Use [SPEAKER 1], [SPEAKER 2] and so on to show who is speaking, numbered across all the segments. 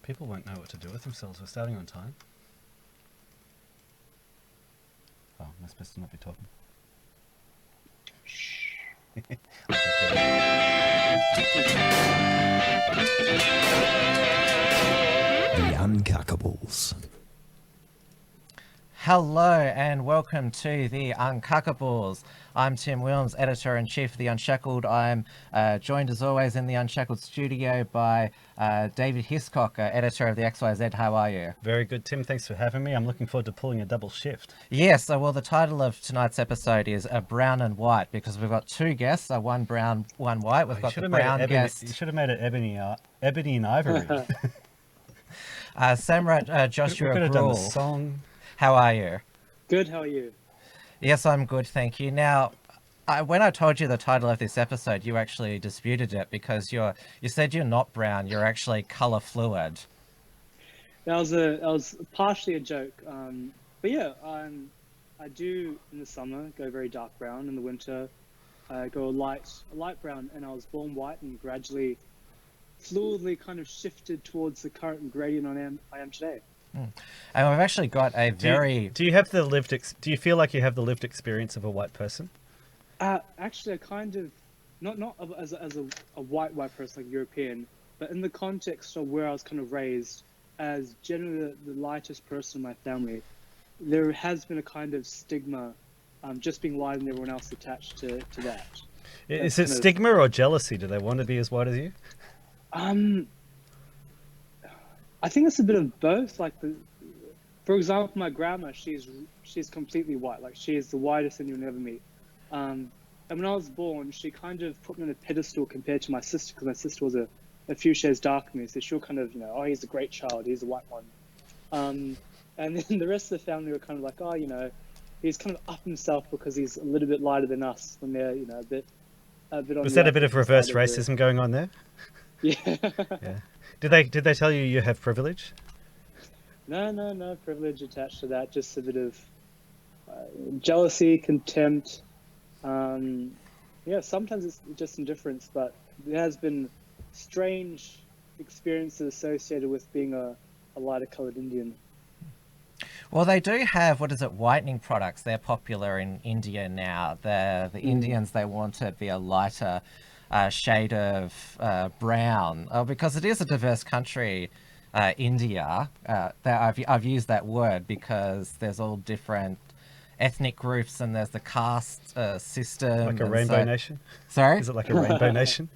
[SPEAKER 1] People won't know what to do with themselves. We're starting on time. Oh, am I supposed to not be talking? Shh.
[SPEAKER 2] The Uncuckables.
[SPEAKER 3] Hello and welcome to the Uncuckables. I'm Tim Wilms, Editor and Chief of The Unshackled. I'm joined as always in the Unshackled studio by David Hiscox, Editor of the XYZ. How are you?
[SPEAKER 1] Very good, Tim. Thanks for having me. I'm looking forward to pulling a double shift.
[SPEAKER 3] Yes, well, the title of tonight's episode is Brown and White because we've got two guests, one brown, one white. We've got the brown guest.
[SPEAKER 1] You should have made it ebony and ivory.
[SPEAKER 3] Samraat Joshua
[SPEAKER 1] We could have done the
[SPEAKER 3] Grewal.
[SPEAKER 1] song.
[SPEAKER 3] How are you?
[SPEAKER 4] Good, how are you?
[SPEAKER 3] Yes, I'm good, thank you. Now, when I told you the title of this episode, you actually disputed it because you said you're not brown, you're actually colour fluid.
[SPEAKER 4] That was partially a joke, but yeah, I do in the summer go very dark brown. In the winter, go a light brown, and I was born white and gradually, fluidly kind of shifted towards the current gradient I am today.
[SPEAKER 3] And we've actually got a very...
[SPEAKER 1] Do you have the do you feel like you have the lived experience of a white person?
[SPEAKER 4] Actually, I kind of, not as a white person, like European, but in the context of where I was kind of raised, as generally the lightest person in my family, there has been a kind of stigma, just being white and everyone else attached to that.
[SPEAKER 1] Is it stigma or jealousy? Do they want to be as white as you?
[SPEAKER 4] I think it's a bit of both. Like, for example, my grandma, she's completely white. Like, she is the whitest thing you'll ever meet. And when I was born, she kind of put me on a pedestal compared to my sister, because my sister was a few shades darker than me. So she'll kind of, oh, he's a great child, he's a white one. And then the rest of the family were kind of like, oh, he's kind of up himself because he's a little bit lighter than us when they're, a bit on.
[SPEAKER 1] Was that a bit of reverse racism going on there?
[SPEAKER 4] Yeah.
[SPEAKER 1] Yeah. Did they tell you have privilege?
[SPEAKER 4] No privilege attached to that. Just a bit of jealousy, contempt. Sometimes it's just indifference, but there has been strange experiences associated with being a lighter coloured Indian.
[SPEAKER 3] Well, they do have, whitening products. They're popular in India now. The Indians, they want to be a lighter shade of brown, because it is a diverse country, India. I've used that word because there's all different ethnic groups and there's the caste system.
[SPEAKER 1] Like a rainbow nation?
[SPEAKER 3] Sorry?
[SPEAKER 1] Is it like a rainbow nation?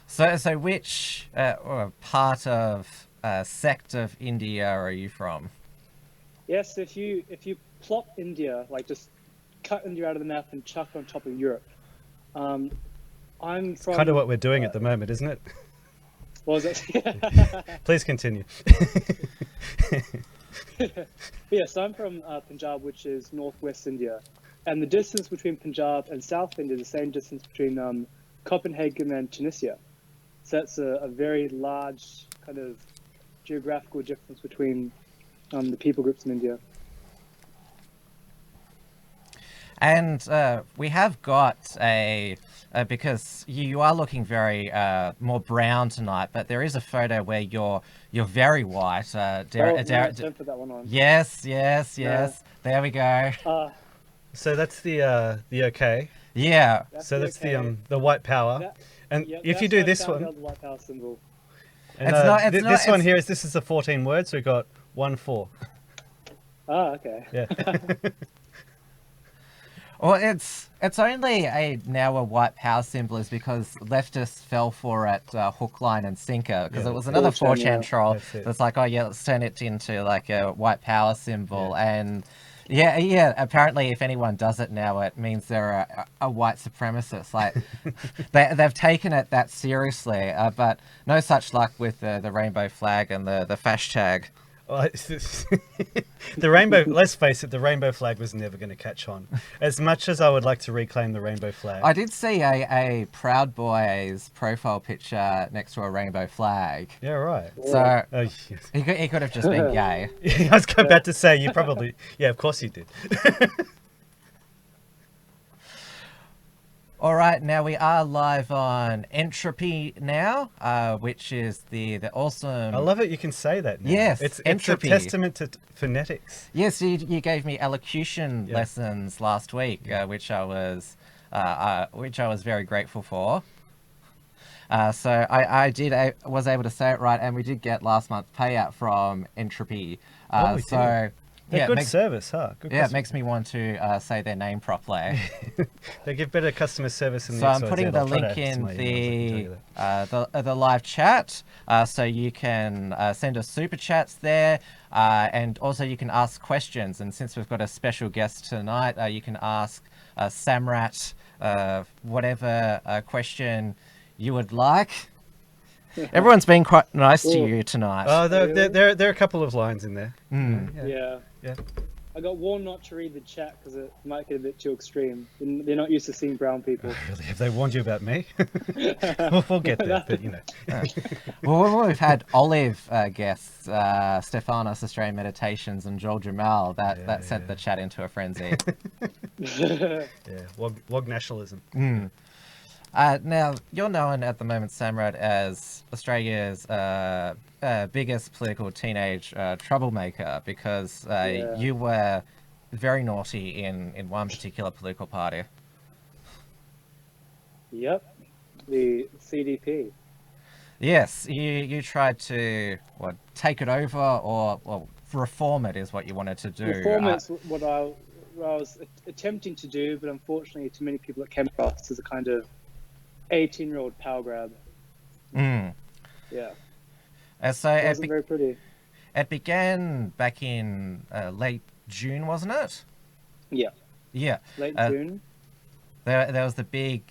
[SPEAKER 3] So which part of sect of India are you from?
[SPEAKER 4] Yes, if you plot India, like just cut India out of the map and chuck on top of Europe, I'm from...
[SPEAKER 1] Kind of what we're doing at the moment, isn't it?
[SPEAKER 4] What was that?
[SPEAKER 1] Please continue.
[SPEAKER 4] Yes, I'm from Punjab, which is northwest India. And the distance between Punjab and South India is the same distance between Copenhagen and Tunisia. So that's a very large kind of geographical difference between the people groups in India.
[SPEAKER 3] And we have got because you are looking very more brown tonight, but there is a photo where you're very white.
[SPEAKER 4] Don't put that one on.
[SPEAKER 3] Yes. There we go.
[SPEAKER 1] So that's the okay.
[SPEAKER 3] Yeah.
[SPEAKER 1] So that's the white power. If you do this one,
[SPEAKER 4] the white power symbol.
[SPEAKER 1] And, this one here this is the 14 words. We got 1-4.
[SPEAKER 4] Oh, okay.
[SPEAKER 1] Yeah.
[SPEAKER 3] Well, it's only now a white power symbol is because leftists fell for it hook, line, and sinker, because it was another 4chan troll that's like, oh yeah, let's turn it into like a white power symbol, and yeah. Apparently, if anyone does it now, it means they're a white supremacist. Like they've taken it that seriously, but no such luck with the rainbow flag and the hashtag.
[SPEAKER 1] Well, the rainbow, let's face it, the rainbow flag was never going to catch on. As much as I would like to reclaim the rainbow flag.
[SPEAKER 3] I did see a Proud Boys profile picture next to a rainbow flag.
[SPEAKER 1] Yeah, right.
[SPEAKER 3] So
[SPEAKER 1] yes.
[SPEAKER 3] he could have just been gay.
[SPEAKER 1] I was about to say, you probably, yeah, of course you did.
[SPEAKER 3] All right, now we are live on Entropy now, which is the awesome...
[SPEAKER 1] I love it you can say that now.
[SPEAKER 3] Yes,
[SPEAKER 1] it's
[SPEAKER 3] Entropy.
[SPEAKER 1] a testament to phonetics.
[SPEAKER 3] Yes, you gave me elocution lessons last week, which I was very grateful for. So I was able to say it right, and we did get last month's payout from Entropy.
[SPEAKER 1] We did. They're good service, huh? Good
[SPEAKER 3] it makes me want to say their name properly.
[SPEAKER 1] They give better customer service than
[SPEAKER 3] so I'm putting the link in the live chat, so you can send us super chats there, and also you can ask questions. And since we've got a special guest tonight, you can ask Samraat whatever question you would like. Everyone's been quite nice to you tonight.
[SPEAKER 1] Oh, there are a couple of lines in there.
[SPEAKER 4] Yeah. I got warned not to read the chat because it might get a bit too extreme. They're not used to seeing brown people.
[SPEAKER 1] Really? Have they warned you about me? We'll get there, but you know.
[SPEAKER 3] Well, we've had Olive guests, Stephanos, Australian Meditations, and Joel Jamal. That sent the chat into a frenzy.
[SPEAKER 1] Wog nationalism.
[SPEAKER 3] Now, you're known at the moment, Samraat, as Australia's biggest political teenage troublemaker because you were very naughty in one particular political party.
[SPEAKER 4] Yep, the CDP.
[SPEAKER 3] Yes, you tried to take it over or reform it is what you wanted to do.
[SPEAKER 4] Reform it's what I was attempting to do, but unfortunately too many people it came across as a kind of 18-year-old power grab. Yeah.
[SPEAKER 3] So
[SPEAKER 4] it wasn't very pretty.
[SPEAKER 3] It began back in late June, wasn't it?
[SPEAKER 4] Yeah.
[SPEAKER 3] Yeah.
[SPEAKER 4] Late June.
[SPEAKER 3] There was the big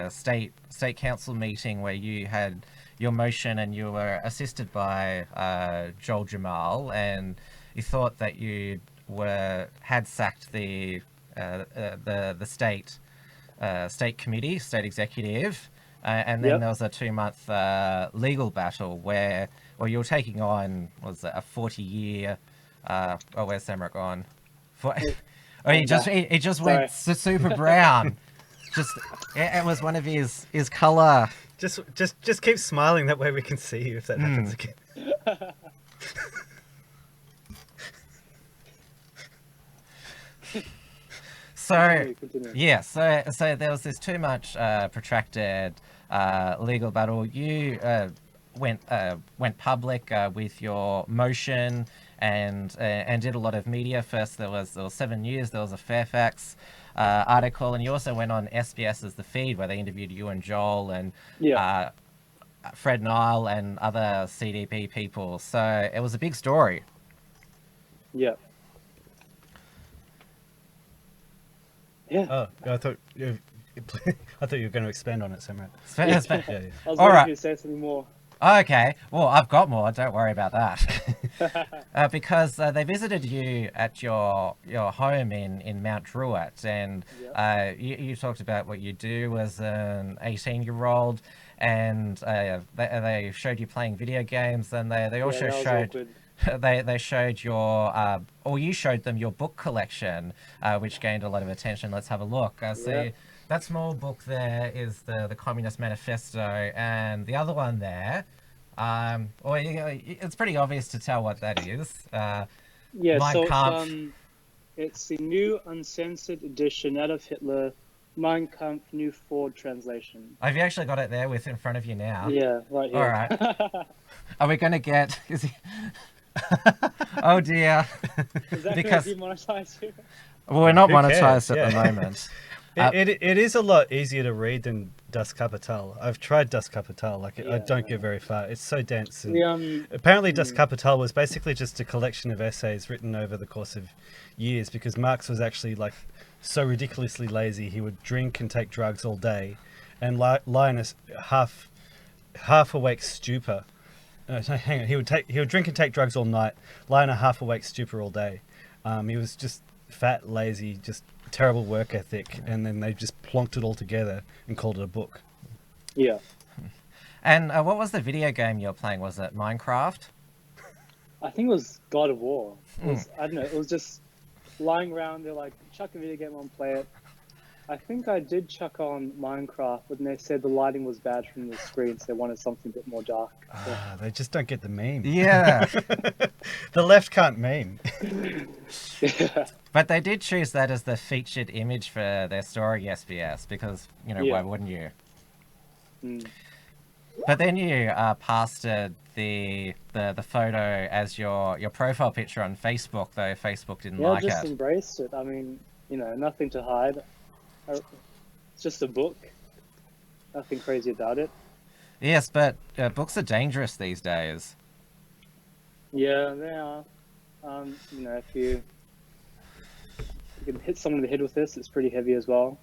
[SPEAKER 3] state council meeting where you had your motion and you were assisted by Joel Jamal, and you thought that you had sacked the state committee, state executive, and then there was a 2-month legal battle where you were taking on a 40-year. Where's Samraat gone? He just went super brown. It was one of his color.
[SPEAKER 1] Just keep smiling, that way we can see you if that happens again.
[SPEAKER 4] Continue.
[SPEAKER 3] So there was this too much protracted legal battle. You went public with your motion and did a lot of media. First there was 7 News, there was a Fairfax article, and you also went on SBS as The Feed, where they interviewed you and Joel and Fred Nile and other CDP people. So it was a big story.
[SPEAKER 4] Yeah. Yeah.
[SPEAKER 1] Oh, I thought you were going to expand on it, Samraat.
[SPEAKER 3] Yeah.
[SPEAKER 4] I was going to say something more.
[SPEAKER 3] Okay, well, I've got more. Don't worry about that. Because they visited you at your home in Mount Druitt, and you talked about what you do as an 18-year-old, and they showed you playing video games, and they also showed. They showed you showed them your book collection, which gained a lot of attention. Let's have a look. That small book there is the Communist Manifesto, and the other one there, it's pretty obvious to tell what that is.
[SPEAKER 4] It's the new uncensored edition out of Hitler, Mein Kampf, New Ford translation.
[SPEAKER 3] Have you actually got it there in front of you now?
[SPEAKER 4] Yeah, right here.
[SPEAKER 3] All right. Are we going to get... Oh dear.
[SPEAKER 4] Is that because demonetized you?
[SPEAKER 3] Well, we're not monetized at the moment.
[SPEAKER 1] It is a lot easier to read than Das Kapital. I've tried Das Kapital. I don't get very far. It's so dense. And apparently Das Kapital was basically just a collection of essays written over the course of years, because Marx was actually so ridiculously lazy. He would drink and take drugs all day and lie in a half awake stupor. Hang on. He would drink and take drugs all night, lie in a half awake stupor all day. He was just fat, lazy, just terrible work ethic, and then they just plonked it all together and called it a book.
[SPEAKER 4] Yeah.
[SPEAKER 3] And what was the video game you were playing? Was it Minecraft?
[SPEAKER 4] I think it was God of War. I don't know. It was just lying around. They're like, chuck a video game on, play it. I think I did chuck on Minecraft, but they said the lighting was bad from the screen, so they wanted something a bit more dark. So.
[SPEAKER 1] They just don't get the meme.
[SPEAKER 3] Yeah.
[SPEAKER 1] The left can't meme.
[SPEAKER 4] Yeah.
[SPEAKER 3] But they did choose that as the featured image for their story SBS because, you know, why wouldn't you?
[SPEAKER 4] Mm.
[SPEAKER 3] But then you pasted the photo as your profile picture on Facebook, though Facebook didn't like it.
[SPEAKER 4] Yeah, I just embraced it. I mean, you know, nothing to hide. It's just a book. Nothing crazy about it.
[SPEAKER 3] Yes, but books are dangerous these days.
[SPEAKER 4] Yeah, they are. You know, if you can hit someone in the head with this, it's pretty heavy as well.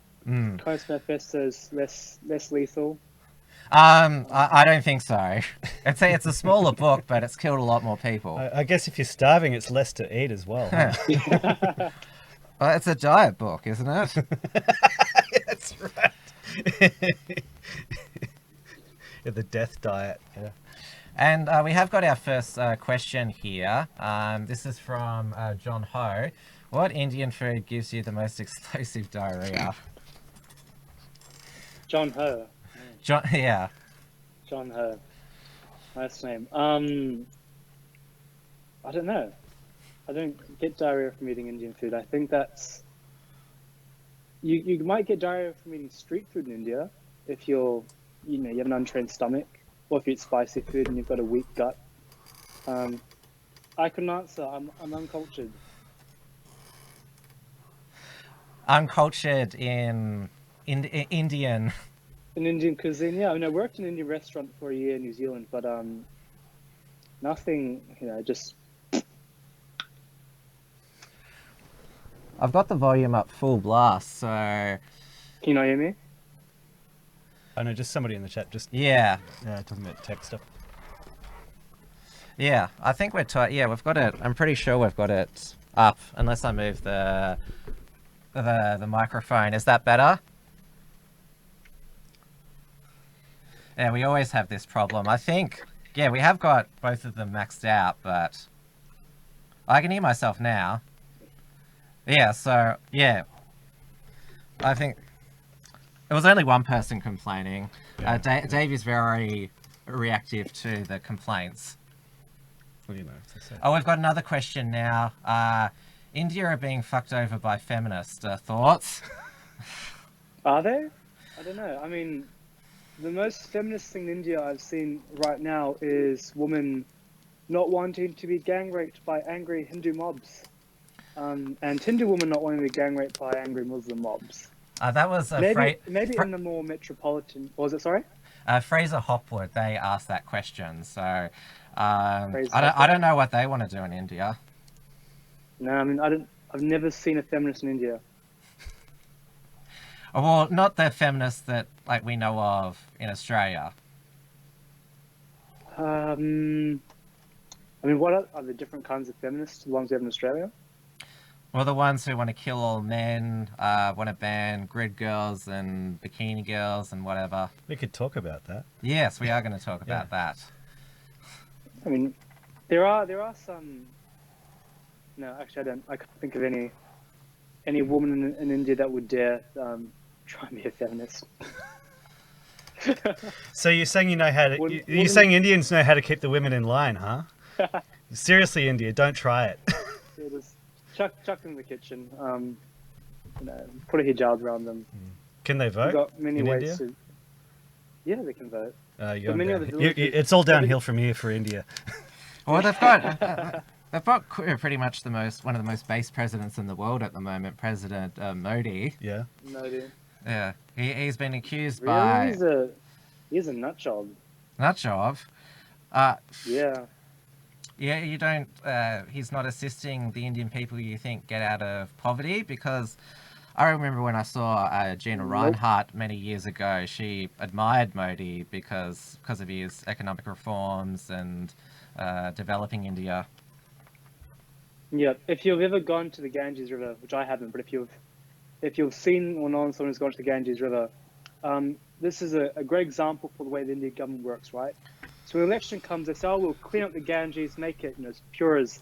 [SPEAKER 4] Coast Manifesto is less lethal.
[SPEAKER 3] I don't think so. It's a smaller book, but it's killed a lot more people.
[SPEAKER 1] I guess if you're starving, it's less to eat as well. Huh?
[SPEAKER 3] Well, it's a diet book, isn't it?
[SPEAKER 1] That's right. Yeah, the death diet. Yeah.
[SPEAKER 3] And we have got our first question here. This is from John Ho. What Indian food gives you the most explosive diarrhea?
[SPEAKER 4] John Ho.
[SPEAKER 3] Yeah.
[SPEAKER 4] John Ho. Nice name. I don't know. I don't get diarrhea from eating Indian food. I think that's... You might get diarrhea from eating street food in India if you have an untrained stomach, or if you eat spicy food and you've got a weak gut. I couldn't answer. I'm uncultured.
[SPEAKER 3] Uncultured in Indian.
[SPEAKER 4] In Indian cuisine, yeah. I mean, I worked in an Indian restaurant for a year in New Zealand, but nothing, just...
[SPEAKER 3] I've got the volume up full blast, so... Can
[SPEAKER 4] you not hear me?
[SPEAKER 1] I know, just somebody in the chat, just...
[SPEAKER 3] Yeah.
[SPEAKER 1] Talking about tech stuff.
[SPEAKER 3] Yeah, I think we've got it. I'm pretty sure we've got it up, unless I move the microphone. Is that better? Yeah, we always have this problem. I think, we have got both of them maxed out, but I can hear myself now. Yeah, so, yeah. I think it was only one person complaining. Yeah. Dave is very reactive to the complaints.
[SPEAKER 1] What do you know?
[SPEAKER 3] Oh, we've got another question now. India are being fucked over by feminists. Thoughts?
[SPEAKER 4] Are they? I don't know. I mean, the most feminist thing in India I've seen right now is women not wanting to be gang raped by angry Hindu mobs. And Hindu women not wanting to be gang raped by angry Muslim mobs.
[SPEAKER 3] That was
[SPEAKER 4] maybe in the more metropolitan... What was it, sorry?
[SPEAKER 3] Fraser Hopwood, they asked that question. So I don't know what they want to do in India.
[SPEAKER 4] No, I mean, I've never seen a feminist in India.
[SPEAKER 3] Well, not the feminists that we know of in Australia.
[SPEAKER 4] I mean, what are the different kinds of feminists? The ones we have in Australia?
[SPEAKER 3] Well, the ones who want to kill all men, want to ban grid girls and bikini girls and whatever.
[SPEAKER 1] We could talk about that.
[SPEAKER 3] Yes, we are going to talk about that.
[SPEAKER 4] I mean, there are some... No, actually, I can't think of any woman in India that would dare try and be a feminist.
[SPEAKER 1] So you're saying you're saying Indians know how to keep the women in line, huh? Seriously, India, don't try it.
[SPEAKER 4] Yeah, just chuck them in the kitchen. Put a hijab around them.
[SPEAKER 1] Can they vote?
[SPEAKER 4] Got many
[SPEAKER 1] in
[SPEAKER 4] ways
[SPEAKER 1] India?
[SPEAKER 4] Yeah, they can vote.
[SPEAKER 1] It's all downhill from here for India.
[SPEAKER 3] Well, they've got pretty much one of the most based presidents in the world at the moment, President Modi.
[SPEAKER 1] Yeah.
[SPEAKER 4] Modi.
[SPEAKER 3] Yeah, he's been accused
[SPEAKER 4] by... He's a nut job.
[SPEAKER 3] Nut job?
[SPEAKER 4] Yeah.
[SPEAKER 3] Yeah, you don't... he's not assisting the Indian people you think get out of poverty, because I remember when I saw Gina Reinhardt many years ago, she admired Modi because of his economic reforms and developing India.
[SPEAKER 4] Yeah, if you've ever gone to the Ganges River, which I haven't, but if you've seen or known someone who's gone to the Ganges River, this is a great example for the way the Indian government works, right? So when the election comes, they say, we'll clean up the Ganges, make it as pure as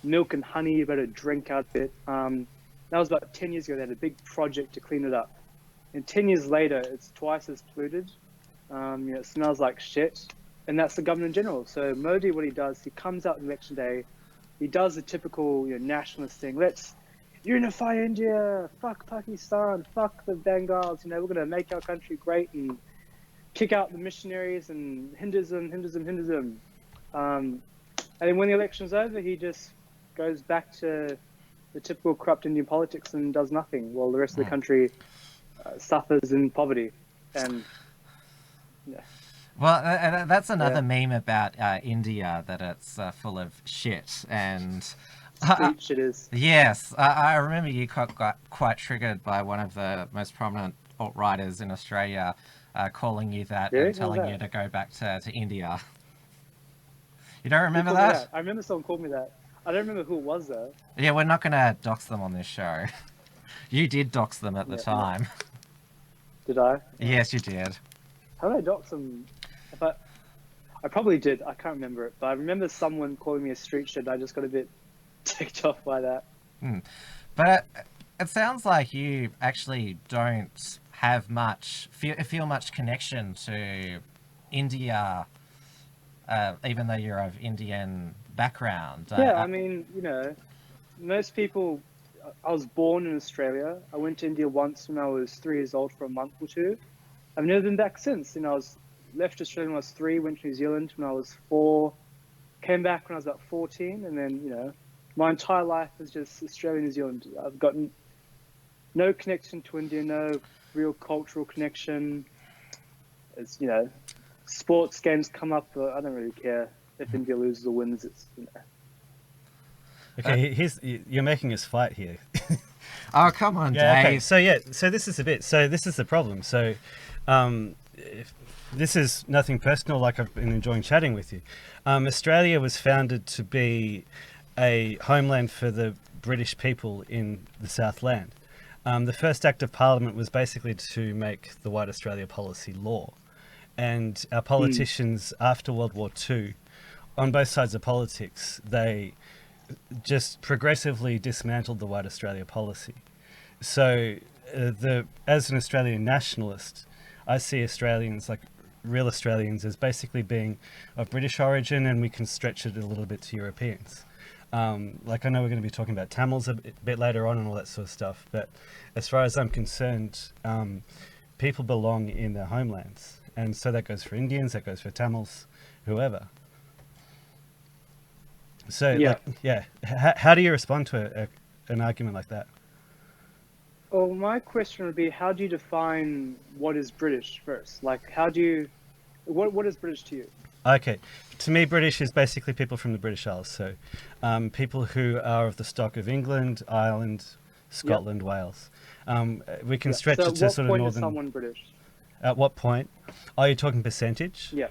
[SPEAKER 4] milk and honey, you better drink out of it. That was about 10 years ago. They had a big project to clean it up. And 10 years later, it's twice as polluted. It smells like shit. And that's the governor general. So Modi, what he does, he comes out on election day, he does the typical nationalist thing. Let's unify India, fuck Pakistan, fuck the Bengals. We're going to make our country great and kick out the missionaries and Hinduism. And then when the election's over, he just goes back to the typical corrupt Indian politics and does nothing, while the rest of the country suffers in poverty. And
[SPEAKER 3] well, that's another meme about India, that it's full of shit. And
[SPEAKER 4] shit is.
[SPEAKER 3] Yes, I remember you got quite triggered by one of the most prominent alt-writers in Australia calling you that and telling you to go back to India. You don't remember that?
[SPEAKER 4] I remember someone called me that. I don't remember who it was, though.
[SPEAKER 3] Yeah, we're not going to dox them on this show. You did dox them at the time.
[SPEAKER 4] Did I?
[SPEAKER 3] Yes, you did.
[SPEAKER 4] How did I dox them? I probably did. I can't remember it. But I remember someone calling me a street shit. I just got a bit ticked off by that.
[SPEAKER 3] But it sounds like you actually don't have feel much connection to India, even though you're of Indian background.
[SPEAKER 4] Yeah, I mean, most people. I was born in Australia. I went to India once when I was 3 years old for a month or two. I've never been back since. I was left Australia when I was 3, went to New Zealand when I was 4, came back when I was about 14, and then, my entire life is just Australia, New Zealand. I've gotten no connection to India, no real cultural connection. It's, sports games come up, but I don't really care if India loses or wins. It's,
[SPEAKER 1] Okay, you're making us fight here.
[SPEAKER 3] Oh, come on, Dave.
[SPEAKER 1] Okay. So this is this is the problem. So, this is nothing personal, like I've been enjoying chatting with you. Australia was founded to be a homeland for the British people in the Southland. The first Act of Parliament was basically to make the White Australia policy law. And our politicians after World War II, on both sides of politics, they just progressively dismantled the White Australia policy. So as an Australian nationalist, I see Australians, like real Australians, as basically being of British origin, and we can stretch it a little bit to Europeans. Like I know we're going to be talking about Tamils a bit later on and all that sort of stuff, but as far as I'm concerned, people belong in their homelands. And so that goes for Indians, that goes for Tamils, whoever. So, how do you respond to an argument like that?
[SPEAKER 4] Well, my question would be, how do you define what is British first? Like, what is British to you?
[SPEAKER 1] Okay, to me, British is basically people from the British Isles. So, people who are of the stock of England, Ireland, Scotland, Wales. We can stretch it to sort of northern.
[SPEAKER 4] At what point is someone British?
[SPEAKER 1] At what point? Are you talking percentage?
[SPEAKER 4] Yeah.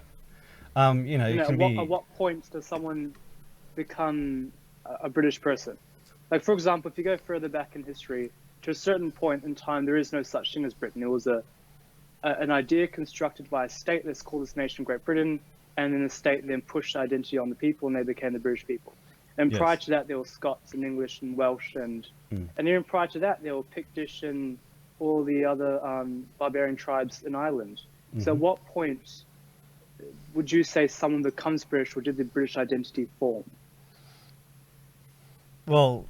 [SPEAKER 1] It can be.
[SPEAKER 4] At what point does someone become a British person? Like, for example, if you go further back in history, to a certain point in time, there is no such thing as Britain. It was an idea constructed by a state. Let's call this nation Great Britain, and then the state then pushed identity on the people, and they became the British people. And prior to that, there were Scots and English and Welsh, and even prior to that, there were Pictish and all the other barbarian tribes in Ireland. So at what point would you say someone becomes British, or did the British identity form?
[SPEAKER 1] Well,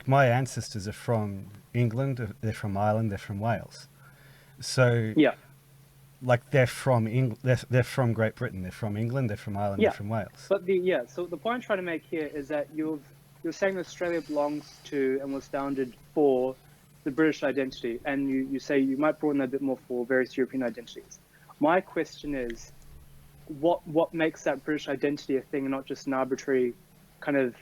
[SPEAKER 1] my ancestors are from England, they're from Ireland, they're from Wales. So they're from they're from Great Britain, they're from England, they're from Ireland, they're from Wales.
[SPEAKER 4] But so the point I'm trying to make here is that you're saying Australia belongs to and was founded for the British identity, and you say you might broaden that a bit more for various European identities. My question is, what makes that British identity a thing and not just an arbitrary kind of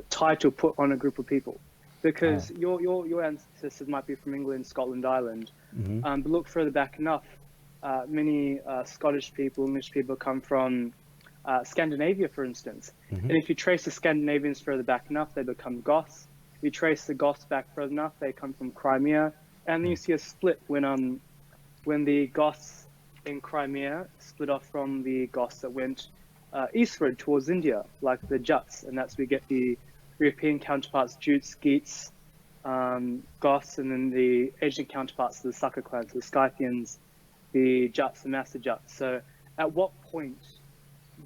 [SPEAKER 4] title put on a group of people? Because your ancestors might be from England, Scotland, Ireland, but look further back enough, many Scottish people, English people come from Scandinavia, for instance. And if you trace the Scandinavians further back enough, they become Goths. If you trace the Goths back further enough, they come from Crimea. And then you see a split when the Goths in Crimea split off from the Goths that went eastward towards India, like the Juts, and that's where we get the European counterparts, Jutes, Geats, Goths, and then the Asian counterparts of the Saka clans, the Scythians, the Jats, the Master Jats. So at what point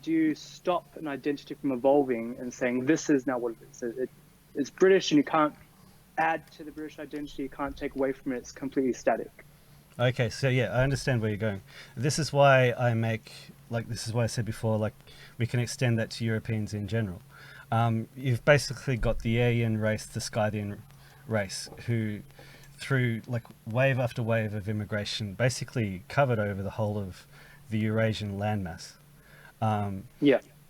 [SPEAKER 4] do you stop an identity from evolving and saying, this is now what it is? So it's British, and you can't add to the British identity, you can't take away from it, it's completely static.
[SPEAKER 1] Okay, so yeah, I understand where you're going. This is why this is why I said before, like, we can extend that to Europeans in general. You've basically got the Aryan race, the Scythian race, who, through like wave after wave of immigration, basically covered over the whole of the Eurasian landmass.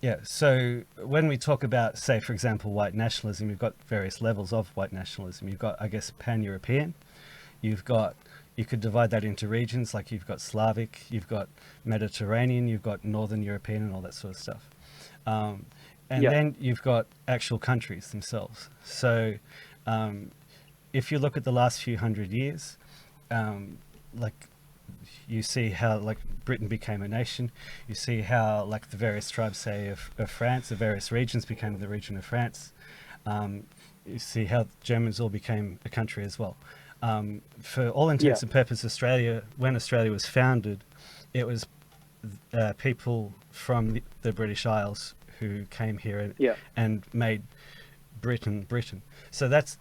[SPEAKER 1] Yeah, so when we talk about, say, for example, white nationalism, you've got various levels of white nationalism. You've got, I guess, pan-European. You could divide that into regions, like you've got Slavic, you've got Mediterranean, you've got Northern European, and all that sort of stuff. Then you've got actual countries themselves. So if you look at the last few hundred years, you see how like Britain became a nation. You see how like the various tribes, say, of France, the various regions became the region of France. You see how Germans all became a country as well. For all intents and purposes, Australia, when Australia was founded, it was people from the British Isles who came here and made Britain. So that's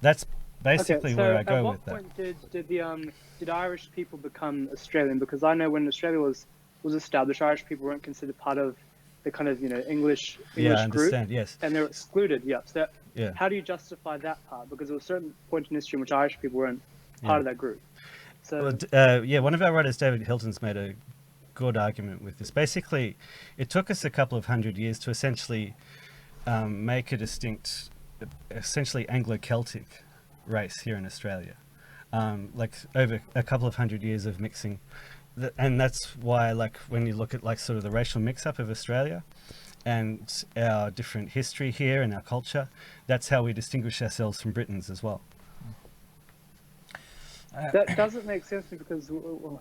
[SPEAKER 1] basically where I go with that.
[SPEAKER 4] At what point did Irish people become Australian? Because I know when Australia was established, Irish people weren't considered part of the kind of English
[SPEAKER 1] I understand,
[SPEAKER 4] group,
[SPEAKER 1] yes,
[SPEAKER 4] and they're excluded. So how do you justify that part? Because there was a certain point in history in which Irish people weren't part of that group. So
[SPEAKER 1] one of our writers, David Hilton's, made a good argument with this. Basically, it took us a couple of hundred years to essentially make a distinct, essentially Anglo-Celtic race here in Australia. Like over a couple of hundred years of mixing, and that's why, like, when you look at like sort of the racial mix-up of Australia and our different history here and our culture, that's how we distinguish ourselves from Britons as well.
[SPEAKER 4] That doesn't make sense because...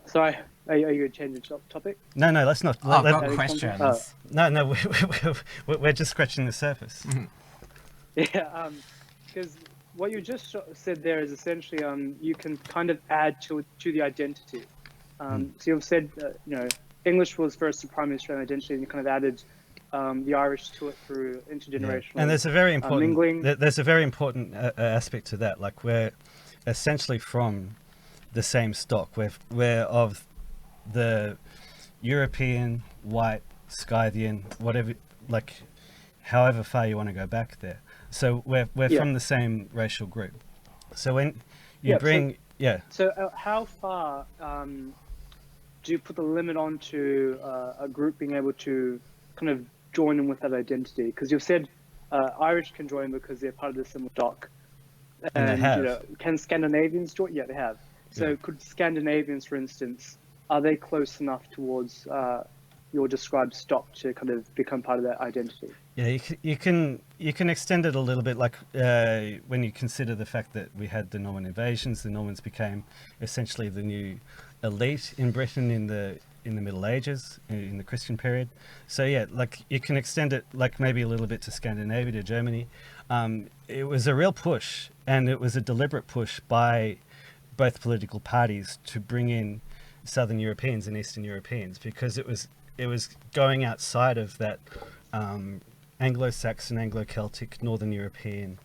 [SPEAKER 4] sorry, are you going to change the topic?
[SPEAKER 1] No, let's not.
[SPEAKER 3] I've got questions.
[SPEAKER 1] No, we're just scratching the surface.
[SPEAKER 4] Yeah, because what you just said there is essentially you can kind of add to the identity. So you've said, English was first the primary Australian identity, and you kind of added the Irish to it through intergenerational
[SPEAKER 1] and there's a very important
[SPEAKER 4] mingling.
[SPEAKER 1] There's a very important aspect to that. Like, we're essentially from the same stock. We're of the European, white, Scythian, whatever, like, however far you want to go back there. So we're from the same racial group. So when you bring...
[SPEAKER 4] So how far do you put the limit onto a group being able to kind of join in with that identity? Because you've said Irish can join because they're part of the similar stock.
[SPEAKER 1] And they have.
[SPEAKER 4] Can Scandinavians join? Yeah, they have. So could Scandinavians, for instance, are they close enough towards your described stock to kind of become part of that identity?
[SPEAKER 1] Yeah, you can extend it a little bit. Like when you consider the fact that we had the Norman invasions, the Normans became essentially the new elite in Britain in the Middle Ages, in the Christian period. So yeah, like you can extend it like maybe a little bit to Scandinavia, to Germany. It was a real push, and it was a deliberate push by both political parties to bring in Southern Europeans and Eastern Europeans, because it was going outside of that Anglo-Saxon, Anglo-Celtic, Northern European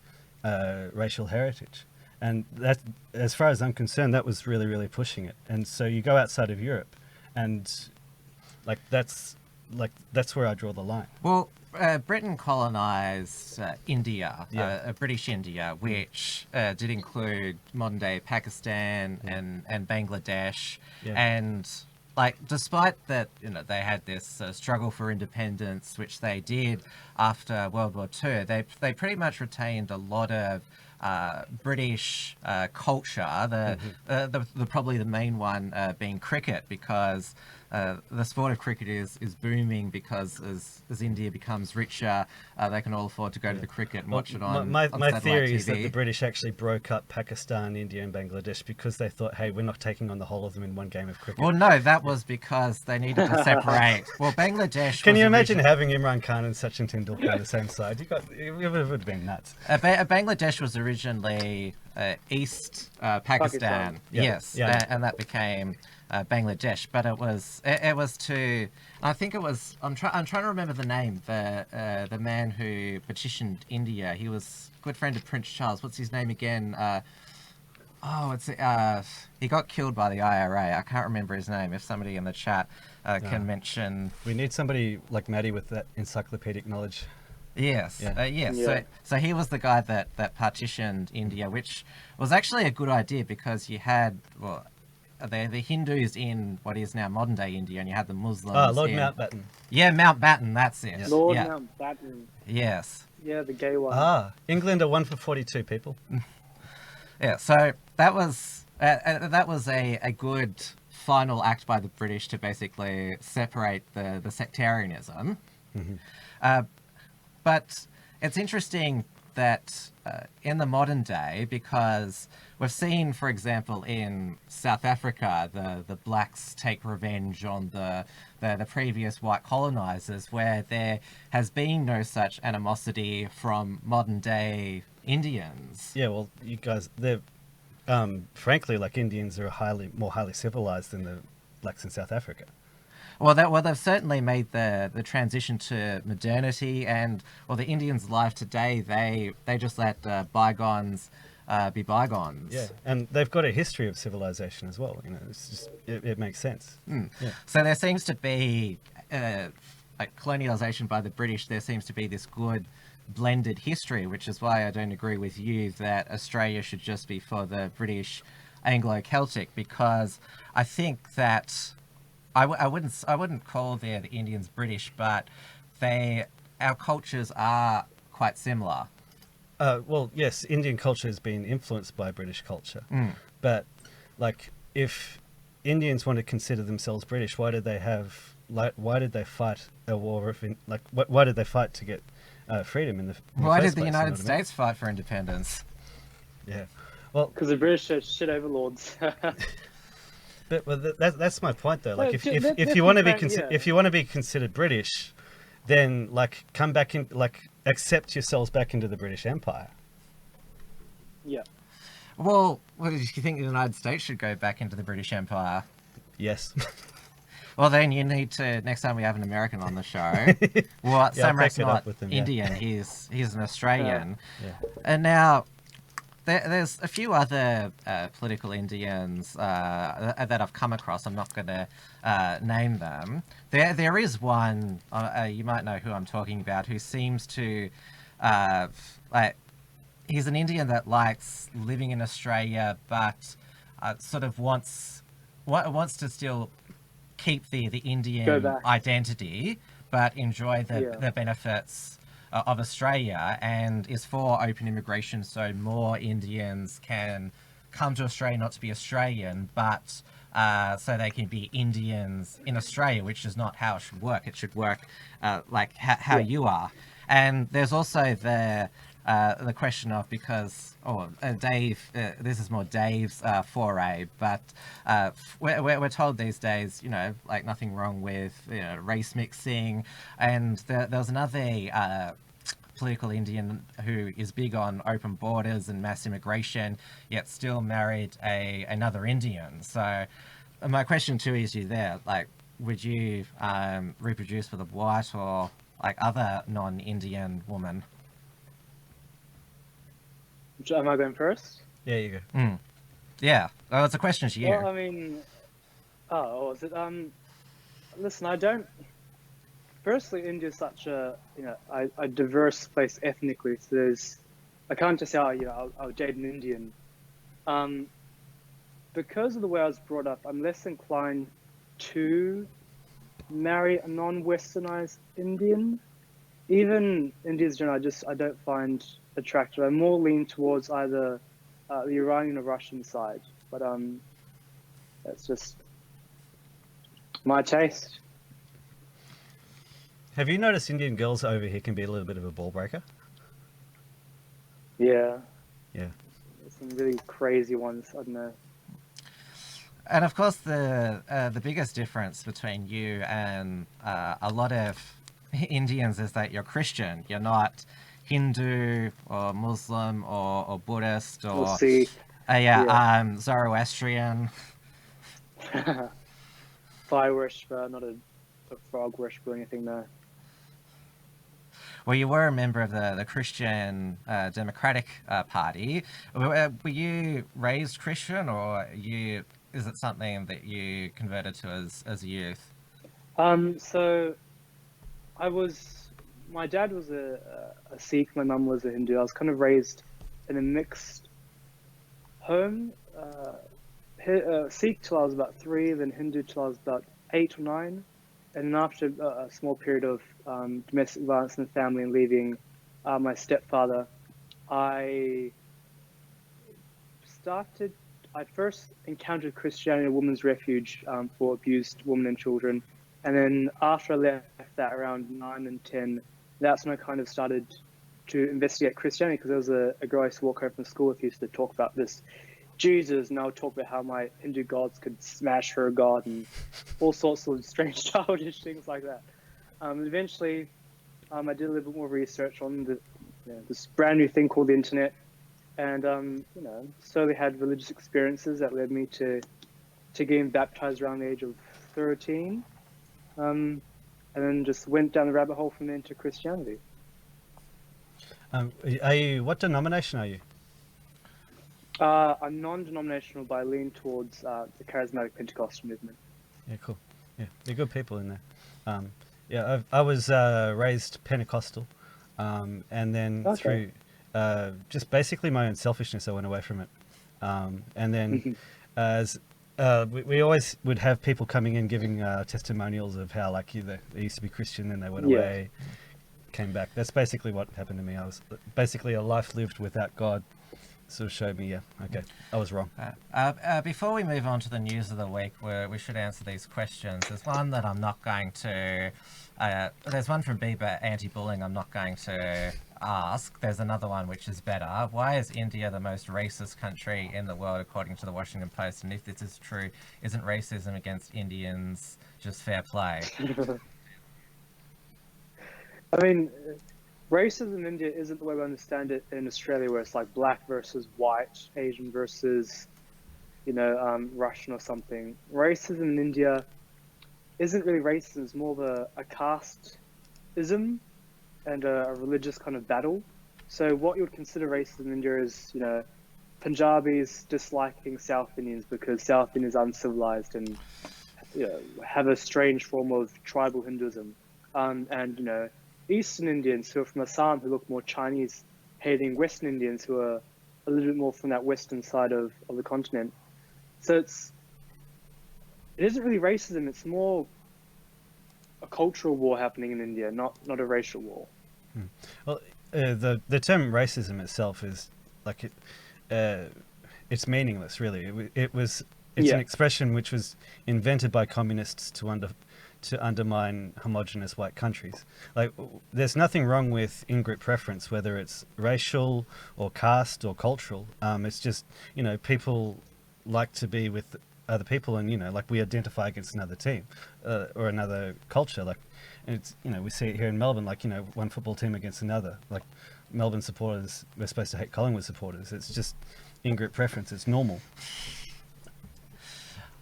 [SPEAKER 1] racial heritage. And that, as far as I'm concerned, that was really, really pushing it. And so you go outside of Europe, and that's where I draw the line.
[SPEAKER 3] Well, Britain colonised India, British India, which did include modern-day Pakistan and Bangladesh, and despite that, they had this struggle for independence, which they did after World War II. They pretty much retained a lot of British culture. Probably the main one being cricket, because the sport of cricket is booming, because as India becomes richer, they can all afford to go to the cricket and watch it on
[SPEAKER 1] my
[SPEAKER 3] satellite
[SPEAKER 1] theory
[SPEAKER 3] TV.
[SPEAKER 1] is that the British actually broke up Pakistan, India and Bangladesh because they thought, hey, we're not taking on the whole of them in one game of cricket.
[SPEAKER 3] Well, no, that was because they needed to separate. Well, Bangladesh...
[SPEAKER 1] Can you imagine having Imran Khan and Sachin Tendulkar on the same side? It would have been nuts.
[SPEAKER 3] Bangladesh was originally East Pakistan. Yes,
[SPEAKER 1] yeah.
[SPEAKER 3] And that became Bangladesh. But it was to, I think it was, I'm trying to remember the name, the man who petitioned India. He was a good friend of Prince Charles. What's his name again? He got killed by the IRA. I can't remember his name. If somebody in the chat can mention.
[SPEAKER 1] We need somebody like Maddie with that encyclopedic knowledge.
[SPEAKER 3] Yes.
[SPEAKER 4] Yeah.
[SPEAKER 3] So he was the guy that partitioned India, which was actually a good idea because you had the Hindus in what is now modern day India, and you had the Muslims.
[SPEAKER 1] Lord Mountbatten.
[SPEAKER 3] Yeah, Mountbatten. That's it.
[SPEAKER 4] Lord Mountbatten.
[SPEAKER 3] Yes.
[SPEAKER 4] Yeah, the gay one.
[SPEAKER 1] England are 1 for 42 people.
[SPEAKER 3] Yeah. So that was a good final act by the British to basically separate the sectarianism.
[SPEAKER 1] Mm-hmm.
[SPEAKER 3] But it's interesting that in the modern day, because we've seen, for example, in South Africa, the blacks take revenge on the previous white colonizers, where there has been no such animosity from modern day Indians.
[SPEAKER 1] Yeah, well, you guys, they're frankly, like, Indians are more highly civilized than the blacks in South Africa.
[SPEAKER 3] Well, they've certainly made the transition to modernity, and the Indians alive today, they just let bygones be bygones.
[SPEAKER 1] Yeah, and they've got a history of civilization as well. It's just it makes sense.
[SPEAKER 3] Mm.
[SPEAKER 1] Yeah.
[SPEAKER 3] So there seems to be like colonialization by the British. There seems to be this good blended history, which is why I don't agree with you that Australia should just be for the British Anglo-Celtic, because I think that. I wouldn't call the Indians British, but our cultures are quite similar.
[SPEAKER 1] Well, yes, Indian culture has been influenced by British culture, but like if Indians want to consider themselves British, why did they fight a war of why did they fight to get freedom in the
[SPEAKER 3] Why
[SPEAKER 1] first
[SPEAKER 3] did the
[SPEAKER 1] place,
[SPEAKER 3] United States fight for independence?
[SPEAKER 1] Yeah, well,
[SPEAKER 4] because the British are shit overlords.
[SPEAKER 1] But that's my point though. Like
[SPEAKER 4] No,
[SPEAKER 1] if you want to be considered British, then like come back in, like accept yourselves back into the British Empire.
[SPEAKER 4] Yeah.
[SPEAKER 3] Well, do you think the United States should go back into the British Empire?
[SPEAKER 1] Yes.
[SPEAKER 3] Well, then you need to, next time we have an American on the show, well, Samraat's not Indian, he's an Australian. And now, there's a few other political Indians that I've come across. I'm not going to name them. There is one, you might know who I'm talking about, who seems to, he's an Indian that likes living in Australia, but sort of wants to still keep the Indian identity, but enjoy the benefits of Australia, and is for open immigration, so more Indians can come to Australia, not to be Australian, but so they can be Indians in Australia, which is not how it should work. It should work like how you are. And there's also the question of, because Dave, this is more Dave's foray, but we're told these days, like nothing wrong with race mixing, and there was another political Indian who is big on open borders and mass immigration, yet still married another Indian. So my question to you is, like, would you reproduce with a white or like other non-Indian woman?
[SPEAKER 4] Am I going first?
[SPEAKER 1] Yeah, you go.
[SPEAKER 3] Yeah. Well, it's a question to you.
[SPEAKER 4] Well, I mean, is it? Listen, I don't. Firstly, India's such a diverse place ethnically. So I can't just say, I'll date an Indian. Because of the way I was brought up, I'm less inclined to marry a non-Westernized Indian. Even Indians, I don't find attractive. I more lean towards either the Iranian or Russian side, but that's just my taste.
[SPEAKER 1] Have you noticed Indian girls over here can be a little bit of a ball breaker?
[SPEAKER 4] Yeah.
[SPEAKER 1] Yeah.
[SPEAKER 4] Some really crazy ones. I don't know.
[SPEAKER 3] And of course, the biggest difference between you and a lot of Indians is that you're Christian. You're not Hindu or Muslim or Buddhist or
[SPEAKER 4] We'll see.
[SPEAKER 3] Zoroastrian.
[SPEAKER 4] Fire worshiper, not a frog worshiper or anything there.
[SPEAKER 3] Well, you were a member of the Christian Democratic Party. Were you raised Christian, or is it something that you converted to as a youth?
[SPEAKER 4] So my dad was a Sikh, my mum was a Hindu. I was kind of raised in a mixed home. Sikh till I was about 3, then Hindu till I was about 8 or 9. And then after a small period of domestic violence in the family and leaving my stepfather, I first encountered Christianity at a women's refuge for abused women and children. And then after I left that around 9 and 10, that's when I kind of started to investigate Christianity, because there was a girl I used to walk home from school with who used to talk about this Jesus, and I would talk about how my Hindu gods could smash her god and all sorts of strange childish things like that. Eventually, I did a little bit more research on this brand new thing called the internet, and slowly had religious experiences that led me to getting baptized around the age of 13, and then just went down the rabbit hole from there into Christianity.
[SPEAKER 1] What denomination are you?
[SPEAKER 4] I'm non-denominational, but I lean towards the charismatic Pentecostal movement.
[SPEAKER 1] Yeah, cool. Yeah, they're good people in there. I was raised Pentecostal, and then through just basically my own selfishness, I went away from it. And then as we always would have people coming in giving testimonials of how they used to be Christian and they went away, came back. That's basically what happened to me. I was basically a life lived without God. Sort of showed me, I was wrong.
[SPEAKER 3] Before we move on to the news of the week, where we should answer these questions, there's one that I'm not going to... there's one from Bieber Anti-Bullying I'm not going to ask. There's another one which is better. Why is India the most racist country in the world, according to the Washington Post? And if this is true, isn't racism against Indians just fair play?
[SPEAKER 4] I mean... Racism in India isn't the way we understand it in Australia, where it's like black versus white, Asian versus, Russian or something. Racism in India isn't really racism. It's more of a casteism and a religious kind of battle. So what you would consider racism in India is, Punjabis disliking South Indians because South Indians are uncivilized and have a strange form of tribal Hinduism. And Eastern Indians who are from Assam who look more Chinese, hating Western Indians who are a little bit more from that western side of the continent. So it isn't really racism, it's more a cultural war happening in India, not a racial war.
[SPEAKER 1] Well, the term racism itself is it's meaningless, really. It's an expression which was invented by communists to undermine homogenous white countries. There's nothing wrong with in-group preference, whether it's racial or caste or cultural. It's just, people like to be with other people, and we identify against another team or another culture. And it's we see it here in Melbourne, one football team against another. Melbourne supporters, we're supposed to hate Collingwood supporters. It's just in-group preference. It's normal.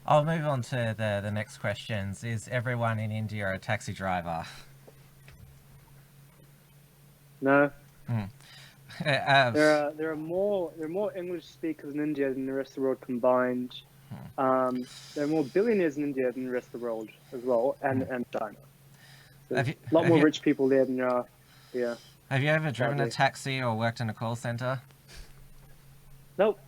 [SPEAKER 3] I'll move on to the next questions. Is everyone in India a taxi driver?
[SPEAKER 4] No. There are more English speakers in India than the rest of the world combined. There are more billionaires in India than the rest of the world as well, and China. There's a lot more rich people there than there are here.
[SPEAKER 3] Have you ever driven a taxi or worked in a call center?
[SPEAKER 4] Nope.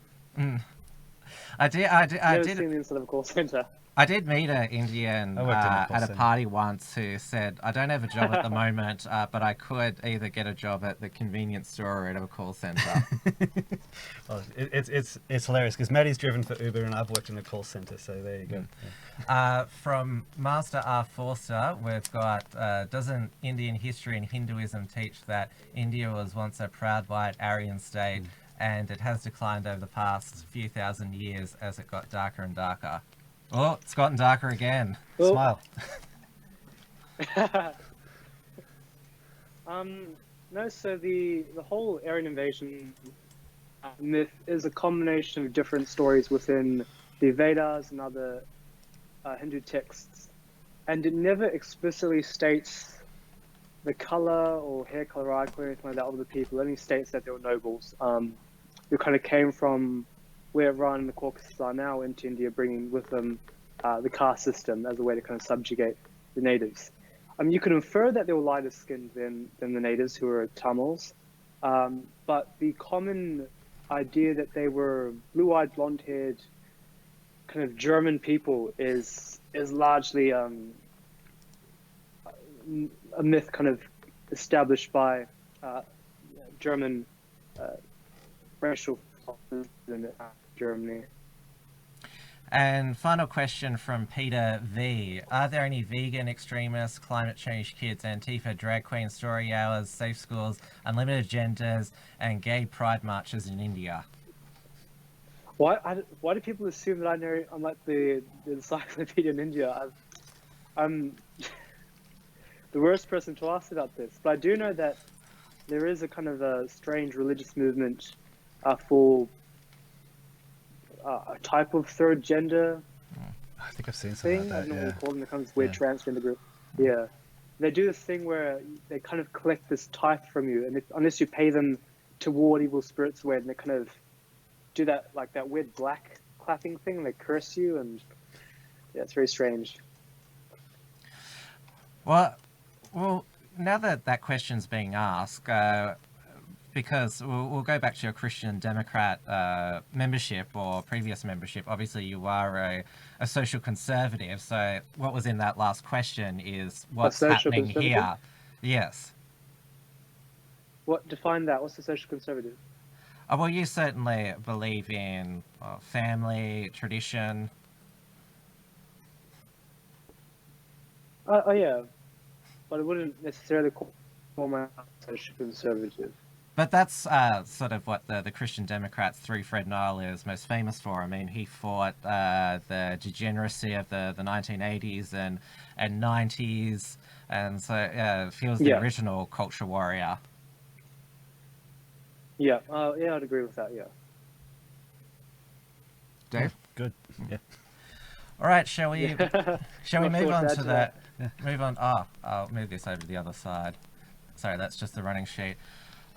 [SPEAKER 3] I did.
[SPEAKER 4] Never seen the inside of a call center.
[SPEAKER 3] I did meet an Indian at a party once who said, "I don't have a job at the moment, but I could either get a job at the convenience store or at a call center."
[SPEAKER 1] Well, it's hilarious because Maddie's driven for Uber and I've worked in a call center, so there you go.
[SPEAKER 3] Yeah. From Master R. Forster, we've got, doesn't Indian history and Hinduism teach that India was once a proud white Aryan state and it has declined over the past few thousand years as it got darker and darker? Oh, it's gotten darker again. Smile.
[SPEAKER 4] No, so the whole Aryan invasion myth is a combination of different stories within the Vedas and other Hindu texts, and it never explicitly states the color or hair color or anything like that of the people. It only states that they were nobles who kind of came from where Iran and the Caucasus are now into India, bringing with them the caste system as a way to kind of subjugate the natives. You can infer that they were lighter skinned than the natives who were Tamils, but the common idea that they were blue-eyed, blonde-haired, kind of German people is largely a myth kind of established by German racial in Germany.
[SPEAKER 3] And final question from Peter V. Are there any vegan extremists, climate change kids, Antifa, drag queen, story hours, safe schools, unlimited genders, and gay pride marches in India?
[SPEAKER 4] Why do people assume that I'm like the encyclopedia in India? I'm the worst person to ask about this, but I do know that there is a kind of a strange religious movement for a type of third gender.
[SPEAKER 1] I think I've seen something like that.
[SPEAKER 4] I don't know what you call them. It comes weird transgender group. Yeah, they do this thing where they kind of collect this type from you, and unless you pay them to ward evil spirits away, and they kind of do that like that weird black clapping thing. And they curse you, and yeah, it's very strange.
[SPEAKER 3] Well, now that question's being asked, because we'll go back to your Christian Democrat membership or previous membership. Obviously, you are a social conservative. So what was in that last question is what's happening here. Yes.
[SPEAKER 4] What define that? What's a social conservative?
[SPEAKER 3] Well, you certainly believe in family, tradition.
[SPEAKER 4] Oh yeah, but I wouldn't necessarily call myself social conservative.
[SPEAKER 3] But that's sort of what the Christian Democrats through Fred Nile is most famous for. I mean, he fought the degeneracy of the 1980s and 90s, and so he was the original culture warrior.
[SPEAKER 4] Yeah, I'd agree with that, yeah.
[SPEAKER 3] Dave?
[SPEAKER 1] Good, yeah.
[SPEAKER 3] All right, shall we move on to that? Move on. I'll move this over to the other side. Sorry, that's just the running sheet.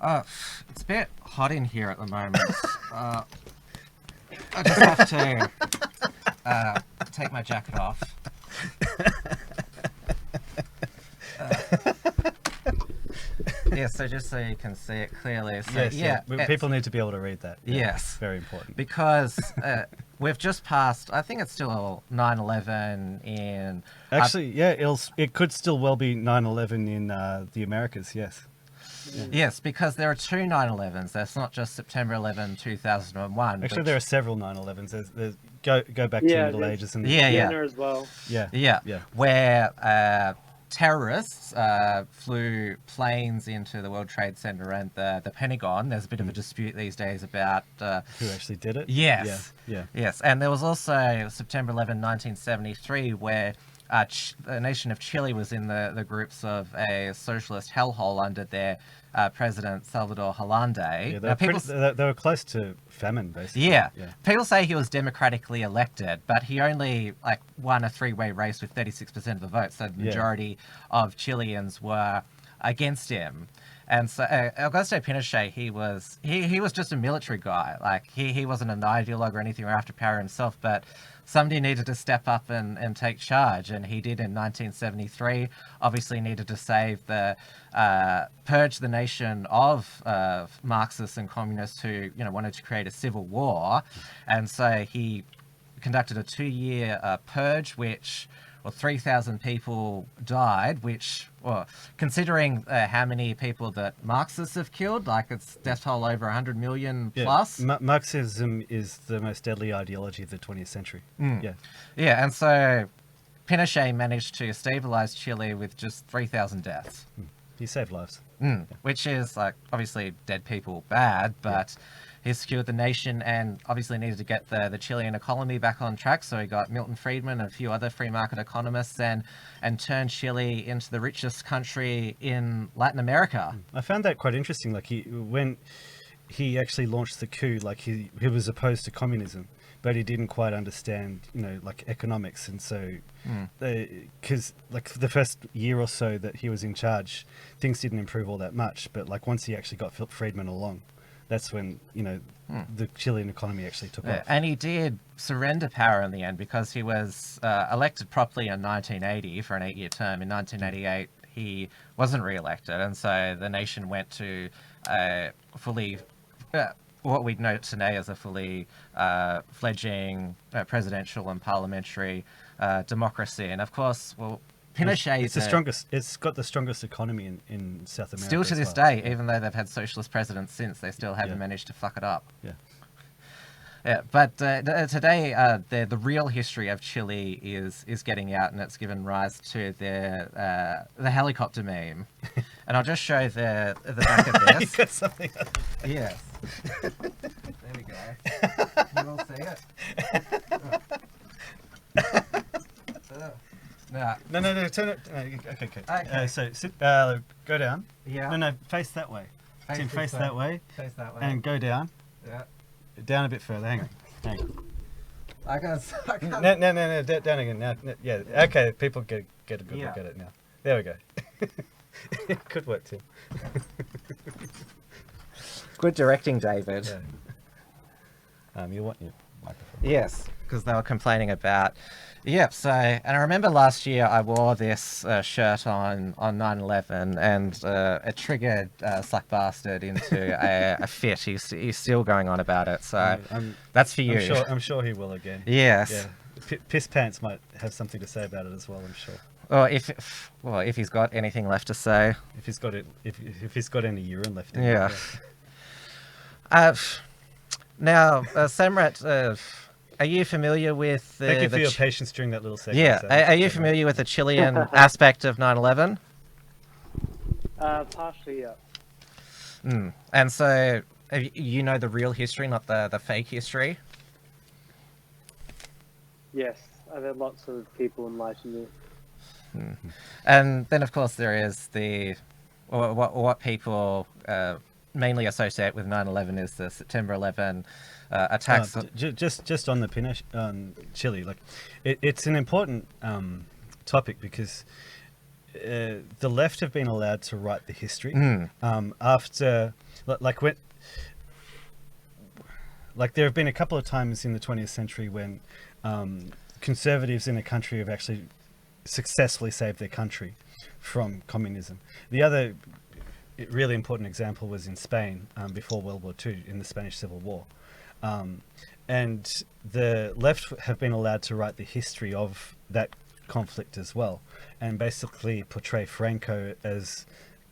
[SPEAKER 3] It's a bit hot in here at the moment. I just have to take my jacket off. Yeah, so just so you can see it clearly. So,
[SPEAKER 1] yes, people need to be able to read that. Yeah,
[SPEAKER 3] yes.
[SPEAKER 1] Very important.
[SPEAKER 3] Because we've just passed, I think it's still 9/11 in...
[SPEAKER 1] Actually, it could still well be 9/11 in the Americas, yes.
[SPEAKER 3] Yeah. Yes, because there are two 9/11s. There's not just September 11, 2001.
[SPEAKER 1] Actually, there are several 9/11s. There's go back to the Middle Ages and
[SPEAKER 4] Vienna as well.
[SPEAKER 3] Yeah. Where terrorists flew planes into the World Trade Center and the Pentagon. There's a bit of a dispute these days about
[SPEAKER 1] who actually did it.
[SPEAKER 3] Yes.
[SPEAKER 1] Yeah.
[SPEAKER 3] Yes, and there was also September 11, 1973, where the nation of Chile was in the groups of a socialist hellhole under their president Salvador Allende.
[SPEAKER 1] Yeah, they were close to famine, basically.
[SPEAKER 3] Yeah. People say he was democratically elected, but he only won a three-way race with 36% of the vote, so the majority of Chileans were against him. And so Augusto Pinochet, he was just a military guy. He wasn't an ideologue or anything or after power himself, but somebody needed to step up and take charge, and he did in 1973. Obviously needed to purge the nation of Marxists and communists who wanted to create a civil war, and so he conducted a 2-year purge, which 3,000 people died, which, considering how many people that Marxists have killed, it's death toll over 100 million plus.
[SPEAKER 1] Marxism is the most deadly ideology of the 20th century.
[SPEAKER 3] Yeah, and so Pinochet managed to stabilize Chile with just 3,000 deaths.
[SPEAKER 1] He saved lives.
[SPEAKER 3] Which is, obviously dead people bad, but he secured the nation and obviously needed to get the Chilean economy back on track. So he got Milton Friedman and a few other free market economists and turned Chile into the richest country in Latin America.
[SPEAKER 1] I found that quite interesting. Like when he actually launched the coup, like he was opposed to communism, but he didn't quite understand, like economics. And so, because like the first year or so that he was in charge, things didn't improve all that much. But like once he actually got Friedman along, that's when, the Chilean economy actually took off.
[SPEAKER 3] And he did surrender power in the end because he was elected properly in 1980 for an 8-year term. In 1988, he wasn't re-elected. And so the nation went to fully... what we know today as a fully fledging presidential and parliamentary democracy. And of course, Pinochet...
[SPEAKER 1] It's got the strongest economy in South America.
[SPEAKER 3] Still to this day, even though they've had socialist presidents since, they still haven't managed to fuck it up.
[SPEAKER 1] Yeah.
[SPEAKER 3] Yeah, but today, the real history of Chile is getting out, and it's given rise to the helicopter meme. And I'll just show the back of this.
[SPEAKER 1] You got something.
[SPEAKER 3] Yes. There we go. You all see it? No.
[SPEAKER 1] No, turn it. Okay. So sit, go down.
[SPEAKER 3] Yeah.
[SPEAKER 1] No, face that way. Tim, face that way.
[SPEAKER 3] Face that way.
[SPEAKER 1] And go down.
[SPEAKER 3] Yeah.
[SPEAKER 1] Down a bit further. Hang on.
[SPEAKER 3] I can't.
[SPEAKER 1] No, down again. Now, yeah. Okay, people get a good look at it now. There we go. Good work, Tim.
[SPEAKER 3] Good directing, David.
[SPEAKER 1] Yeah. You want your microphone?
[SPEAKER 3] Yes, because they were complaining about... Yep, so... And I remember last year I wore this shirt on 9/11 and it triggered Slack Bastard into a fit. He's still going on about it, so that's for you.
[SPEAKER 1] I'm sure he will again.
[SPEAKER 3] Yes.
[SPEAKER 1] Yeah. Piss Pants might have something to say about it as well, I'm sure.
[SPEAKER 3] Or if he's got anything left to say.
[SPEAKER 1] If he's got any urine left in
[SPEAKER 3] yeah. Now, Samraat, are you familiar with...
[SPEAKER 1] Thank you for your patience during that little segment.
[SPEAKER 3] Yeah, are you familiar with the Chilean aspect of 9/11?
[SPEAKER 4] Partially, yeah.
[SPEAKER 3] And so, you know the real history, not the fake history?
[SPEAKER 4] Yes, I've had lots of people enlighten me.
[SPEAKER 3] And then, of course, there is what people mainly associate with 9/11 is the September 11 attacks.
[SPEAKER 1] Just on the Pinochet, Chile, like it's an important topic because the left have been allowed to write the history after, like there have been a couple of times in the 20th century when conservatives in a country have actually successfully saved their country from communism. The other really important example was in Spain before World War II in the Spanish Civil War. And the left have been allowed to write the history of that conflict as well and basically portray Franco as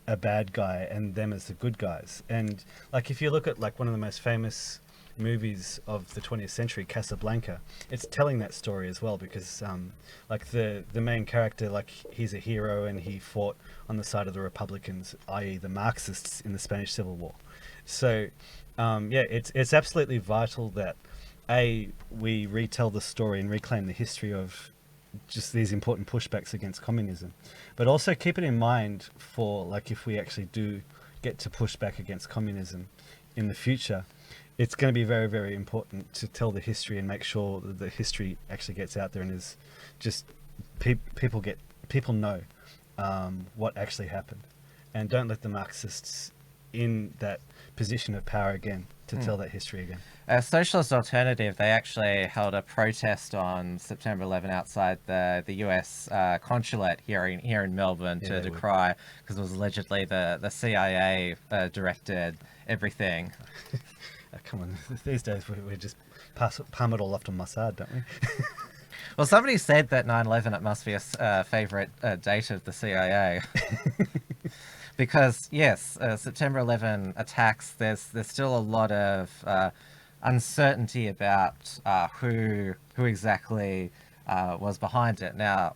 [SPEAKER 1] a bad guy and them as the good guys. And like if you look at like one of the most famous movies of the 20th century, Casablanca, it's telling that story as well because like the main character, like he's a hero and he fought on the side of the Republicans, i.e. the Marxists in the Spanish Civil War. So it's absolutely vital that we retell the story and reclaim the history of just these important pushbacks against communism, but also keep it in mind for like if we actually do get to push back against communism in the future, it's going to be very, very important to tell the history and make sure that the history actually gets out there and is just people know what actually happened, and don't let the Marxists in that position of power again to tell that history again.
[SPEAKER 3] Socialist Alternative, they actually held a protest on September 11 outside the US consulate here in Melbourne to decry, because it was allegedly the CIA directed everything.
[SPEAKER 1] Come on, these days we just palm it all off to Mossad, don't we?
[SPEAKER 3] Well, somebody said that 9/11, it must be a favourite date of the CIA. Because, yes, September 11 attacks, there's still a lot of uncertainty about who exactly was behind it. Now,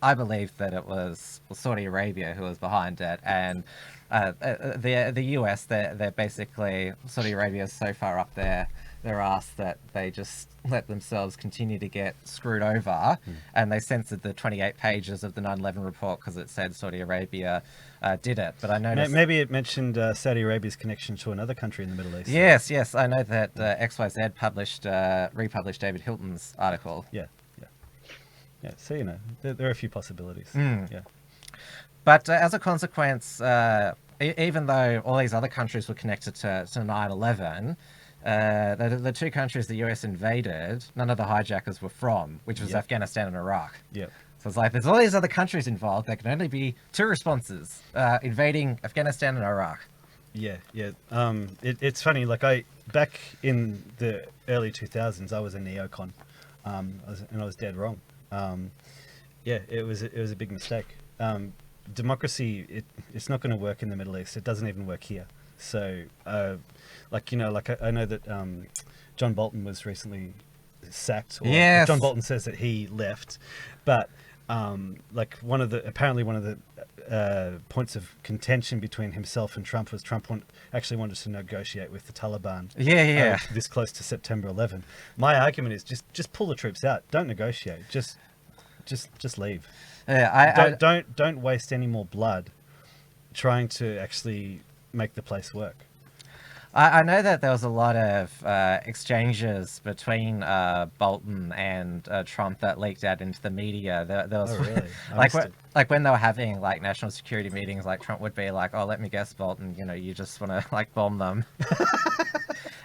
[SPEAKER 3] I believe that it was Saudi Arabia who was behind it, and the US, they're basically, Saudi Arabia is so far up their ass that they just let themselves continue to get screwed over, and they censored the 28 pages of the 9/11 report because it said Saudi Arabia did it. But I noticed
[SPEAKER 1] maybe it mentioned Saudi Arabia's connection to another country in the Middle East.
[SPEAKER 3] Yes, I know that XYZ republished David Hilton's article.
[SPEAKER 1] Yeah. So there are a few possibilities. Yeah.
[SPEAKER 3] But as a consequence, even though all these other countries were connected to 9/11, the two countries the US invaded, none of the hijackers were from, which was Afghanistan and Iraq.
[SPEAKER 1] Yep.
[SPEAKER 3] So it's like there's all these other countries involved. There can only be two responses: invading Afghanistan and Iraq.
[SPEAKER 1] Yeah. It's funny. Like back in the early 2000s, I was a neocon, and I was dead wrong. It was a big mistake. Democracy, it's not going to work in the Middle East. It doesn't even work here. So, I know that John Bolton was recently sacked. Or John Bolton says that he left, but one of the points of contention between himself and Trump was Trump actually wanted to negotiate with the Taliban. This close to September 11. My argument is just pull the troops out. Don't negotiate. Just leave.
[SPEAKER 3] Yeah,
[SPEAKER 1] don't waste any more blood trying to actually make the place work.
[SPEAKER 3] I know that there was a lot of exchanges between Bolton and Trump that leaked out into the media. There was
[SPEAKER 1] really?
[SPEAKER 3] like when they were having like national security meetings, like Trump would be like, "Oh, let me guess, Bolton, you just want to like bomb them."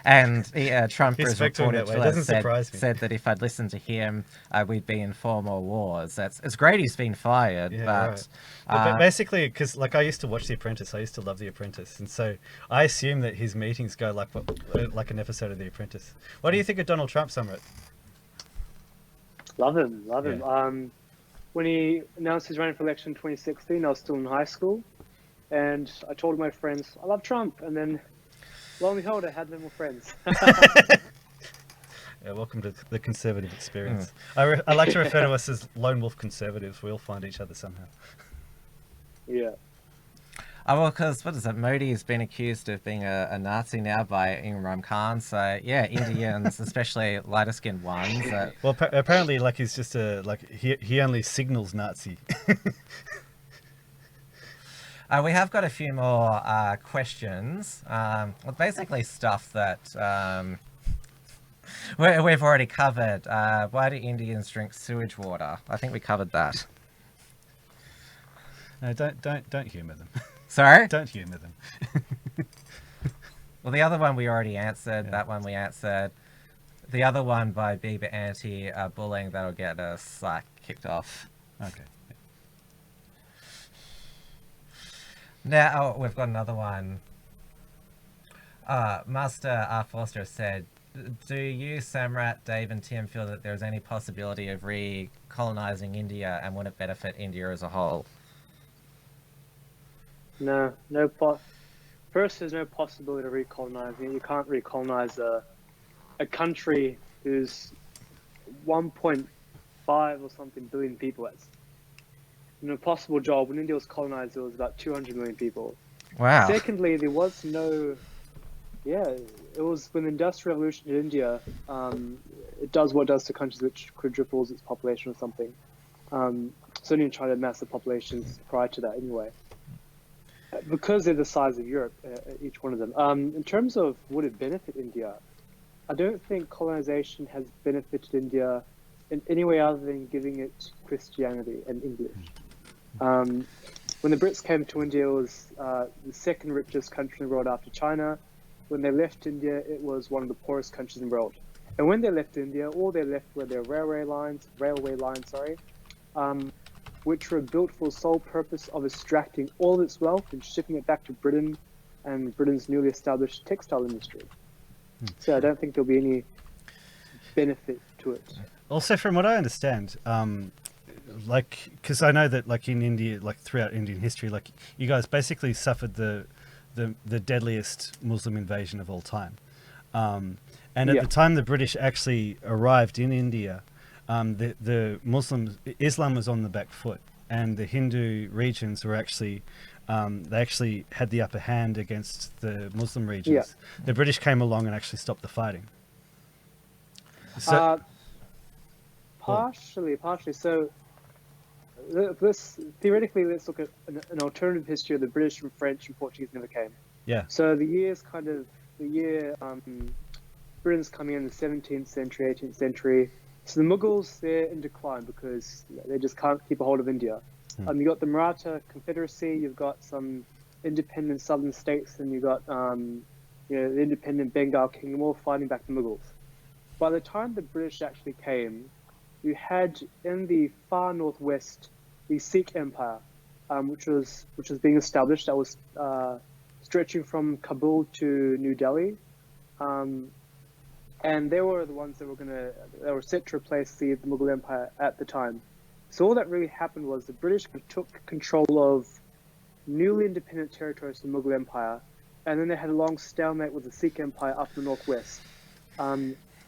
[SPEAKER 3] And Trump is reported to have said that if I'd listened to him, we'd be in 4 more wars. It's great he's been fired,
[SPEAKER 1] but basically, because like I used to watch The Apprentice, I used to love The Apprentice, and so I assume that his meetings go like an episode of The Apprentice. What do you think of Donald Trump, Samraat?
[SPEAKER 4] Love him. When he announced his running for election in 2016, I was still in high school, and I told my friends, I love Trump, and then lo and behold, I had no more friends.
[SPEAKER 1] Welcome to the conservative experience. I like to refer to us as lone wolf conservatives. We all find each other somehow.
[SPEAKER 4] Yeah.
[SPEAKER 3] Oh, well, because, what is it, Modi has been accused of being a Nazi now by Imran Khan, so, yeah, Indians, especially lighter-skinned ones.
[SPEAKER 1] Well, apparently, like, he's just he only signals Nazi.
[SPEAKER 3] We have got a few more questions. Basically stuff that we've already covered. Why do Indians drink sewage water? I think we covered that.
[SPEAKER 1] No, don't humour them.
[SPEAKER 3] Sorry?
[SPEAKER 1] Don't humour them.
[SPEAKER 3] Well, the other one we already answered. Yeah. That one we answered. The other one by Bieber anti-bullying, that'll get us kicked off.
[SPEAKER 1] Okay.
[SPEAKER 3] Now, we've got another one. Master R. Forster said, do you, Samraat, Dave and Tim feel that there's any possibility of recolonizing India, and would it benefit India as a whole?
[SPEAKER 4] No. First, there's no possibility of recolonizing it. You can't recolonize a country who's 1.5 or something billion people. That's an impossible job. When India was colonized, there was about 200 million people.
[SPEAKER 3] Wow.
[SPEAKER 4] Secondly, there was no... Yeah, it was when the Industrial Revolution in India, it does what it does to countries which quadruples its population or something. Certainly tried to mass the populations prior to that anyway. Because they're the size of Europe, each one of them. In terms of would it benefit India, I don't think colonization has benefited India in any way other than giving it Christianity and English. When the Brits came to India, it was the second richest country in the world after China. When they left India, it was one of the poorest countries in the world. And when they left India, all they left were their railway lines, which were built for the sole purpose of extracting all of its wealth and shipping it back to Britain and Britain's newly established textile industry. So I don't think there'll be any benefit to it.
[SPEAKER 1] Also, from what I understand, because I know that in India, throughout Indian history, you guys basically suffered the deadliest Muslim invasion of all time. And at the time the British actually arrived in India, the Muslims, Islam was on the back foot, and the Hindu regions were actually, they actually had the upper hand against the Muslim regions. The British came along and actually stopped the fighting. So,
[SPEAKER 4] partially. So let's look at an alternative history of the British and French and Portuguese never came.
[SPEAKER 1] Yeah.
[SPEAKER 4] So the year Britain's coming in the 17th century, 18th century. So the Mughals, they're in decline because they just can't keep a hold of India. You got the Maratha Confederacy, you've got some independent southern states, and you've got the independent Bengal Kingdom all fighting back the Mughals. By the time the British actually came, you had in the far northwest the Sikh Empire, which was being established. That was stretching from Kabul to New Delhi, and they were the ones that were set to replace the Mughal Empire at the time. So all that really happened was the British took control of newly independent territories of the Mughal Empire, and then they had a long stalemate with the Sikh Empire up in the northwest.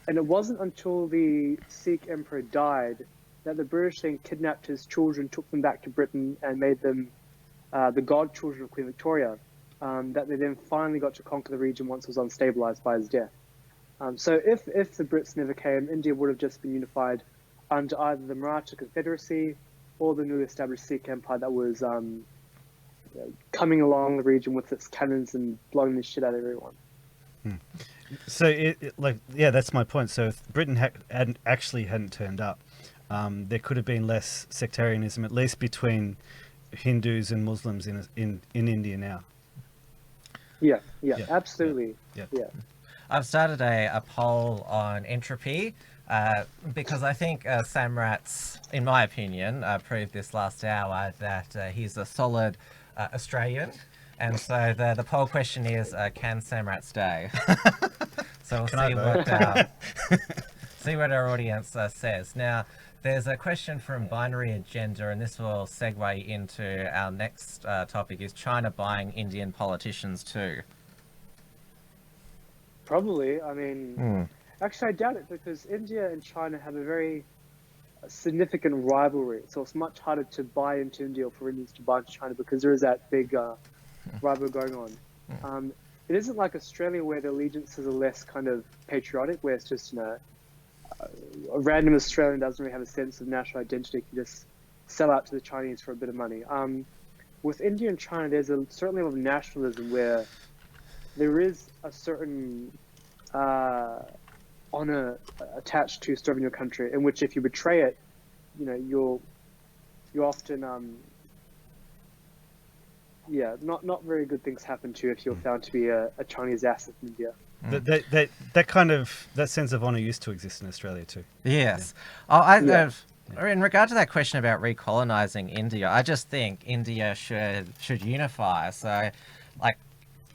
[SPEAKER 4] And it wasn't until the Sikh Emperor died that the British then kidnapped his children, took them back to Britain, and made them the godchildren of Queen Victoria, that they then finally got to conquer the region once it was unstabilized by his death. So if the Brits never came, India would have just been unified under either the Maratha Confederacy or the newly established Sikh Empire that was coming along the region with its cannons and blowing the shit out of everyone.
[SPEAKER 1] So, that's my point. So, if Britain hadn't turned up, there could have been less sectarianism, at least between Hindus and Muslims in India now. Yeah,
[SPEAKER 4] absolutely. Yeah.
[SPEAKER 3] I've started a poll on entropy because I think Samraat's, in my opinion, proved this last hour that he's a solid Australian. And so the poll question is, can Samraat stay? So we'll see what our audience says. Now, there's a question from Binary Agenda, and this will segue into our next topic, is China buying Indian politicians too?
[SPEAKER 4] Probably. I mean, actually I doubt it, because India and China have a very significant rivalry. So it's much harder to buy into India or for Indians to buy into China because there is that big rivalry going on. It isn't like Australia where the allegiances are less kind of patriotic, where it's just, a random Australian doesn't really have a sense of national identity, can just sell out to the Chinese for a bit of money. With India and China, there's a certain level of nationalism where there is a certain honor attached to serving your country, in which if you betray it, you're often not very good things happen to you if you're found to be a Chinese asset in India.
[SPEAKER 1] That sense of honor used to exist in Australia too.
[SPEAKER 3] Yes. In regard to that question about recolonizing India, I just think India should unify. So,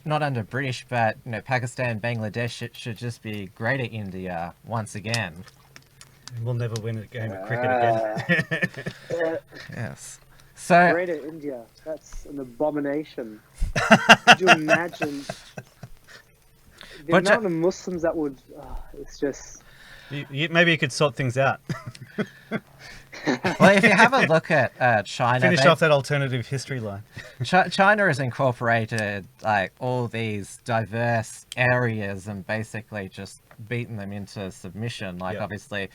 [SPEAKER 3] not under British, but Pakistan, Bangladesh should just be Greater India once again.
[SPEAKER 1] We'll never win a game of cricket again.
[SPEAKER 3] Yes. So
[SPEAKER 4] Greater India, that's an abomination. Could you imagine the amount of Muslims that would? It's just.
[SPEAKER 1] Maybe you could sort things out.
[SPEAKER 3] Well, if you have a look at China,
[SPEAKER 1] finish off that alternative history line.
[SPEAKER 3] China has incorporated all these diverse areas and basically just beaten them into submission. Obviously,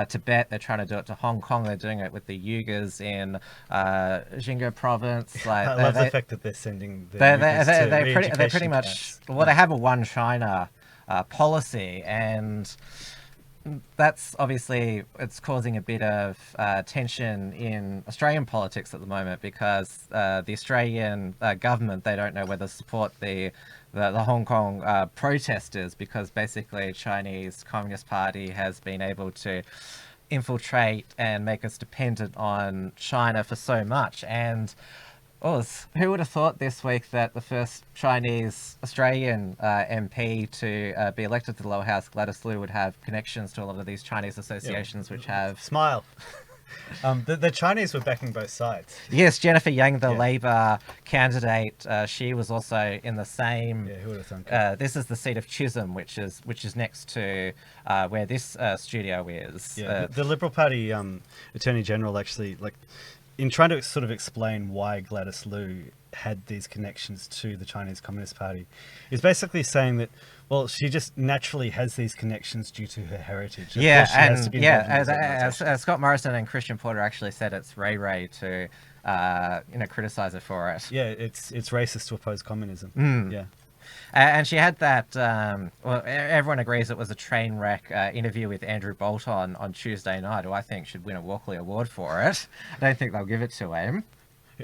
[SPEAKER 3] Tibet, they're trying to do it to Hong Kong. They're doing it with the Uyghurs in Xinjiang province.
[SPEAKER 1] I love the fact that they're sending.
[SPEAKER 3] They're pretty much. Well, they have a one China policy, and that's obviously, it's causing a bit of tension in Australian politics at the moment, because the Australian government, they don't know whether to support the Hong Kong protesters, because basically Chinese Communist Party has been able to infiltrate and make us dependent on China for so much. And who would have thought this week that the first Chinese Australian MP to be elected to the lower house, Gladys Liu, would have connections to a lot of these Chinese associations, which have...
[SPEAKER 1] Smile. The Chinese were backing both sides.
[SPEAKER 3] Yes, Jennifer Yang, the Labour candidate, she was also in the same.
[SPEAKER 1] Yeah, who would have thunk?
[SPEAKER 3] This is the seat of Chisholm, which is next to where this studio is.
[SPEAKER 1] Yeah, the Liberal Party Attorney General actually, like, in trying to sort of explain why Gladys Liu had these connections to the Chinese Communist Party, is basically saying that, well, she just naturally has these connections due to her heritage.
[SPEAKER 3] As Scott Morrison and Christian Porter actually said, it's Ray to criticize her for it.
[SPEAKER 1] Yeah, it's racist to oppose communism. Yeah.
[SPEAKER 3] And she had that, everyone agrees it was a train wreck interview with Andrew Bolt on Tuesday night, who I think should win a Walkley Award for it. I don't think they'll give it to him.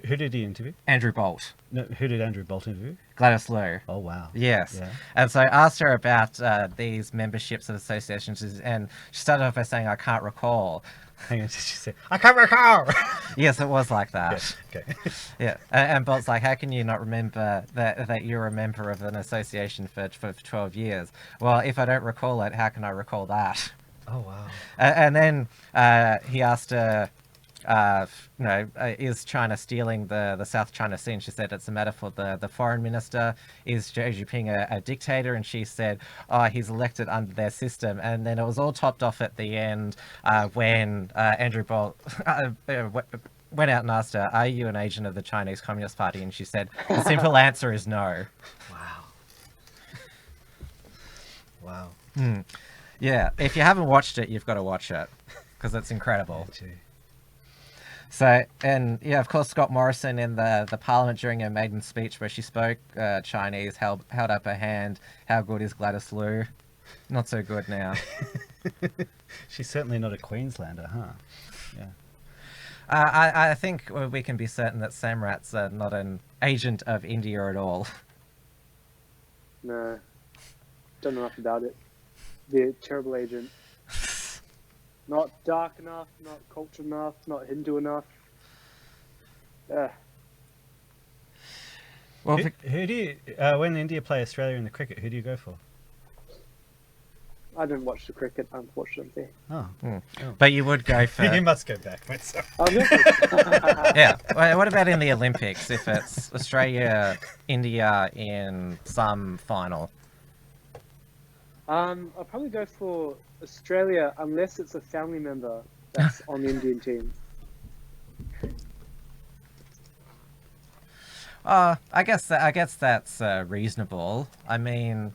[SPEAKER 1] Who did he interview?
[SPEAKER 3] Andrew Bolt.
[SPEAKER 1] No, who did Andrew Bolt interview?
[SPEAKER 3] Gladys Liu.
[SPEAKER 1] Oh, wow.
[SPEAKER 3] Yes.
[SPEAKER 1] Yeah.
[SPEAKER 3] And so I asked her about these memberships of associations, and she started off by saying, I can't recall.
[SPEAKER 1] Hang on, did she say, I can't recall?
[SPEAKER 3] Yes, it was like that.
[SPEAKER 1] Yes, okay.
[SPEAKER 3] Yeah, and Bolt's like, how can you not remember that you're a member of an association for 12 years? Well, if I don't recall it, how can I recall that?
[SPEAKER 1] Oh, wow.
[SPEAKER 3] And then he asked her, is China stealing the South China Sea? And she said it's a matter for the foreign minister. Is Xi Jinping a dictator? And she said, oh, he's elected under their system. And then it was all topped off at the end when Andrew Bolt went out and asked her, are you an agent of the Chinese Communist Party? And she said, the simple answer is no.
[SPEAKER 1] Wow. Wow.
[SPEAKER 3] Yeah, if you haven't watched it, you've got to watch it because it's incredible.
[SPEAKER 1] Yeah, gee.
[SPEAKER 3] So, and yeah, of course, Scott Morrison in the Parliament during her maiden speech where she spoke Chinese held up her hand. How good is Gladys Liu? Not so good now.
[SPEAKER 1] She's certainly not a Queenslander, huh? Yeah.
[SPEAKER 3] I think we can be certain that Samraat's not an agent of India at all.
[SPEAKER 4] No, don't know enough about it. Be a terrible agent. Not dark enough, not cultured enough, not Hindu enough.
[SPEAKER 1] Well, who do you, when India play Australia in the cricket, who do you go for?
[SPEAKER 4] I don't watch the cricket, unfortunately.
[SPEAKER 1] Oh.
[SPEAKER 3] But you would go for...
[SPEAKER 1] You must go back.
[SPEAKER 3] Yeah. Well, what about in the Olympics, if it's Australia, India in some final?
[SPEAKER 4] I'll probably go for Australia unless it's a family member that's on the Indian team.
[SPEAKER 3] I guess that's reasonable. I mean,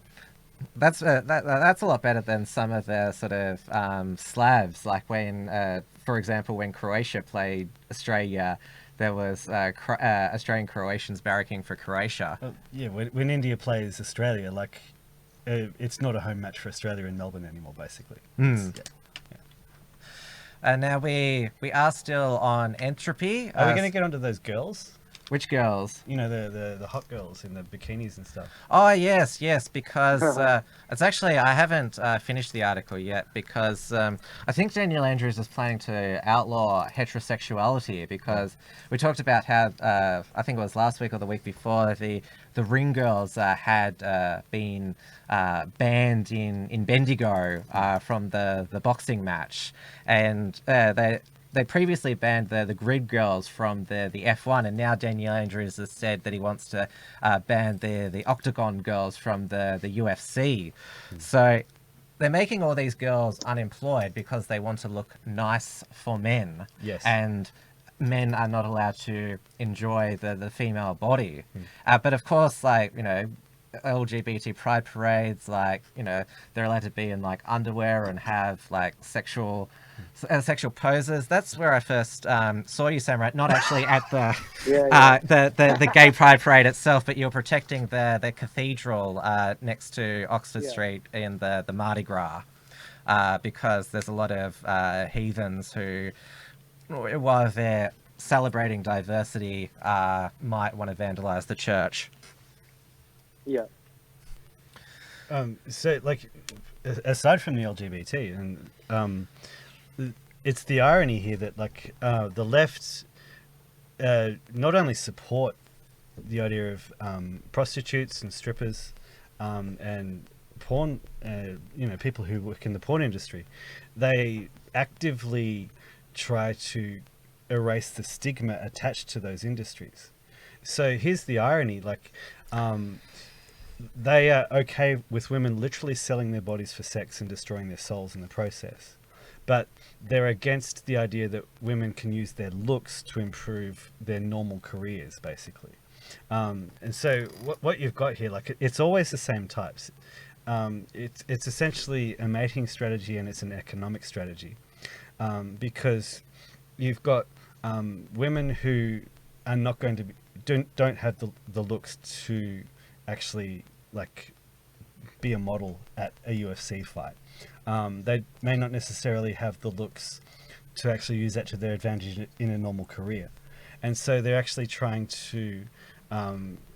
[SPEAKER 3] that's a lot better than some of the sort of Slavs. Like when, for example, when Croatia played Australia, there was Australian Croatians barracking for Croatia.
[SPEAKER 1] Yeah, when India plays Australia, like. It's not a home match for Australia in Melbourne anymore, basically. Yeah.
[SPEAKER 3] And now we are still on entropy.
[SPEAKER 1] Are we going to get onto those girls?
[SPEAKER 3] Which girls?
[SPEAKER 1] You know, the hot girls in the bikinis and stuff.
[SPEAKER 3] Oh, yes, because it's actually, I haven't finished the article yet because I think Daniel Andrews is planning to outlaw heterosexuality because we talked about how, I think it was last week or the week before, the ring girls had been banned in Bendigo from the boxing match. And they previously banned the grid girls from the F1, and now Daniel Andrews has said that he wants to ban the octagon girls from the UFC. So they're making all these girls unemployed because they want to look nice for men.
[SPEAKER 1] Yes.
[SPEAKER 3] And men are not allowed to enjoy the female body. But of course, like, you know, LGBT pride parades, like, you know, they're allowed to be in like underwear and have like sexual poses. That's where I first saw you, Samraat. Not actually at the gay pride parade itself, but you're protecting the cathedral next to Oxford Street in the Mardi Gras, because there's a lot of heathens who, while they're celebrating diversity, might want to vandalize the church.
[SPEAKER 4] Yeah.
[SPEAKER 1] So, like, aside from the LGBT, and it's the irony here that, like, the left not only support the idea of prostitutes and strippers and porn, you know, people who work in the porn industry, they actively try to erase the stigma attached to those industries. So here's the irony, like, they are okay with women literally selling their bodies for sex and destroying their souls in the process. But they're against the idea that women can use their looks to improve their normal careers, basically. And so what you've got here, like, it's always the same types. It's essentially a mating strategy, and it's an economic strategy. Because you've got women who are not going to be, don't have the looks to actually, like, be a model at a UFC fight. They may not necessarily have the looks to actually use that to their advantage in a normal career. And so they're actually trying to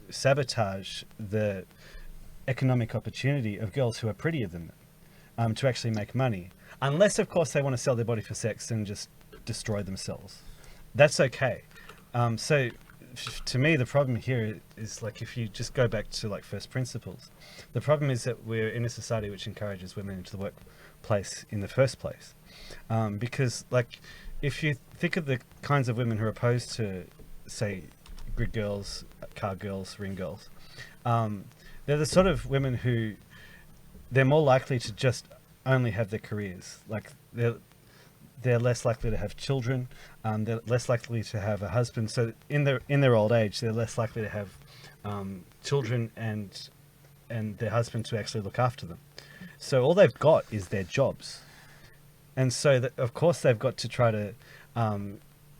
[SPEAKER 1] sabotage the economic opportunity of girls who are prettier than them to actually make money. Unless, of course, they want to sell their body for sex and just destroy themselves. That's okay. So to me, the problem here is, like, if you just go back to, like, first principles, the problem is that we're in a society which encourages women into the workplace in the first place. Because, like, if you think of the kinds of women who are opposed to, say, grid girls, car girls, ring girls, they're the sort of women who, they're more likely to just only have their careers. Like, they're less likely to have children. They're less likely to have a husband. So in their old age, they're less likely to have children and their husband to actually look after them. So all they've got is their jobs. And so, of course, they've got to try to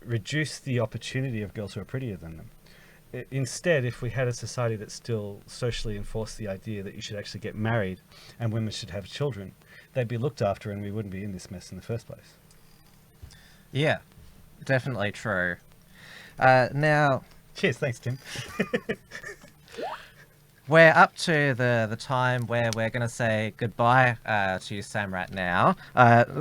[SPEAKER 1] reduce the opportunity of girls who are prettier than them. Instead, if we had a society that still socially enforced the idea that you should actually get married and women should have children, they'd be looked after and we wouldn't be in this mess in the first place.
[SPEAKER 3] Yeah, definitely true. Now...
[SPEAKER 1] Cheers, thanks, Tim.
[SPEAKER 3] We're up to the time where we're going to say goodbye to Samraat now.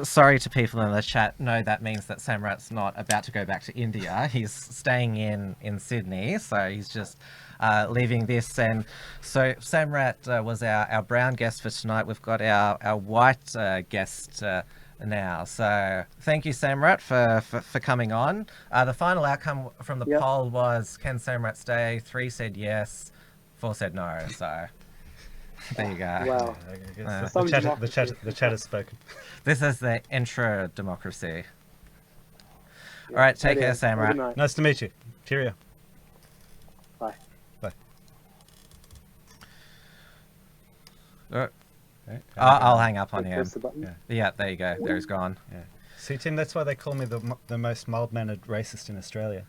[SPEAKER 3] Sorry to people in the chat. No, that means that Samrat's not about to go back to India. He's staying in Sydney, so he's just leaving this. And so Samraat was our brown guest for tonight. We've got our white guest now. So thank you, Samraat, for coming on. The final outcome from the poll was, can Samraat stay? 3 said yes. 4 said no, so there you go.
[SPEAKER 4] Wow.
[SPEAKER 1] The chat has spoken.
[SPEAKER 3] This is the intro democracy. All right, take care, Samraat.
[SPEAKER 1] Nice to meet you. Cheerio.
[SPEAKER 4] Bye.
[SPEAKER 1] Bye.
[SPEAKER 3] I'll hang up on him.
[SPEAKER 4] Press the button.
[SPEAKER 3] Yeah, there you go. There he's gone.
[SPEAKER 1] Yeah. See, Tim, that's why they call me the most mild-mannered racist in Australia.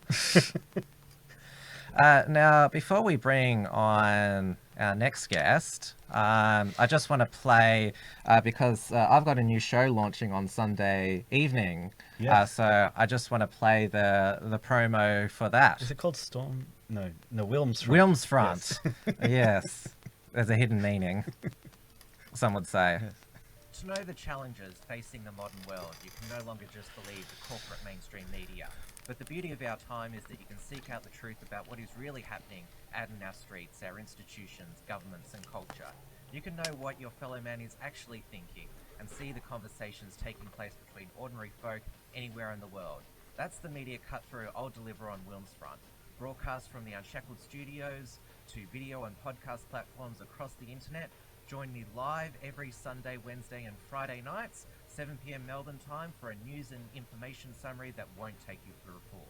[SPEAKER 3] Now, before we bring on our next guest, I just want to play, because I've got a new show launching on Sunday evening. Yes. So I just want to play the promo for that.
[SPEAKER 1] Is it called Storm? No, Wilms Front.
[SPEAKER 3] Wilms Front. Yes. Yes. There's a hidden meaning, some would say. Yes. To know the challenges facing the modern world, you can no longer just believe the corporate mainstream media. But the beauty of our time is that you can seek out the truth about what is really happening out in our streets, our institutions, governments and culture. You can know what your fellow man is actually thinking and see the conversations taking place between ordinary folk anywhere in the world. That's the media cut through I'll deliver on Wilms Front. Broadcast from the Unshackled studios to video and podcast platforms across the internet. Join me live every Sunday, Wednesday and Friday nights, 7 PM Melbourne time, for a news and information summary that won't take you through a pool.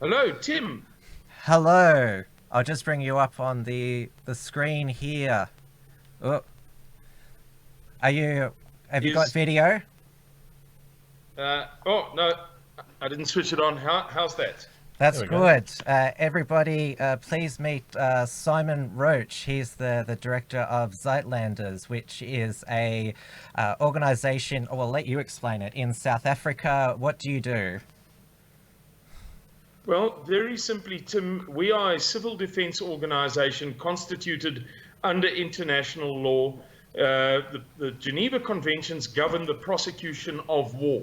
[SPEAKER 5] Hello, Tim.
[SPEAKER 3] Hello. I'll just bring you up on the screen here. Oh. Have you got video?
[SPEAKER 5] Oh, no, I didn't switch it on. How's that?
[SPEAKER 3] That's good. Everybody, please meet Simon Roche. He's the director of Suidlanders, which is a organization, I'll let you explain it, in South Africa. What do you do?
[SPEAKER 5] Well, very simply, Tim, we are a civil defense organization constituted under international law The Geneva Conventions govern the prosecution of war.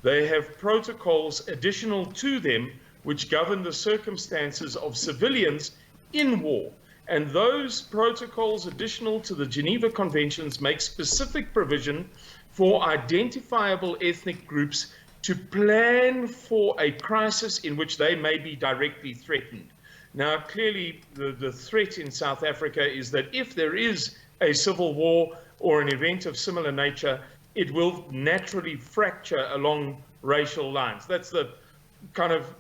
[SPEAKER 5] They have protocols additional to them which govern the circumstances of civilians in war. And those protocols additional to the Geneva Conventions make specific provision for identifiable ethnic groups to plan for a crisis in which they may be directly threatened. Now, clearly, the threat in South Africa is that if there is a civil war or an event of similar nature, it will naturally fracture along racial lines. That's the kind of,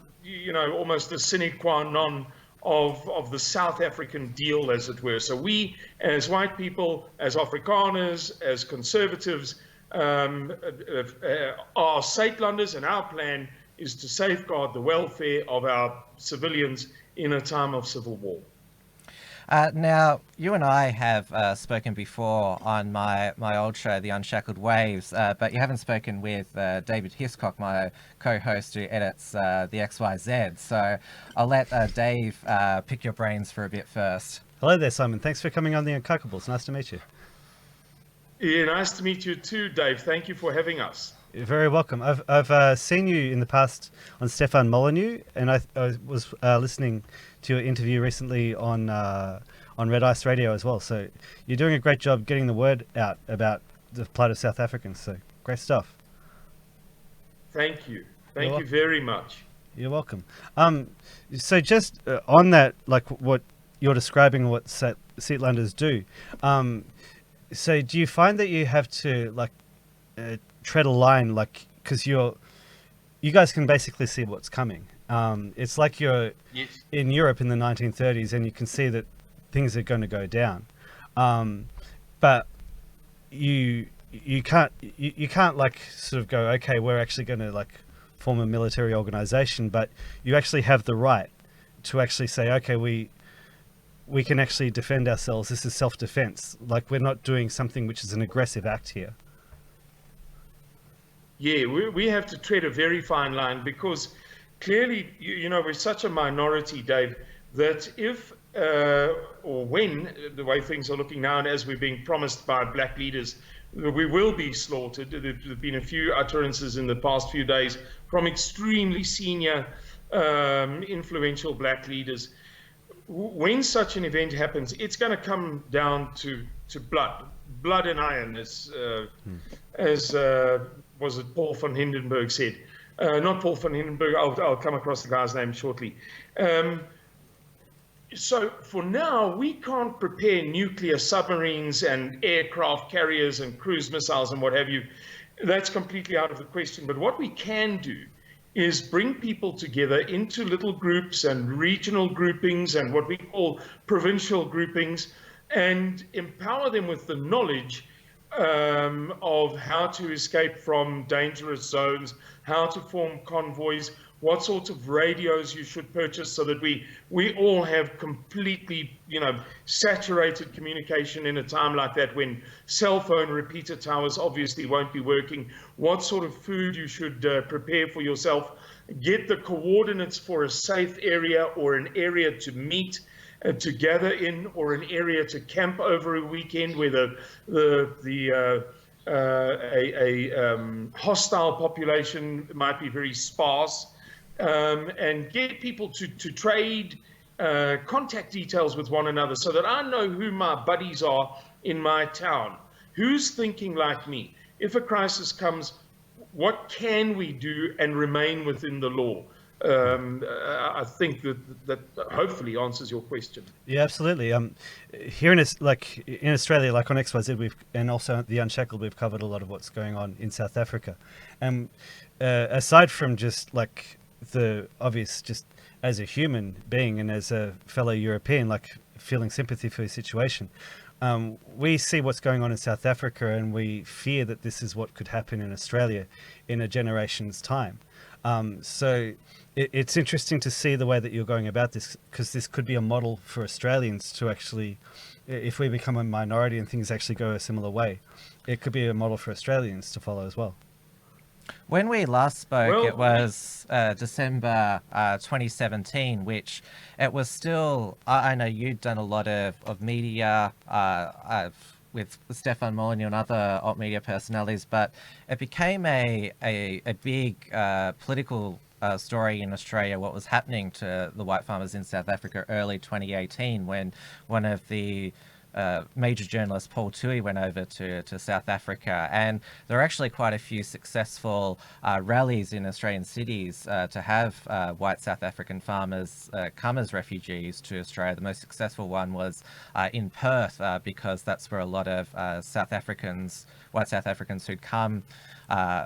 [SPEAKER 5] almost the sine qua non of the South African deal, as it were. So we, as white people, as Afrikaners, as conservatives, are Suidlanders, and our plan is to safeguard the welfare of our civilians in a time of civil war.
[SPEAKER 3] Now, you and I have spoken before on my old show, The Unshackled Waves, but you haven't spoken with David Hiscox, my co-host who edits the XYZ. So I'll let Dave pick your brains for a bit first.
[SPEAKER 1] Hello there, Simon. Thanks for coming on The Uncuckables. Nice to meet you.
[SPEAKER 5] Yeah, nice to meet you too, Dave. Thank you for having us.
[SPEAKER 1] You're very welcome. I've seen you in the past on Stefan Molyneux, and I was listening to your interview recently on Red Ice Radio as well. So you're doing a great job getting the word out about the plight of South Africans. So great stuff.
[SPEAKER 5] Thank you. Thank you very much.
[SPEAKER 1] You're welcome. So just on that, like what you're describing, what Suidlanders do. So do you find that you have to tread a line, because you guys can basically see what's coming? It's like you're in Europe in the 1930s, and you can see that things are going to go down, but you can't sort of go, okay, we're actually going to form a military organization, but you actually have the right to actually say, okay, we can actually defend ourselves. This is self-defense. We're not doing something which is an aggressive act here.
[SPEAKER 5] Yeah, we have to tread a very fine line, because clearly, we're such a minority, Dave, that if or when, the way things are looking now, and as we're being promised by black leaders, we will be slaughtered. There have been a few utterances in the past few days from extremely senior, influential black leaders. When such an event happens, it's going to come down to blood and iron, as was it Paul von Hindenburg said. Not Paul von Hindenburg, I'll come across the guy's name shortly. So for now, we can't prepare nuclear submarines and aircraft carriers and cruise missiles and what have you. That's completely out of the question. But what we can do is bring people together into little groups and regional groupings and what we call provincial groupings, and empower them with the knowledge of how to escape from dangerous zones, how to form convoys, what sorts of radios you should purchase, so that we all have completely, saturated communication in a time like that, when cell phone repeater towers obviously won't be working, what sort of food you should prepare for yourself, get the coordinates for a safe area or an area to meet, to gather in, or an area to camp over a weekend where a hostile population might be very sparse, and get people to trade contact details with one another, so that I know who my buddies are in my town, who's thinking like me. If a crisis comes, what can we do and remain within the law? I think that hopefully answers your question.
[SPEAKER 1] Yeah, absolutely. Here in Australia, like on XYZ, and also The Unshackled, we've covered a lot of what's going on in South Africa. And aside from just the obvious, just as a human being and as a fellow European, feeling sympathy for the situation, we see what's going on in South Africa, and we fear that this is what could happen in Australia in a generation's time. So it's interesting to see the way that you're going about this, because this could be a model for Australians to actually, if we become a minority and things actually go a similar way, it could be a model for Australians to follow as well.
[SPEAKER 3] When we last spoke, it was December 2017, which it was still, I know you'd done a lot of media with Stefan Molyneux and other alt media personalities, but it became a big political story in Australia, what was happening to the white farmers in South Africa early 2018, when one of the major journalist Paul Toohey went over to South Africa, and there are actually quite a few successful rallies in Australian cities to have white South African farmers come as refugees to Australia. The most successful one was in Perth, because that's where a lot of white South Africans who'd come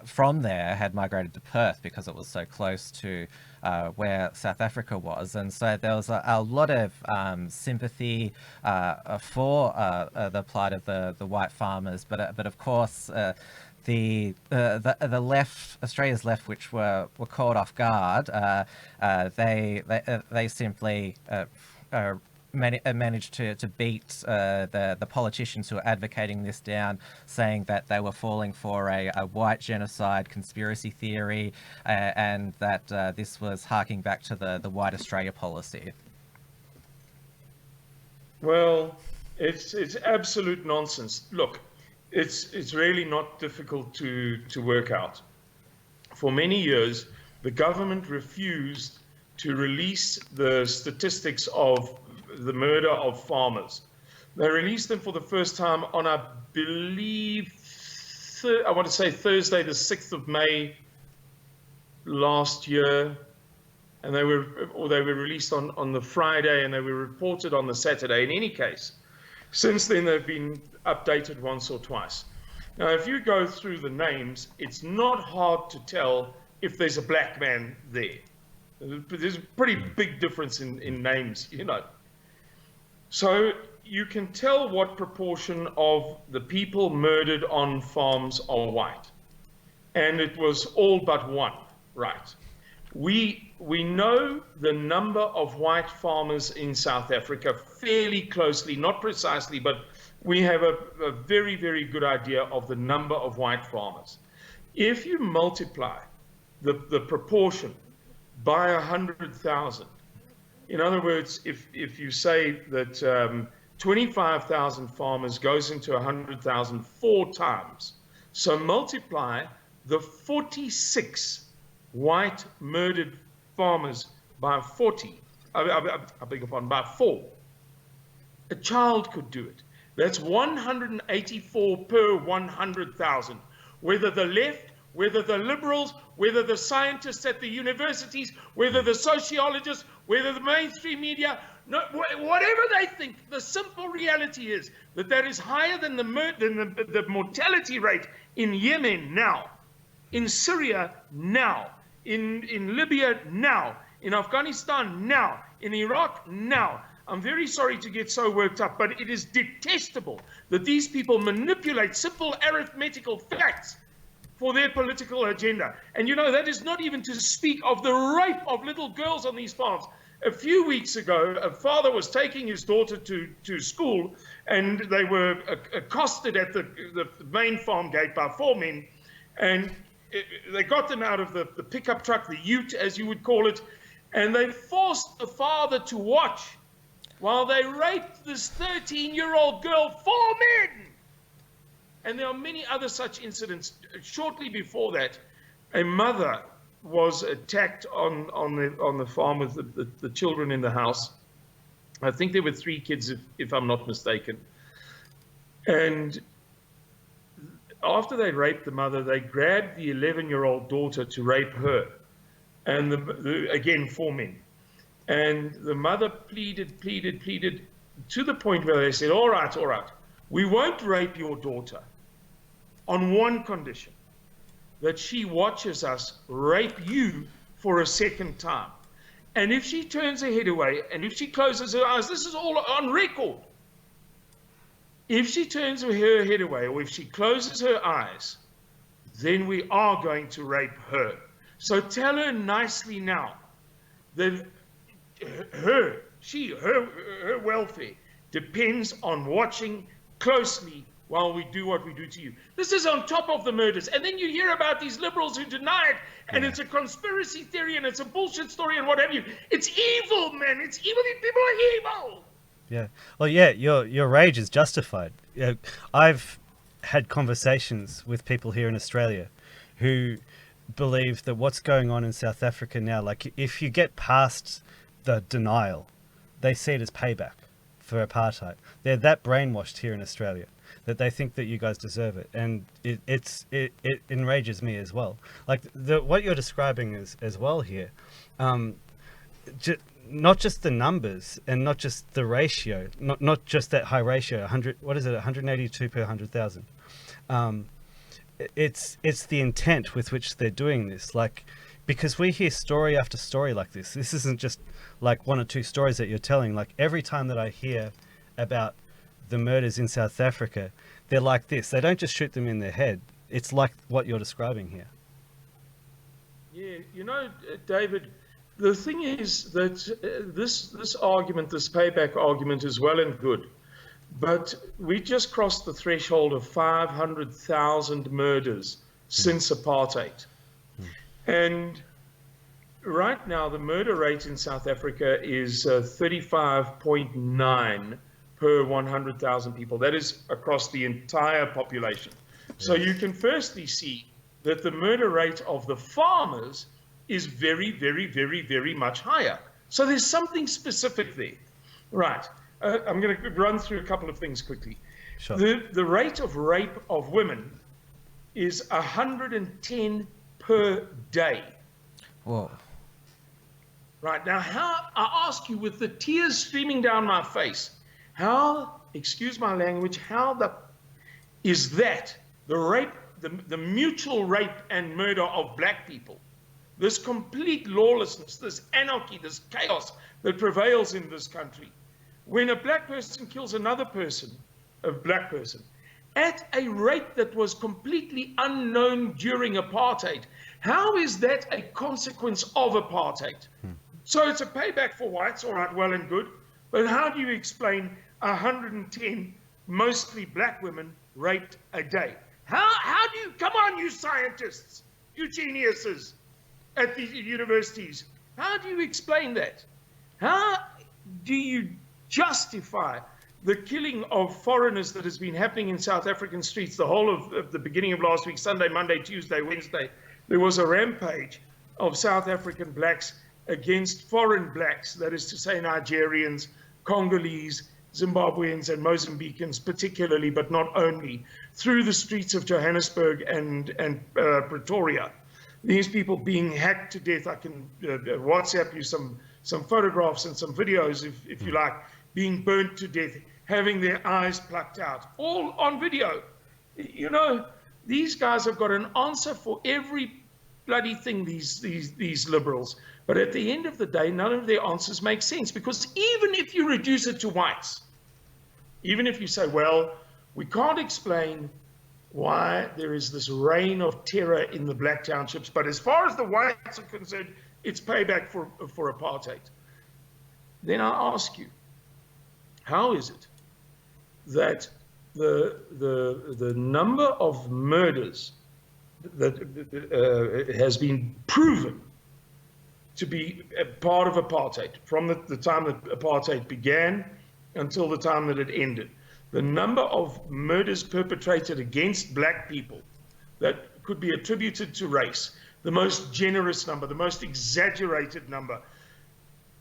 [SPEAKER 3] from there had migrated to Perth because it was so close to where South Africa was, and so there was a lot of sympathy for the plight of the white farmers, but of course the left, Australia's left, which were caught off guard, they simply managed to beat the politicians who were advocating this down, saying that they were falling for a white genocide conspiracy theory, and that this was harking back to the White Australia policy.
[SPEAKER 5] Well, it's absolute nonsense. Look, it's really not difficult to work out. For many years, the government refused to release the statistics of the murder of farmers. They released them for the first time on, I believe, I want to say Thursday, the 6th of May last year, and they were released on the Friday, and they were reported on the Saturday. In any case, since then they've been updated once or twice. Now, if you go through the names, it's not hard to tell if there's a black man there. There's a pretty big difference in names, you know. So you can tell what proportion of the people murdered on farms are white. And it was all but one, right? We know the number of white farmers in South Africa fairly closely, not precisely, but we have a very, very good idea of the number of white farmers. If you multiply the proportion by 100,000, in other words, if you say that 25,000 farmers goes into 100,000 4 times, so multiply the 46 white murdered farmers by 40, I beg your pardon, by 4. A child could do it. That's 184 per 100,000. Whether the left, whether the liberals, whether the scientists at the universities, whether the sociologists, whether the mainstream media, no, whatever they think, the simple reality is that is higher than the mortality rate in Yemen now, in Syria now, in Libya now, in Afghanistan now, in Iraq now. I'm very sorry to get so worked up, but it is detestable that these people manipulate simple arithmetical facts for their political agenda. And you know, that is not even to speak of the rape of little girls on these farms. A few weeks ago, a father was taking his daughter to school, and they were accosted at the main farm gate by 4 men, and they got them out of the pickup truck, the ute, as you would call it, and they forced the father to watch while they raped this 13-year-old girl, 4 men. And there are many other such incidents. Shortly before that, a mother was attacked on the farm with the children in the house. I think there were 3 kids, if I'm not mistaken. And after they raped the mother, they grabbed the 11-year-old daughter to rape her. And again, 4 men. And the mother pleaded to the point where they said, all right, we won't rape your daughter on one condition, that she watches us rape you for a second time. And if she turns her head away, and if she closes her eyes, this is all on record. If she turns her head away, or if she closes her eyes, then we are going to rape her. So tell her nicely now that her welfare depends on watching closely while we do what we do to you. This is on top of the murders. And then you hear about these liberals who deny it, and it's a conspiracy theory, and it's a bullshit story, and what have you. It's evil, man. It's evil. These people are evil.
[SPEAKER 1] Yeah. Well, yeah, your rage is justified. I've had conversations with people here in Australia who believe that what's going on in South Africa now, like if you get past the denial, they see it as payback for apartheid. They're that brainwashed here in Australia that they think that you guys deserve it, and it enrages me as well. Like what you're describing as well here, not just the numbers and not just the ratio, not just that high ratio, 100. What is it? 182 per 100,000. It's the intent with which they're doing this. Like, because we hear story after story like this. This isn't just like one or two stories that you're telling. Like every time that I hear about the murders in South Africa, they're like this. They don't just shoot them in their head. It's like what you're describing here.
[SPEAKER 5] Yeah, David, the thing is that this argument, this payback argument, is well and good, but we just crossed the threshold of 500,000 murders since apartheid. And right now, the murder rate in South Africa is 35.9 per 100,000 people. That is across the entire population. So you can firstly see that the murder rate of the farmers is very, very, very, very much higher. So there's something specific there. Right. I'm going to run through a couple of things quickly.
[SPEAKER 1] Sure.
[SPEAKER 5] The rate of rape of women is 110 per day.
[SPEAKER 3] Whoa.
[SPEAKER 5] Right. Now, I ask you with the tears streaming down my face, how, excuse my language, is that the rape, the mutual rape and murder of black people, this complete lawlessness, this anarchy, this chaos that prevails in this country, when a black person kills another person, a black person, at a rate that was completely unknown during apartheid, how is that a consequence of apartheid? So it's a payback for whites, all right, well and good, but how do you explain 110 mostly black women raped a day? How do you, come on, you scientists, you geniuses at the universities, how do you explain that? How do you justify the killing of foreigners that has been happening in South African streets the whole of the beginning of last week, Sunday, Monday, Tuesday, Wednesday? There was a rampage of South African blacks against foreign blacks, that is to say Nigerians, Congolese, Zimbabweans and Mozambicans particularly, but not only, through the streets of Johannesburg and Pretoria. These people being hacked to death. I can WhatsApp you some photographs and some videos, if you like, being burnt to death, having their eyes plucked out, all on video. You know, these guys have got an answer for every bloody thing, these liberals. But at the end of the day, none of their answers make sense, because even if you reduce it to whites, even if you say, well, we can't explain why there is this reign of terror in the black townships, but as far as the whites are concerned, it's payback for apartheid. Then I ask you, how is it that the number of murders that has been proven to be a part of apartheid from the time that apartheid began until the time that it ended, the number of murders perpetrated against black people that could be attributed to race, the most generous number, the most exaggerated number,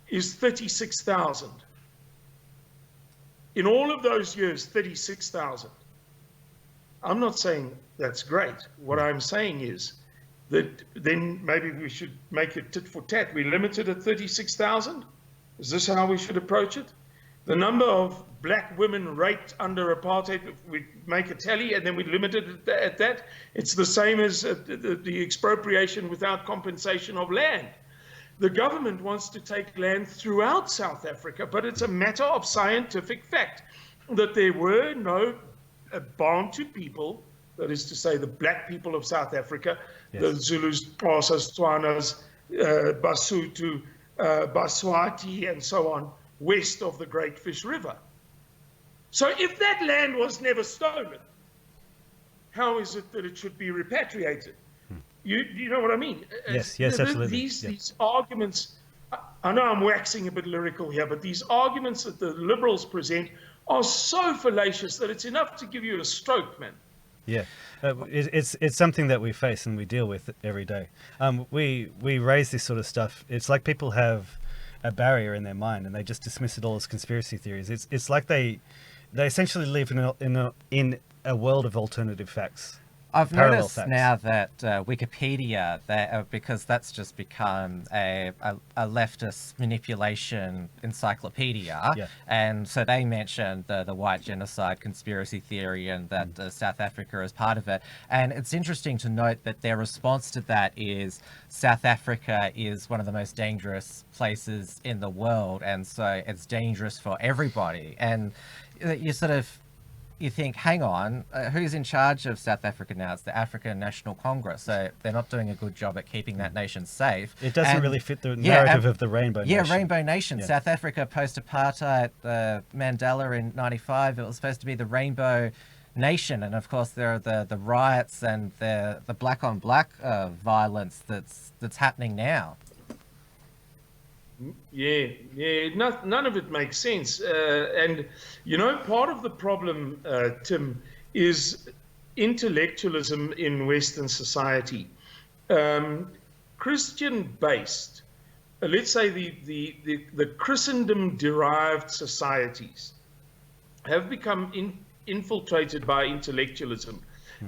[SPEAKER 5] is 36,000. In all of those years, 36,000. I'm not saying that's great. What I'm saying is that then maybe we should make it tit for tat. We limit it at 36,000. Is this how we should approach it? The number of black women raped under apartheid, we make a tally and then we limit it at that. It's the same as the expropriation without compensation of land. The government wants to take land throughout South Africa, but it's a matter of scientific fact that there were no Bantu people, that is to say the black people of South Africa, yes, the Zulus, Xhosas, Tswanas, Basotho, Baswati, and so on, west of the Great Fish River. So if that land was never stolen, how is it that it should be repatriated? You know what I mean?
[SPEAKER 1] Yes, absolutely.
[SPEAKER 5] These arguments, I know I'm waxing a bit lyrical here, but these arguments that the liberals present are so fallacious that it's enough to give you a stroke, man.
[SPEAKER 1] Yeah, it's something that we face and we deal with every day. We raise this sort of stuff. It's like people have a barrier in their mind and they just dismiss it all as conspiracy theories. It's like they essentially live in a world of alternative facts.
[SPEAKER 3] I've noticed now that Wikipedia, because that's just become a leftist manipulation encyclopedia, and so they mentioned the white genocide conspiracy theory and that South Africa is part of it. And it's interesting to note that their response to that is South Africa is one of the most dangerous places in the world, and so it's dangerous for everybody. And you think, hang on, who's in charge of South Africa now? It's the African National Congress. So they're not doing a good job at keeping that nation safe.
[SPEAKER 1] It doesn't really fit the narrative of the Rainbow Nation.
[SPEAKER 3] Yeah, Rainbow Nation. Yeah. South Africa post-apartheid, Mandela in 95, it was supposed to be the Rainbow Nation. And of course, there are the riots and the black-on-black violence that's happening now.
[SPEAKER 5] Yeah, none of it makes sense. And, part of the problem, Tim, is intellectualism in Western society. Christian-based, let's say the Christendom-derived societies have become infiltrated by intellectualism.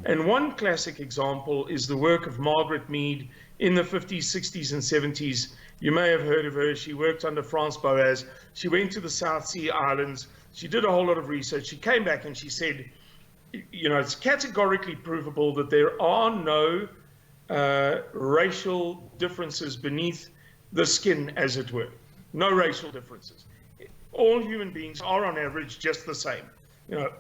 [SPEAKER 5] And one classic example is the work of Margaret Mead in the 50s, 60s, and 70s. You may have heard of her. She worked under France Boas. She went to the South Sea Islands. She did a whole lot of research. She came back and she said, it's categorically provable that there are no racial differences beneath the skin, as it were. No racial differences. All human beings are on average just the same.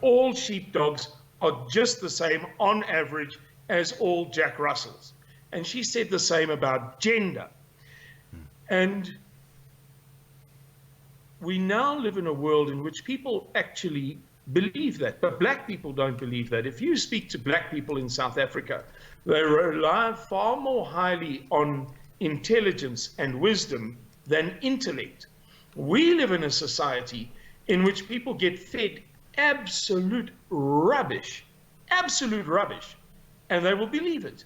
[SPEAKER 5] All sheepdogs are just the same on average as all Jack Russells. And she said the same about gender. And we now live in a world in which people actually believe that, but black people don't believe that. If you speak to black people in South Africa, they rely far more highly on intelligence and wisdom than intellect. We live in a society in which people get fed absolute rubbish, and they will believe it.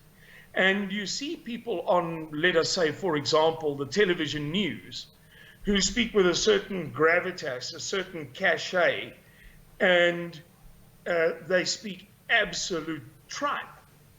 [SPEAKER 5] And you see people on, let us say, for example, the television news, who speak with a certain gravitas, a certain cachet, and they speak absolute tripe.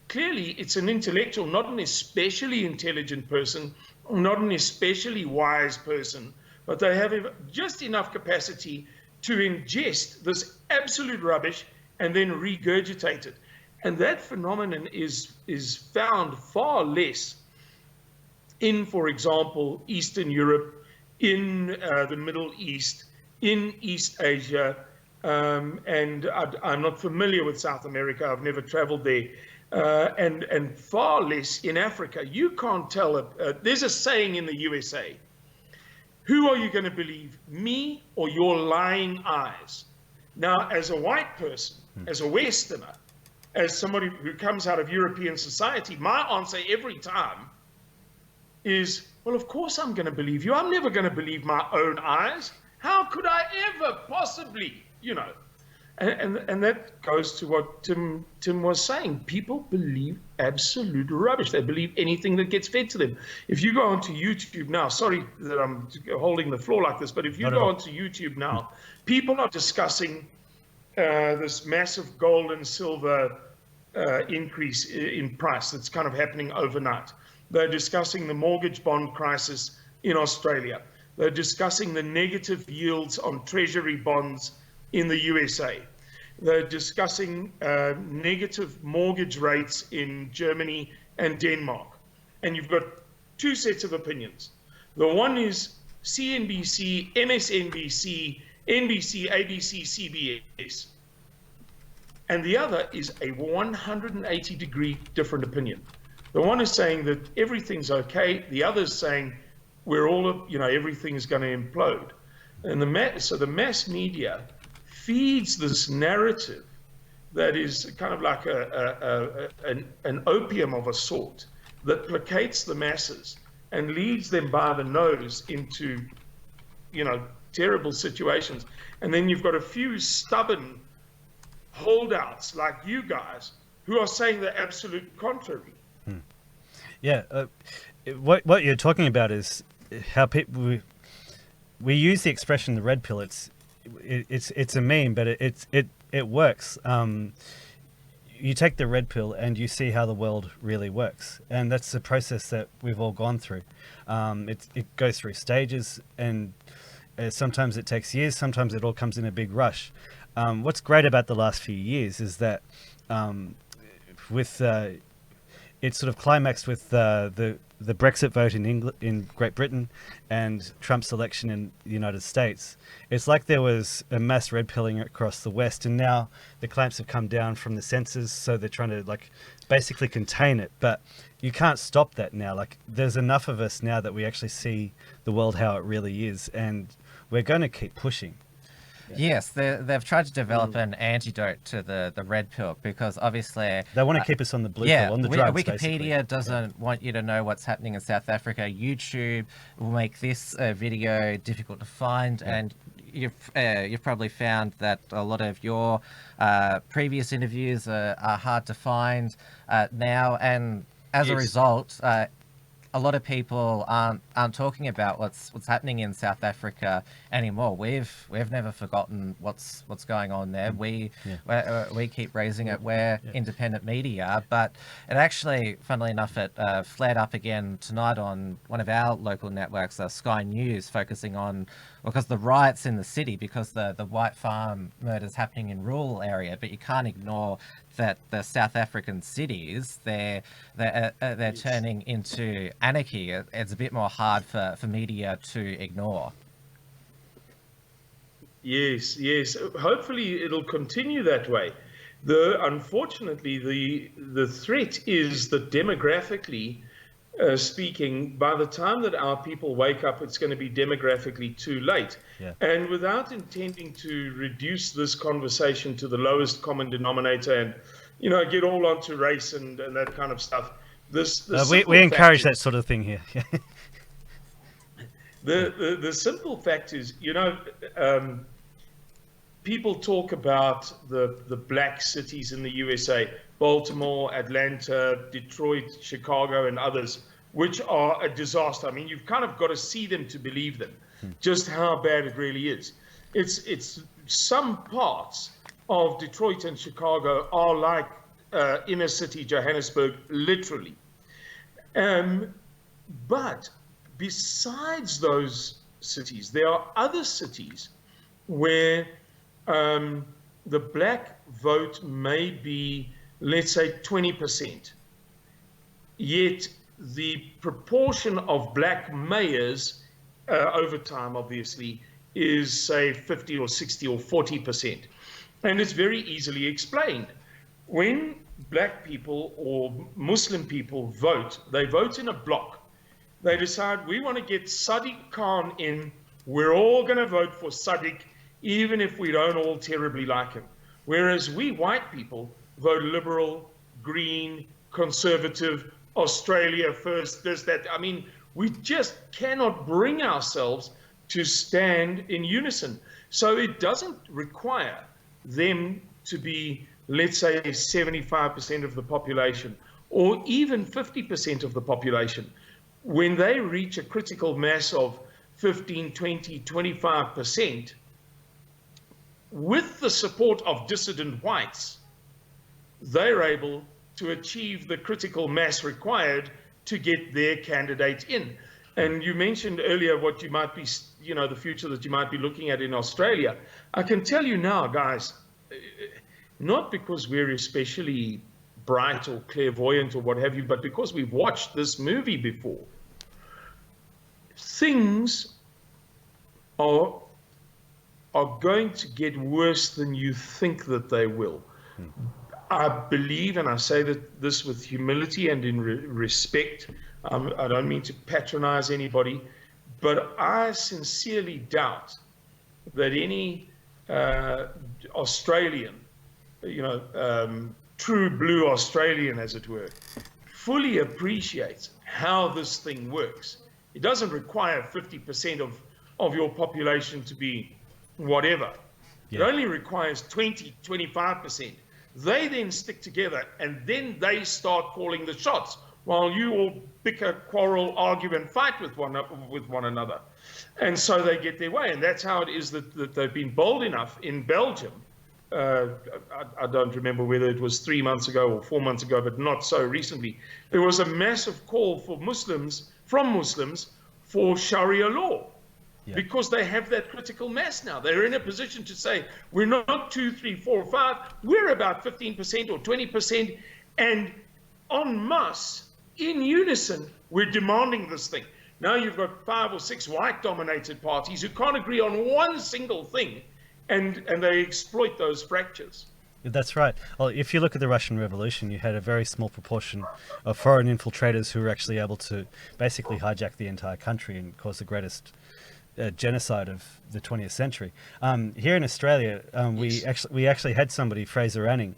[SPEAKER 5] Clearly, it's an intellectual, not an especially intelligent person, not an especially wise person, but they have just enough capacity to ingest this absolute rubbish and then regurgitate it. And that phenomenon is found far less in, for example, Eastern Europe, in the Middle East, in East Asia, and I'm not familiar with South America. I've never traveled there, and far less in Africa. You can't tell. There's a saying in the USA: "Who are you going to believe, me or your lying eyes?" Now, as a white person, as a Westerner, as somebody who comes out of European society, my answer every time is, well, of course I'm going to believe you. I'm never going to believe my own eyes. How could I ever possibly, And that goes to what Tim was saying. People believe absolute rubbish. They believe anything that gets fed to them. If you go onto YouTube now, sorry that I'm holding the floor like this, but if you go onto YouTube now, people are discussing this massive gold and silver increase in price that's kind of happening overnight. They're discussing the mortgage bond crisis in Australia. They're discussing the negative yields on treasury bonds in the USA. They're discussing negative mortgage rates in Germany and Denmark. And you've got two sets of opinions. The one is CNBC, MSNBC, NBC, ABC, CBS. And the other is a 180-degree different opinion. The one is saying that everything's okay. The other is saying we're all, everything's going to implode. And the mass media feeds this narrative that is kind of like an opium of a sort that placates the masses and leads them by the nose into, terrible situations. And then you've got a few stubborn holdouts like you guys who are saying the absolute contrary.
[SPEAKER 1] Yeah, what you're talking about is how people we use the expression the red pill. It's a meme, but it works. You take the red pill and you see how the world really works, and that's the process that we've all gone through. It goes through stages, and sometimes it takes years, sometimes it all comes in a big rush. What's great about the last few years is that it sort of climaxed with the Brexit vote in Great Britain and Trump's election in the United States. It's like there was a mass red pilling across the West, and now the clamps have come down from the censors, so they're trying to basically contain it. But you can't stop that now. There's enough of us now that we actually see the world how it really is, and we're going to keep pushing.
[SPEAKER 3] Yes, they've tried to develop an antidote to the red pill, because obviously
[SPEAKER 1] they want to keep us on the blue pill, on the drugs.
[SPEAKER 3] Wikipedia doesn't want you to know what's happening in South Africa. YouTube will make this video difficult to find, and you've probably found that a lot of your previous interviews are hard to find now, and as a result, a lot of people aren't talking about what's happening in South Africa anymore. We've never forgotten what's going on there. We keep raising it. We're independent media, but it actually, funnily enough, it flared up again tonight on one of our local networks, Sky News, focusing on because the riots in the city, because the White Farm murders happening in rural area, but you can't ignore that the South African cities, they're turning into anarchy. It's a bit more hard for media to ignore.
[SPEAKER 5] Yes. Hopefully it'll continue that way. Unfortunately, the threat is that demographically speaking, by the time that our people wake up, it's going to be demographically too late.
[SPEAKER 1] Yeah.
[SPEAKER 5] And without intending to reduce this conversation to the lowest common denominator and, get all onto race and that kind of stuff,
[SPEAKER 1] we encourage that sort of thing here.
[SPEAKER 5] The simple fact is, people talk about the black cities in the USA, Baltimore, Atlanta, Detroit, Chicago, and others, which are a disaster. I mean, you've kind of got to see them to believe them, just how bad it really is. It's some parts of Detroit and Chicago are like inner city Johannesburg, literally. But besides those cities, there are other cities where the black vote may be, let's say, 20%. Yet the proportion of black mayors over time, obviously, is, say, 50 or 60 or 40%. And it's very easily explained. When black people or Muslim people vote, they vote in a block. They decide, we want to get Sadiq Khan in. We're all going to vote for Sadiq, even if we don't all terribly like him. Whereas we white people vote liberal, green, conservative, Australia first, this, that. I mean, we just cannot bring ourselves to stand in unison. So it doesn't require them to be, let's say, 75% of the population or even 50% of the population. When they reach a critical mass of 15, 20, 25%, with the support of dissident whites, they're able to achieve the critical mass required to get their candidate in. And you mentioned earlier what you might be, the future that you might be looking at in Australia. I can tell you now, guys, not because we're especially bright or clairvoyant or what have you, but because we've watched this movie before. Things are going to get worse than you think that they will. I believe, and I say this with humility and in respect, I don't mean to patronize anybody, but I sincerely doubt that any Australian, true blue Australian, as it were, fully appreciates how this thing works. It doesn't require 50% of your population to be whatever. It only requires 25%. They then stick together, and then they start calling the shots while you all bicker, quarrel, argue, and fight with one another. And so they get their way. And that's how it is that they've been bold enough in Belgium. I don't remember whether it was 3 months ago or 4 months ago, but not so recently. There was a massive call from Muslims for Sharia law. Because they have that critical mass now. They're in a position to say, we're not 2, 3, 4, 5, we're about 15% or 20%, and en masse, in unison, we're demanding this thing. Now you've got 5 or 6 white-dominated parties who can't agree on one single thing, and they exploit those fractures.
[SPEAKER 1] That's right. Well, if you look at the Russian Revolution, you had a very small proportion of foreign infiltrators who were actually able to basically hijack the entire country and cause the greatest genocide of the 20th century. Here in Australia, we actually had somebody, Fraser Anning,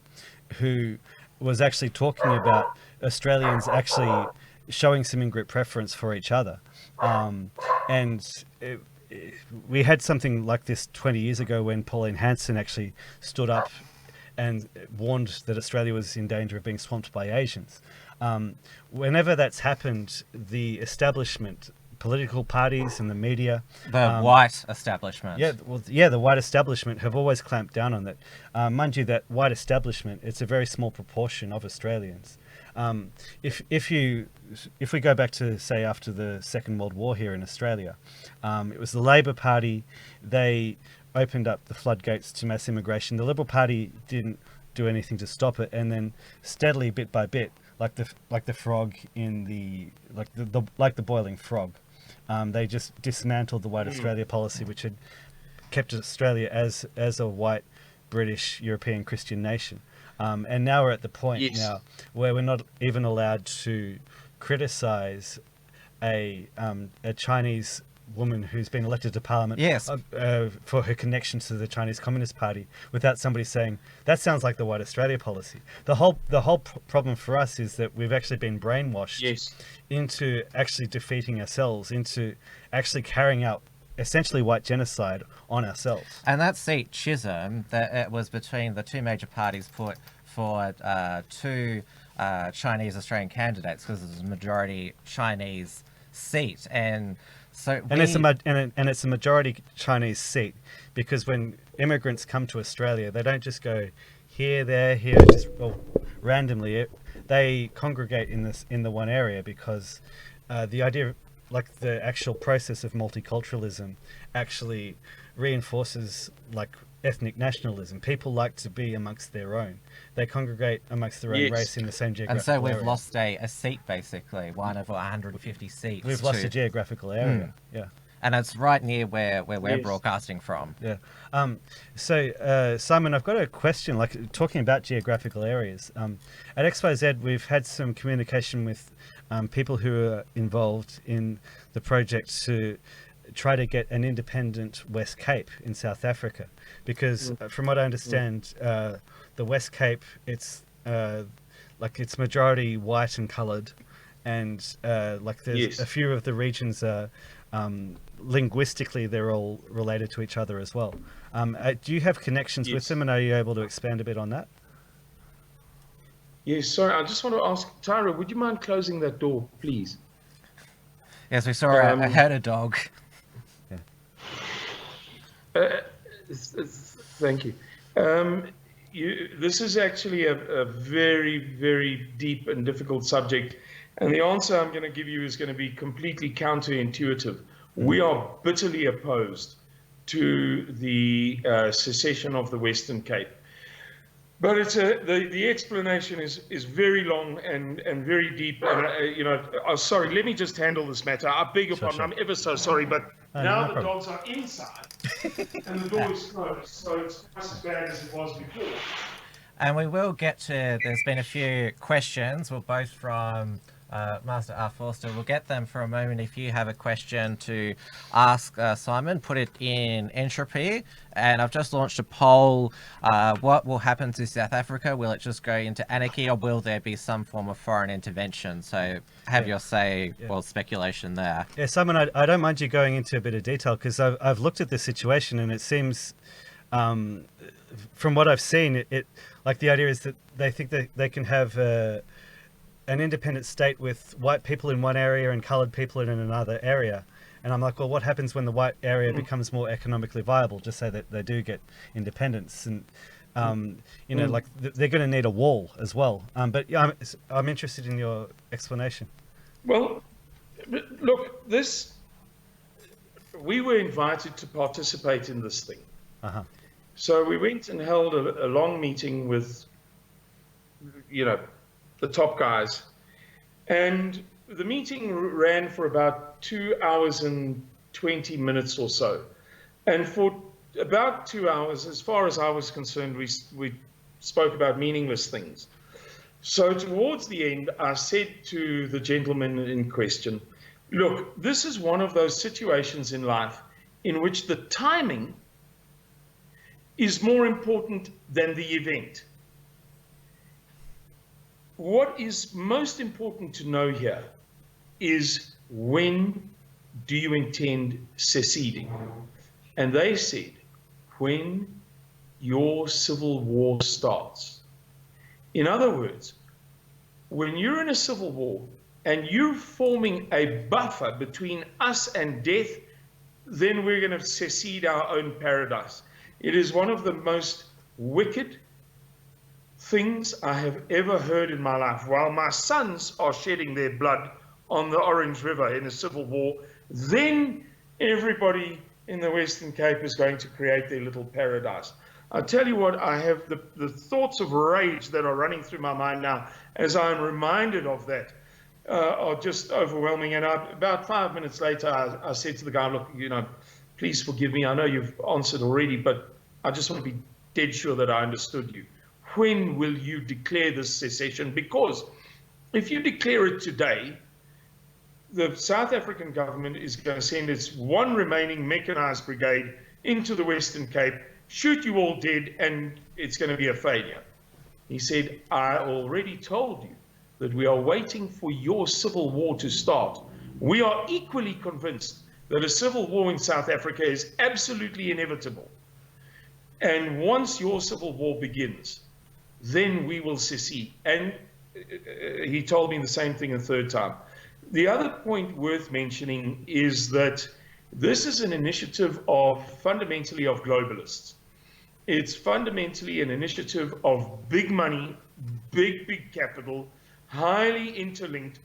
[SPEAKER 1] who was actually talking about Australians actually showing some in-group preference for each other. We had something like this 20 years ago when Pauline Hanson actually stood up and warned that Australia was in danger of being swamped by Asians. Whenever that's happened, the establishment, political parties and the media,
[SPEAKER 3] the white establishment,
[SPEAKER 1] the white establishment have always clamped down on that. Mind you, that white establishment, it's a very small proportion of Australians. If we go back to, say, after the Second World War here in Australia, it was the Labor Party. They opened up the floodgates to mass immigration. The Liberal Party didn't do anything to stop it, and then steadily, bit by bit, like the frog in the boiling frog, they just dismantled the White Australia policy, which had kept Australia as a white British European Christian nation. And now we're at the point now where we're not even allowed to criticize a Chinese woman who's been elected to parliament for her connection to the Chinese Communist Party without somebody saying that sounds like the White Australia policy. The whole problem for us is that we've actually been brainwashed into actually defeating ourselves, into actually carrying out essentially white genocide on ourselves.
[SPEAKER 3] And that seat, Chisholm, that it was between the two major parties put for two Chinese Australian candidates because it was a majority Chinese seat, and so it's a majority Chinese seat because when immigrants come to Australia, they don't just go here, there, here, just randomly. They congregate in the one area because the idea, like the actual process of multiculturalism, actually reinforces like ethnic nationalism. People like to be amongst their own. They congregate amongst their own race in the same geographical area. And so we've lost a seat, basbasically, one of 150 seats.
[SPEAKER 1] We've lost a geographical area,
[SPEAKER 3] And it's right near where we're broadcasting from.
[SPEAKER 1] So, Simon, I've got a question, like talking about geographical areas. At XYZ, we've had some communication with people who are involved in the project to try to get an independent West Cape in South Africa. Because from what I understand, the West Cape, it's majority white and coloured. And there's a few of the regions are... linguistically, they're all related to each other as well. Do you have connections with them, and are you able to expand a bit on that?
[SPEAKER 5] Yes, sorry, I just want to ask, Tyra, would you mind closing that door, please?
[SPEAKER 3] Yes, we saw a herder dog.
[SPEAKER 5] Thank you. This is actually a very, very deep and difficult subject. And the answer I'm going to give you is going to be completely counterintuitive. We are bitterly opposed to the secession of the Western Cape. But it's the explanation is very long and very deep. And, sorry, let me just handle this matter. I beg your pardon. I'm ever so sorry. But now the dogs are inside and the door is closed. So it's not as bad as it was before.
[SPEAKER 3] And we will get to, there's been a few questions, well, both from Master R. Forster. We'll get them for a moment. If you have a question to ask Simon, put it in entropy. And I've just launched a poll. What will happen to South Africa? Will it just go into anarchy, or will there be some form of foreign intervention? So have your say, well, speculation there.
[SPEAKER 1] Yeah, Simon, I don't mind you going into a bit of detail, because I've looked at the situation, and it seems, from what I've seen, it like the idea is that they think that they can have an independent state with white people in one area and coloured people in another area. And I'm like, well, what happens when the white area becomes more economically viable, just so that they do get independence? And, you know, like they're going to need a wall as well. But I'm interested in your explanation.
[SPEAKER 5] Well, look, we were invited to participate in this thing.
[SPEAKER 1] Uh-huh.
[SPEAKER 5] So we went and held a long meeting with, you know, the top guys. And the meeting ran for about 2 hours and 20 minutes or so. And for about 2 hours, as far as I was concerned, we spoke about meaningless things. So towards the end, I said to the gentleman in question, look, this is one of those situations in life in which the timing is more important than the event. What is most important to know here is, when do you intend seceding? And they said, when your civil war starts. In other words, when you're in a civil war and you're forming a buffer between us and death, then we're going to secede our own paradise. It is one of the most wicked things I have ever heard in my life. While my sons are shedding their blood on the Orange River in a civil war, then everybody in the Western Cape is going to create their little paradise. I tell you what, I have the thoughts of rage that are running through my mind now as I'm reminded of that are just overwhelming. And about 5 minutes later, I said to the guy, look, you know, please forgive me. I know you've answered already, but I just want to be dead sure that I understood you. When will you declare this secession? Because if you declare it today, the South African government is going to send its one remaining mechanized brigade into the Western Cape, shoot you all dead, and it's going to be a failure. He said, I already told you that we are waiting for your civil war to start. We are equally convinced that a civil war in South Africa is absolutely inevitable. And once your civil war begins, then we will secede. And he told me the same thing a third time. The other point worth mentioning is that this is an initiative fundamentally of globalists. It's fundamentally an initiative of big money, big capital, highly interlinked,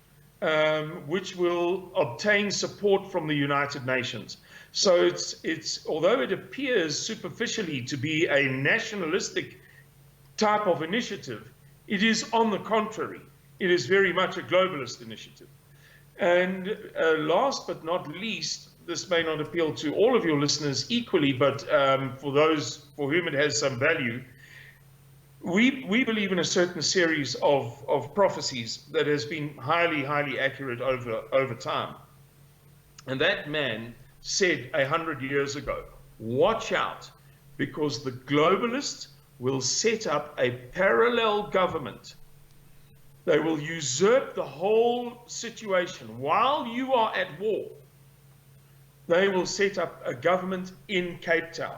[SPEAKER 5] which will obtain support from the United Nations. So it's although it appears superficially to be a nationalistic type of initiative, it is, on the contrary, it is very much a globalist initiative. And last but not least, this may not appeal to all of your listeners equally, but for those for whom it has some value, we believe in a certain series of prophecies that has been highly accurate over time. And that man said 100 years ago, watch out, because the globalists will set up a parallel government. They will usurp the whole situation. While you are at war, they will set up a government in Cape Town.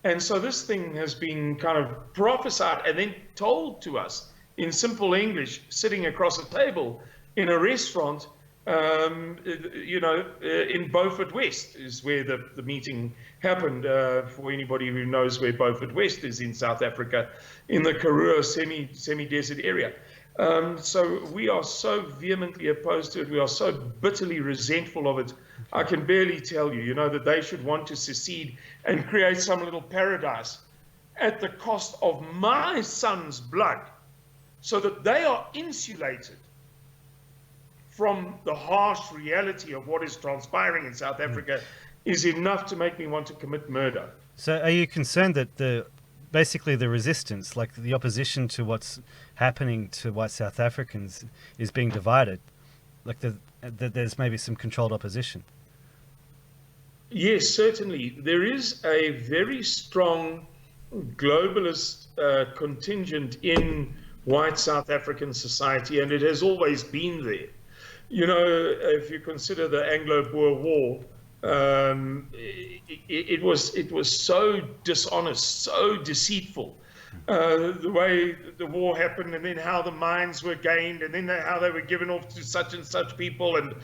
[SPEAKER 5] And so this thing has been kind of prophesied and then told to us in simple English, sitting across a table in a restaurant, in Beaufort West is where the meeting happened, for anybody who knows where Beaufort West is in South Africa, in the Karoo semi-desert area. So we are so vehemently opposed to it. We are so bitterly resentful of it. I can barely tell you, that they should want to secede and create some little paradise at the cost of my son's blood, so that they are insulated from the harsh reality of what is transpiring in South Africa, is enough to make me want to commit murder.
[SPEAKER 1] So are you concerned that the basically the resistance, like the opposition to what's happening to white South Africans, is being divided. Like there's maybe some controlled opposition.
[SPEAKER 5] Yes, certainly. There is a very strong globalist contingent in white South African society, and it has always been there. You know, if you consider the Anglo-Boer War, it was so dishonest, so deceitful. The way the war happened, and then how the mines were gained, and then how they were given off to such and such people, and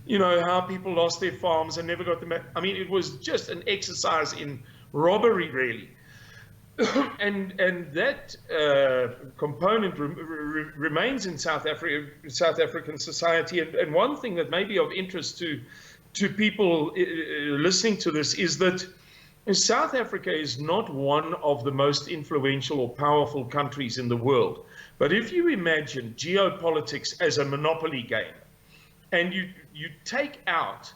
[SPEAKER 5] you know how people lost their farms and never got them back. I mean, it was just an exercise in robbery, really. and that component remains in South African society. And one thing that may be of interest to people listening to this is that South Africa is not one of the most influential or powerful countries in the world. But if you imagine geopolitics as a monopoly game, and you take out,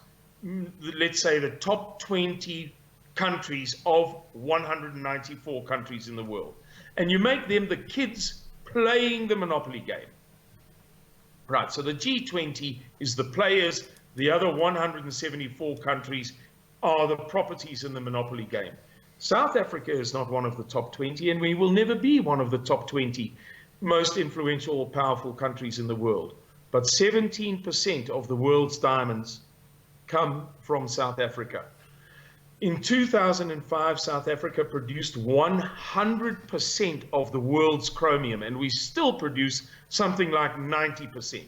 [SPEAKER 5] let's say, the top 20 countries of 194 countries in the world, and you make them the kids playing the monopoly game. Right, so the G20 is the players, the other 174 countries are the properties in the monopoly game. South Africa is not one of the top 20, and we will never be one of the top 20 most influential or powerful countries in the world. But 17% of the world's diamonds come from South Africa. In 2005, South Africa produced 100% of the world's chromium, and we still produce something like 90%.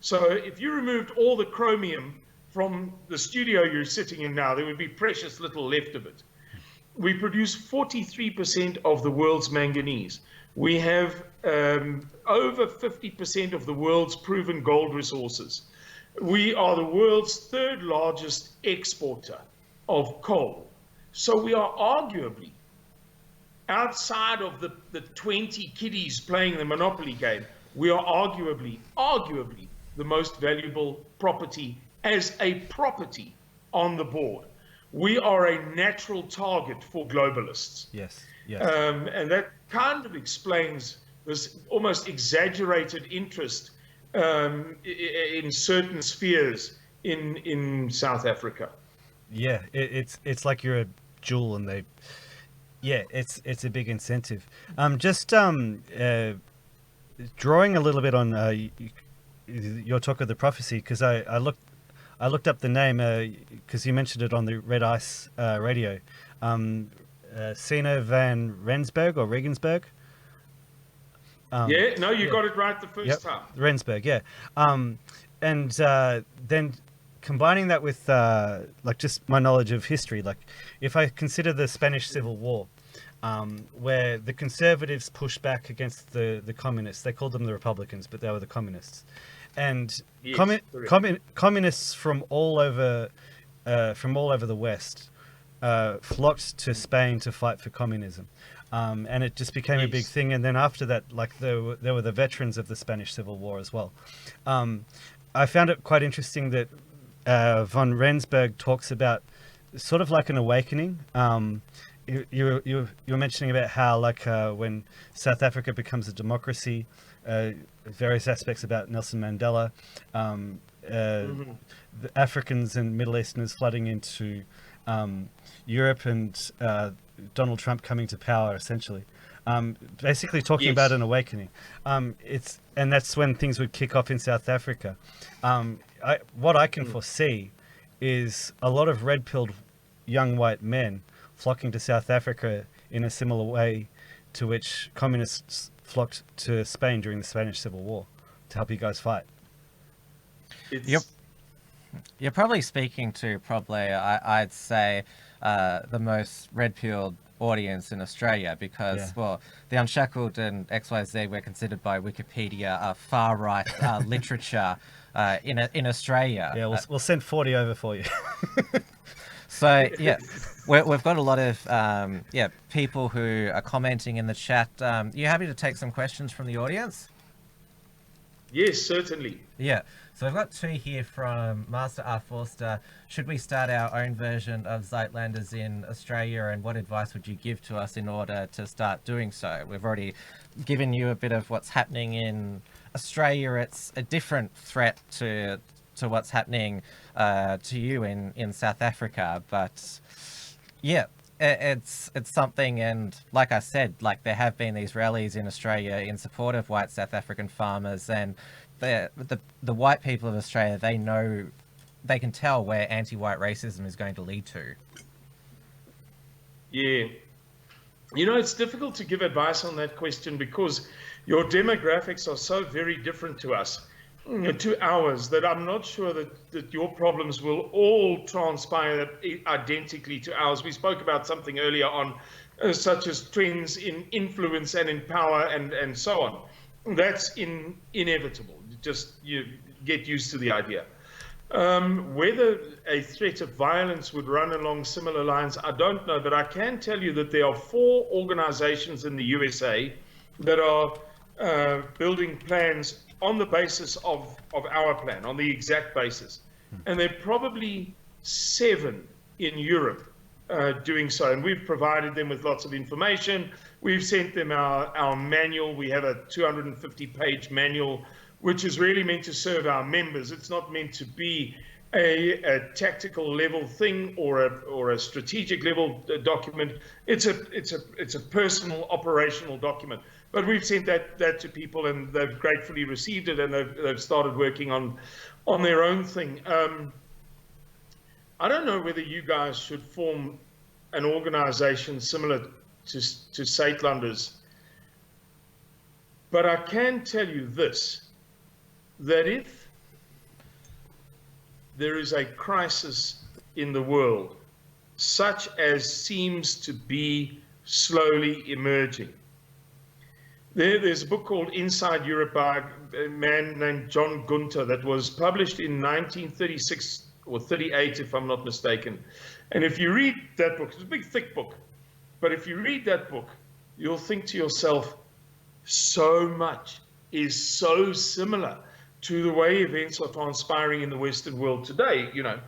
[SPEAKER 5] So if you removed all the chromium from the studio you're sitting in now, there would be precious little left of it. We produce 43% of the world's manganese. We have over 50% of the world's proven gold resources. We are the world's third largest exporter of coal. So we are arguably, outside of the 20 kiddies playing the monopoly game, we are arguably the most valuable property as a property on the board. We are a natural target for globalists.
[SPEAKER 1] Yes.
[SPEAKER 5] And that kind of explains this almost exaggerated interest in certain spheres in South Africa.
[SPEAKER 1] Yeah, it's like you're a jewel, and it's a big incentive. Drawing a little bit on your talk of the prophecy, because I looked up the name because you mentioned it on the Red Ice radio. Sina van Rensburg or Regensburg.
[SPEAKER 5] You got it right the first time.
[SPEAKER 1] Rensburg, yeah. And then combining that with like just my knowledge of history, like if I consider the Spanish Civil War, where the conservatives pushed back against the communists, they called them the Republicans, but they were the communists, and communists from all over the West flocked to Spain to fight for communism. And it just became a big thing. And then after that, like there were the veterans of the Spanish Civil War as well. I found it quite interesting that von Rensburg talks about sort of like an awakening. You were mentioning about how like when South Africa becomes a democracy, various aspects about Nelson Mandela, the Africans and Middle Easterners flooding into Europe, and Donald Trump coming to power, essentially. Basically talking about an awakening. And that's when things would kick off in South Africa. What I can foresee is a lot of red-pilled young white men flocking to South Africa in a similar way to which communists flocked to Spain during the Spanish Civil War to help you guys fight.
[SPEAKER 3] You're probably speaking to I'd say, the most red-pilled audience in Australia, because, well, the Unshackled and XYZ were considered by Wikipedia far-right literature in Australia.
[SPEAKER 1] Yeah, we'll send 40 over for you.
[SPEAKER 3] So, yeah, we've got a lot of people who are commenting in the chat. You happy to take some questions from the audience?
[SPEAKER 5] Yes, certainly.
[SPEAKER 3] Yeah. So I've got two here from Master R. Forster. Should we start our own version of Suidlanders in Australia, and what advice would you give to us in order to start doing so? We've already given you a bit of what's happening in Australia. It's a different threat to what's happening to you in South Africa, but yeah, it's something. And like I said, like there have been these rallies in Australia in support of white South African farmers, and the white people of Australia, they can tell where anti-white racism is going to lead to.
[SPEAKER 5] Yeah. You know, it's difficult to give advice on that question because your demographics are so very different to us, to ours, that I'm not sure that your problems will all transpire identically to ours. We spoke about something earlier on, such as trends in influence and in power and so on. That's inevitable. Just you get used to the idea. Whether a threat of violence would run along similar lines, I don't know, but I can tell you that there are 4 organizations in the USA that are building plans on the basis of our plan, on the exact basis. And there are probably 7 in Europe doing so. And we've provided them with lots of information. We've sent them our manual. We have a 250-page manual, which is really meant to serve our members. It's not meant to be a tactical level thing or a strategic level document. It's a personal operational document. But we've sent that to people, and they've gratefully received it, and they've started working on their own thing. I don't know whether you guys should form an organization similar to Suidlanders, but I can tell you this, that if there is a crisis in the world, such as seems to be slowly emerging, there's a book called Inside Europe by a man named John Gunter that was published in 1936 or 38, if I'm not mistaken. And if you read that book, it's a big, thick book, but if you read that book, you'll think to yourself, so much is so similar to the way events are transpiring in the Western world today, you know.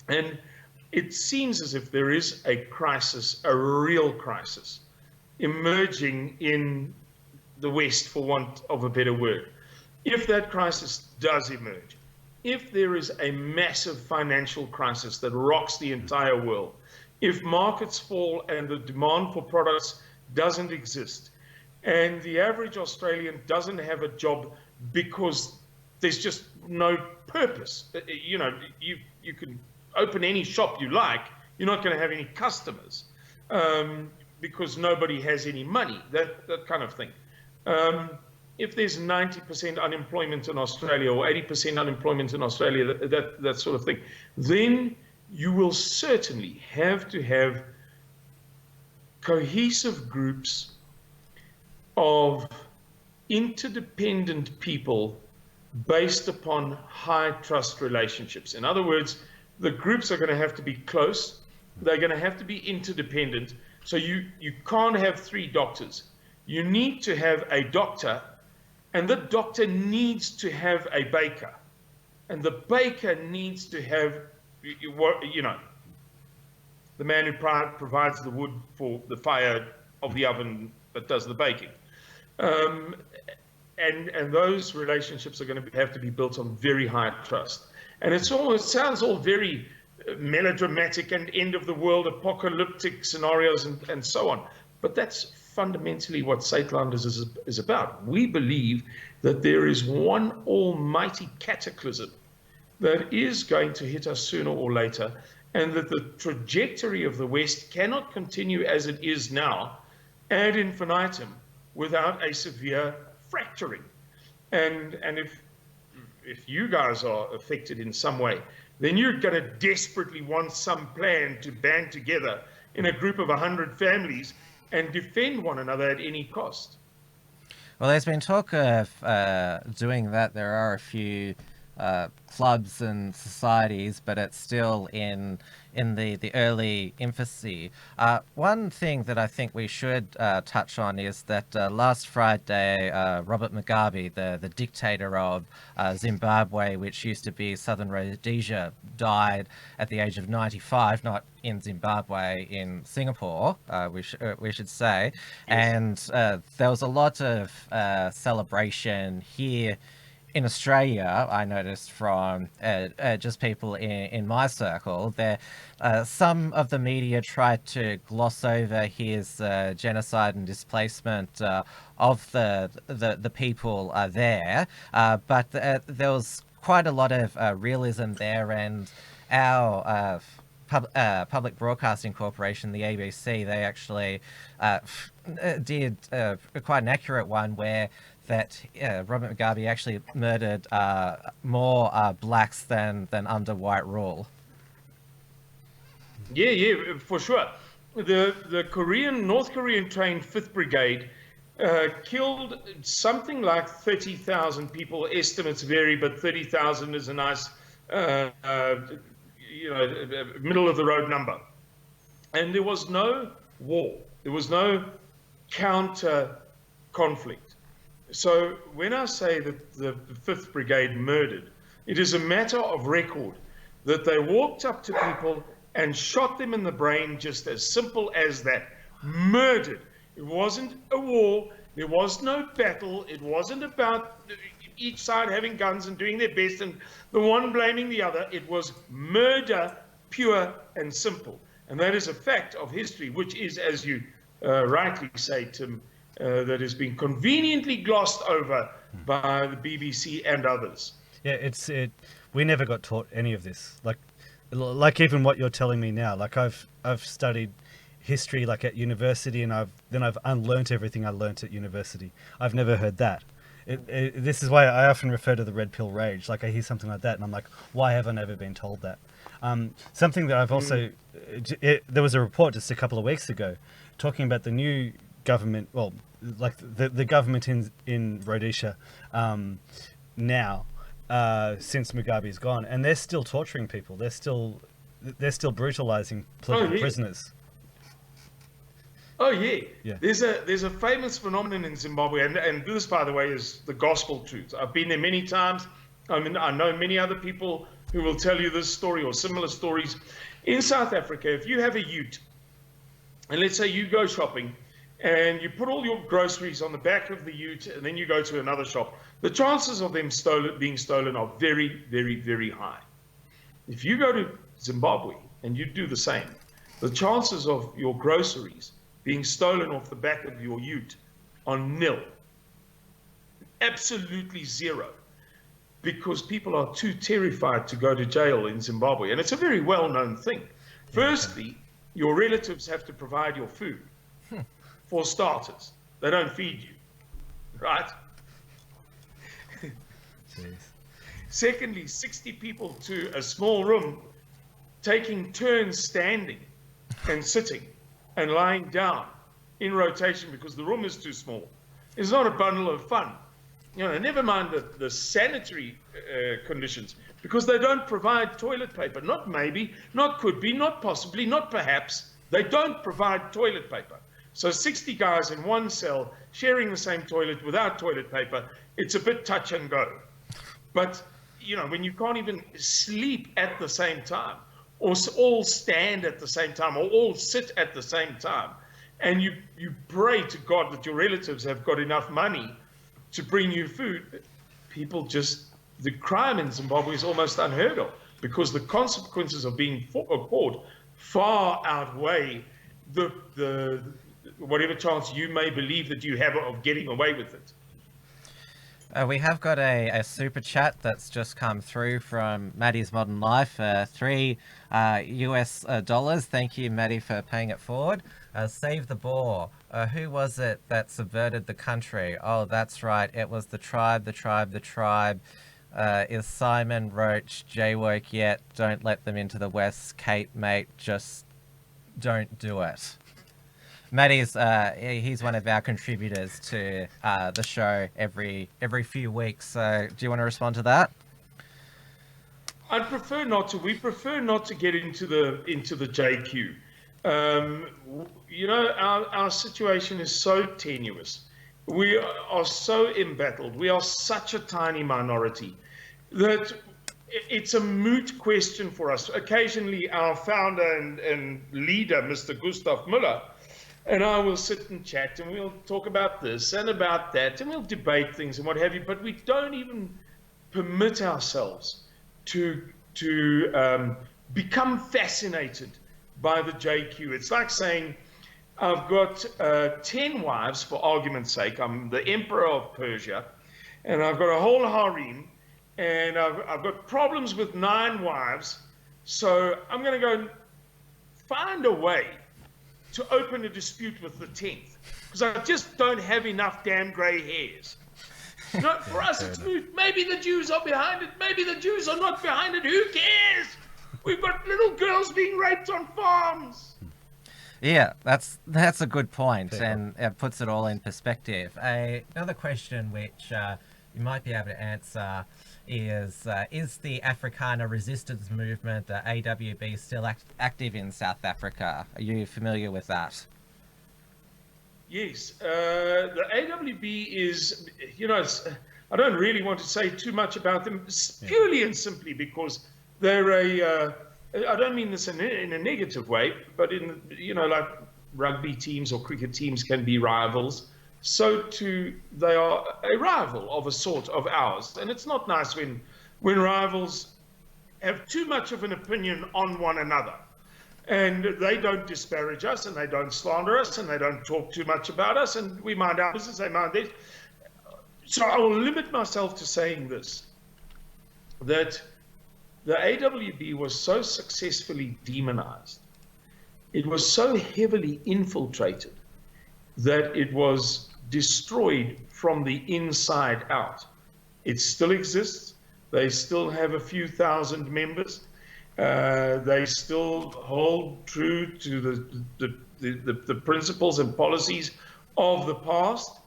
[SPEAKER 5] And it seems as if there is a crisis, a real crisis, emerging in the West, for want of a better word. If that crisis does emerge, if there is a massive financial crisis that rocks the entire world, if markets fall and the demand for products doesn't exist, and the average Australian doesn't have a job because there's just no purpose. You know, you can open any shop you like, you're not going to have any customers because nobody has any money, that kind of thing. If there's 90% unemployment in Australia or 80% unemployment in Australia, that sort of thing, then you will certainly have to have cohesive groups of interdependent people based upon high trust relationships. In other words, the groups are going to have to be close. They're going to have to be interdependent. So you can't have 3 doctors. You need to have a doctor, and the doctor needs to have a baker. And the baker needs to have, you know, the man who provides the wood for the fire of the oven that does the baking. And those relationships are going to have to be built on very high trust. And it sounds all very melodramatic and end of the world apocalyptic scenarios and so on. But that's fundamentally what Suidlanders is about. We believe that there is one almighty cataclysm that is going to hit us sooner or later, and that the trajectory of the West cannot continue as it is now ad infinitum without a severe fracturing. And if you guys are affected in some way, then you're going to desperately want some plan to band together in a group of 100 families and defend one another at any cost.
[SPEAKER 3] Well, there's been talk of doing that. There are a few clubs and societies, but it's still in the early infancy. One thing that I think we should touch on is that last Friday, Robert Mugabe, the dictator of Zimbabwe, which used to be Southern Rhodesia, died at the age of 95, not in Zimbabwe, in Singapore, we should say. Yes. And there was a lot of celebration here in Australia. I noticed from just people in my circle, there some of the media tried to gloss over his genocide and displacement of the people there, but there was quite a lot of realism there, and our Public Broadcasting Corporation, the ABC, they actually did quite an accurate one where that Robert Mugabe actually murdered more blacks than under white rule.
[SPEAKER 5] Yeah, for sure. The North Korean trained 5th Brigade killed something like 30,000 people. Estimates vary, but 30,000 is a nice, middle of the road number. And there was no war. There was no counter conflict. So when I say that the 5th Brigade murdered, it is a matter of record that they walked up to people and shot them in the brain, just as simple as that. Murdered. It wasn't a war. There was no battle. It wasn't about each side having guns and doing their best and the one blaming the other. It was murder, pure and simple. And that is a fact of history, which is, as you rightly say, Tim, that has been conveniently glossed over by the BBC and others.
[SPEAKER 1] Yeah, we never got taught any of this. Like even what you're telling me now. Like I've studied history like at university, and I've unlearnt everything I learnt at university. I've never heard that. This is why I often refer to the red pill rage. Like I hear something like that, and I'm like, why have I never been told that? Something that I've also there was a report just a couple of weeks ago talking about the new government. Well, like the government in Rhodesia now. Since Mugabe's gone, and they're still torturing people. They're still brutalizing political prisoners.
[SPEAKER 5] Oh yeah. There's a famous phenomenon in Zimbabwe, and this, by the way, is the gospel truth. I've been there many times. I mean, I know many other people who will tell you this story or similar stories. In South Africa, if you have a ute, and let's say you go shopping, and you put all your groceries on the back of the ute, and then you go to another shop, the chances of them being stolen are very, very, very high. If you go to Zimbabwe and you do the same, the chances of your groceries being stolen off the back of your ute are nil. Absolutely zero. Because people are too terrified to go to jail in Zimbabwe. And it's a very well-known thing. Firstly, your relatives have to provide your food. For starters, they don't feed you, right?
[SPEAKER 1] Jeez.
[SPEAKER 5] Secondly, 60 people to a small room, taking turns standing and sitting and lying down in rotation because the room is too small. It's not a bundle of fun. Never mind the sanitary conditions, because they don't provide toilet paper. Not maybe, not could be, not possibly, not perhaps. They don't provide toilet paper. So 60 guys in one cell sharing the same toilet without toilet paper, it's a bit touch and go. But, when you can't even sleep at the same time, or all stand at the same time, or all sit at the same time, and you pray to God that your relatives have got enough money to bring you food, the crime in Zimbabwe is almost unheard of, because the consequences of being caught far outweigh the whatever chance you may believe that you have of getting away with it.
[SPEAKER 3] We have got a super chat that's just come through from Maddie's Modern Life, $3 US. Thank you, Maddie, for paying it forward. Save the Boar. Who was it that subverted the country? Oh, that's right. It was the tribe. Is Simon Roche J-woke yet? Don't let them into the West. Kate, mate, just don't do it. Maddie's he's one of our contributors to the show every few weeks. So do you want to respond to that?
[SPEAKER 5] I'd prefer not to. We prefer not to get into the JQ. Our situation is so tenuous. We are so embattled. We are such a tiny minority that it's a moot question for us. Occasionally, our founder and leader, Mr. Gustav Müller, and I will sit and chat, and we'll talk about this and about that, and we'll debate things and what have you, but we don't even permit ourselves to become fascinated by the JQ. It's like saying, I've got 10 wives, for argument's sake. I'm the emperor of Persia, and I've got a whole harem, and I've got problems with 9 wives, so I'm going to go find a way to open a dispute with the 10th, because I just don't have enough damn grey hairs. For us, it's moot. Maybe the Jews are behind it. Maybe the Jews are not behind it. Who cares? We've got little girls being raped on farms.
[SPEAKER 3] Yeah, that's a good point, and it puts it all in perspective. Another question which you might be able to answer is the Afrikaner resistance movement, the AWB, still active in South Africa? Are you familiar with that?
[SPEAKER 5] Yes, the AWB is, I don't really want to say too much about them, purely and simply because they're I don't mean this in a negative way, but like rugby teams or cricket teams can be rivals, so too they are a rival of a sort of ours. And it's not nice when rivals have too much of an opinion on one another. And they don't disparage us, and they don't slander us, and they don't talk too much about us, and we mind our business, they mind theirs. So I will limit myself to saying this, that the AWB was so successfully demonized, it was so heavily infiltrated, that it was destroyed from the inside out. It still exists. They still have a few thousand members. They still hold true to the principles and policies of the past,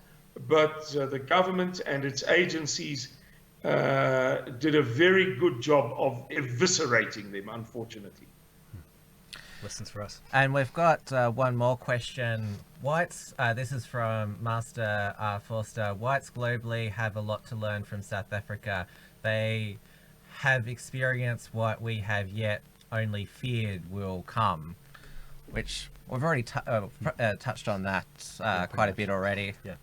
[SPEAKER 5] but the government and its agencies did a very good job of eviscerating them, unfortunately.
[SPEAKER 1] Lessons for us.
[SPEAKER 3] And we've got one more question. Whites, this is from Master Forster. Whites globally have a lot to learn from South Africa. They have experienced what we have yet only feared will come, which we've already touched on that quite a bit already.
[SPEAKER 1] Yeah.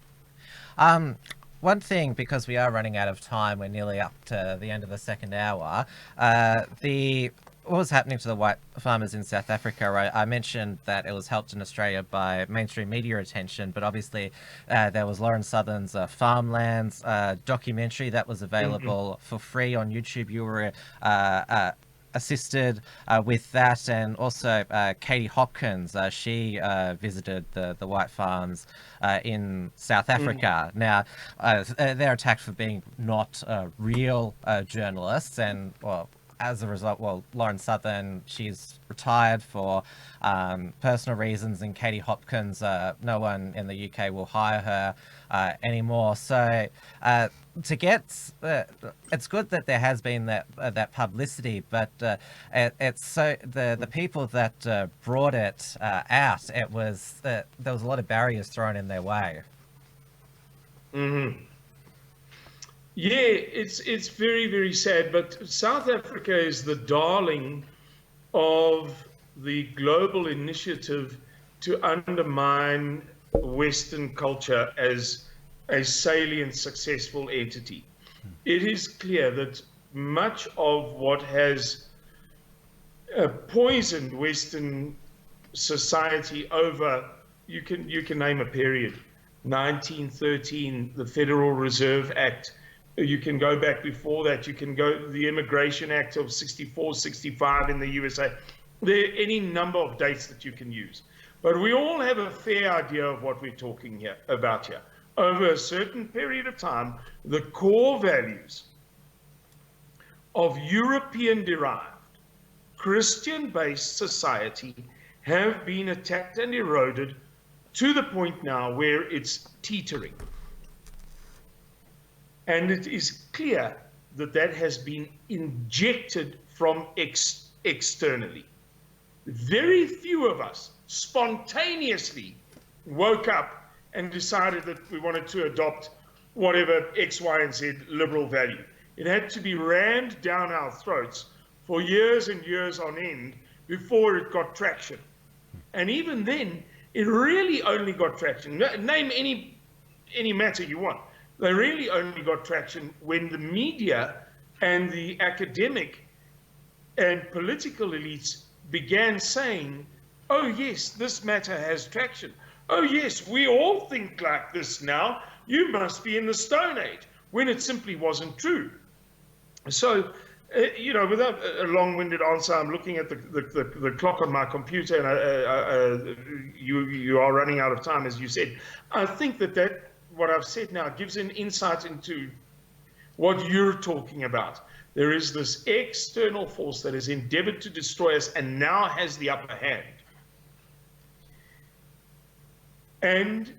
[SPEAKER 3] One thing, because we are running out of time, we're nearly up to the end of the second hour, what was happening to the white farmers in South Africa? I mentioned that it was helped in Australia by mainstream media attention, but obviously there was Lauren Southern's Farmlands documentary that was available for free on YouTube. You were assisted with that, and also Katie Hopkins, she visited the white farms in South Africa. Now, they're attacked for being not real journalists, and well, as a result, Lauren Southern, she's retired for personal reasons, and Katie Hopkins, no one in the UK will hire her anymore. So to get, it's good that there has been that publicity, but it's so the people that brought it out, it was there was a lot of barriers thrown in their way.
[SPEAKER 5] Mm-hmm. Yeah, it's very, very sad, but South Africa is the darling of the global initiative to undermine Western culture as a salient, successful entity. It is clear that much of what has poisoned Western society over, you can name a period, 1913, the Federal Reserve Act. You can go back before that. You can go the Immigration Act of 64, 65 in the USA. There are any number of dates that you can use. But we all have a fair idea of what we're talking about here. Over a certain period of time, the core values of European-derived, Christian-based society have been attacked and eroded to the point now where it's teetering. And it is clear that has been injected from externally. Very few of us spontaneously woke up and decided that we wanted to adopt whatever X, Y, and Z liberal value. It had to be rammed down our throats for years and years on end before it got traction. And even then, it really only got traction. Name any matter you want. They really only got traction when the media and the academic and political elites began saying, oh yes, this matter has traction. Oh yes, we all think like this now. You must be in the Stone Age, when it simply wasn't true. So, without a long-winded answer, I'm looking at the clock on my computer, and you are running out of time, as you said. I think that what I've said now gives an insight into what you're talking about. There is this external force that has endeavored to destroy us and now has the upper hand. And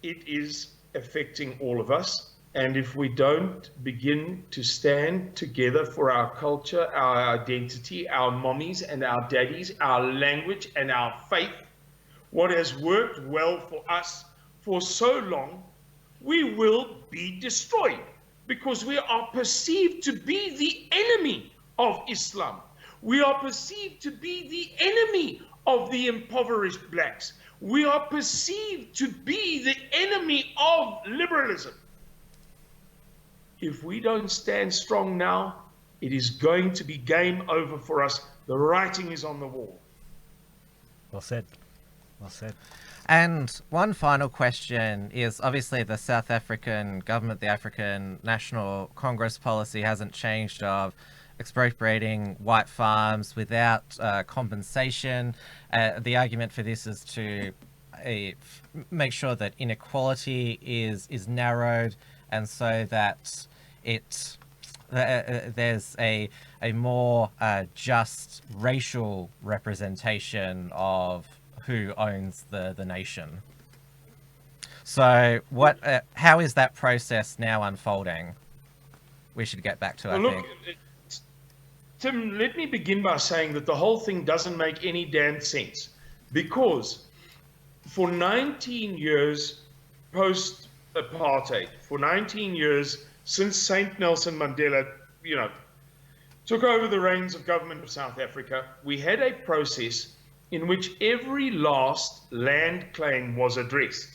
[SPEAKER 5] it is affecting all of us. And if we don't begin to stand together for our culture, our identity, our mommies and our daddies, our language and our faith, what has worked well for us for so long, we will be destroyed, because we are perceived to be the enemy of Islam. We are perceived to be the enemy of the impoverished blacks. We are perceived to be the enemy of liberalism. If we don't stand strong now, it is going to be game over for us. The writing is on the wall.
[SPEAKER 1] Well said. Well said.
[SPEAKER 3] And one final question is, obviously the South African government, the African National Congress policy hasn't changed of expropriating white farms without compensation. The argument for this is to make sure that inequality is narrowed, and so that there's a more just racial representation of who owns the nation. So how is that process now unfolding? We should get back to, I think.
[SPEAKER 5] Tim, let me begin by saying that the whole thing doesn't make any damn sense, because for 19 years post-apartheid, for 19 years since Saint Nelson Mandela, took over the reins of government of South Africa, we had a process in which every last land claim was addressed.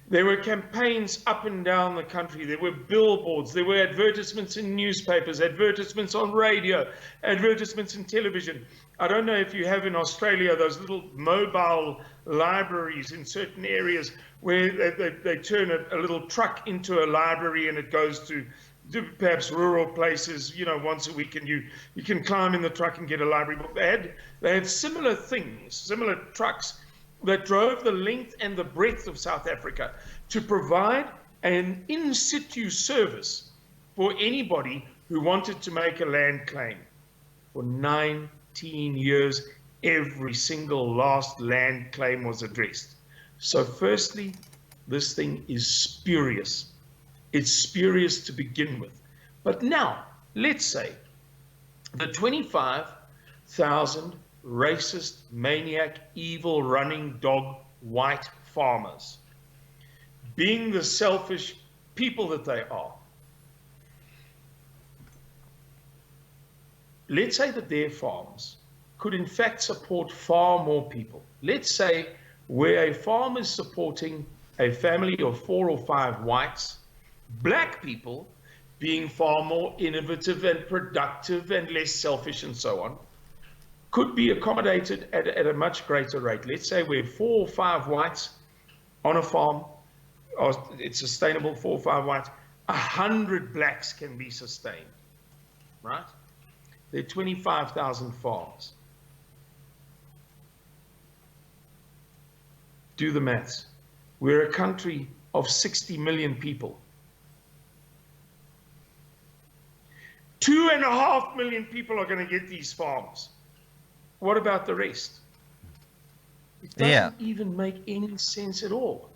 [SPEAKER 5] There were campaigns up and down the country. There were billboards. There were advertisements in newspapers, advertisements on radio, advertisements in television. I don't know if you have in Australia those little mobile libraries in certain areas where they turn a little truck into a library, and it goes to perhaps rural places, once a week, and you can climb in the truck and get a library book. They had similar things, similar trucks that drove the length and the breadth of South Africa to provide an in situ service for anybody who wanted to make a land claim. For 19 years, every single last land claim was addressed. So firstly, this thing is spurious. It's spurious to begin with. But now, let's say the 25,000 racist, maniac, evil, running dog, white farmers, being the selfish people that they are, let's say that their farms could in fact support far more people. Let's say where a farm is supporting a family of 4 or 5 whites, black people being far more innovative and productive and less selfish and so on, could be accommodated at a much greater rate. Let's say we're 4 or 5 whites on a farm, or it's sustainable, 4 or 5 whites, 100 blacks can be sustained, right? There are 25,000 farms. Do the maths. We're a country of 60 million people. 2.5 million people are going to get these farms. What about the rest? It doesn't even make any sense at all.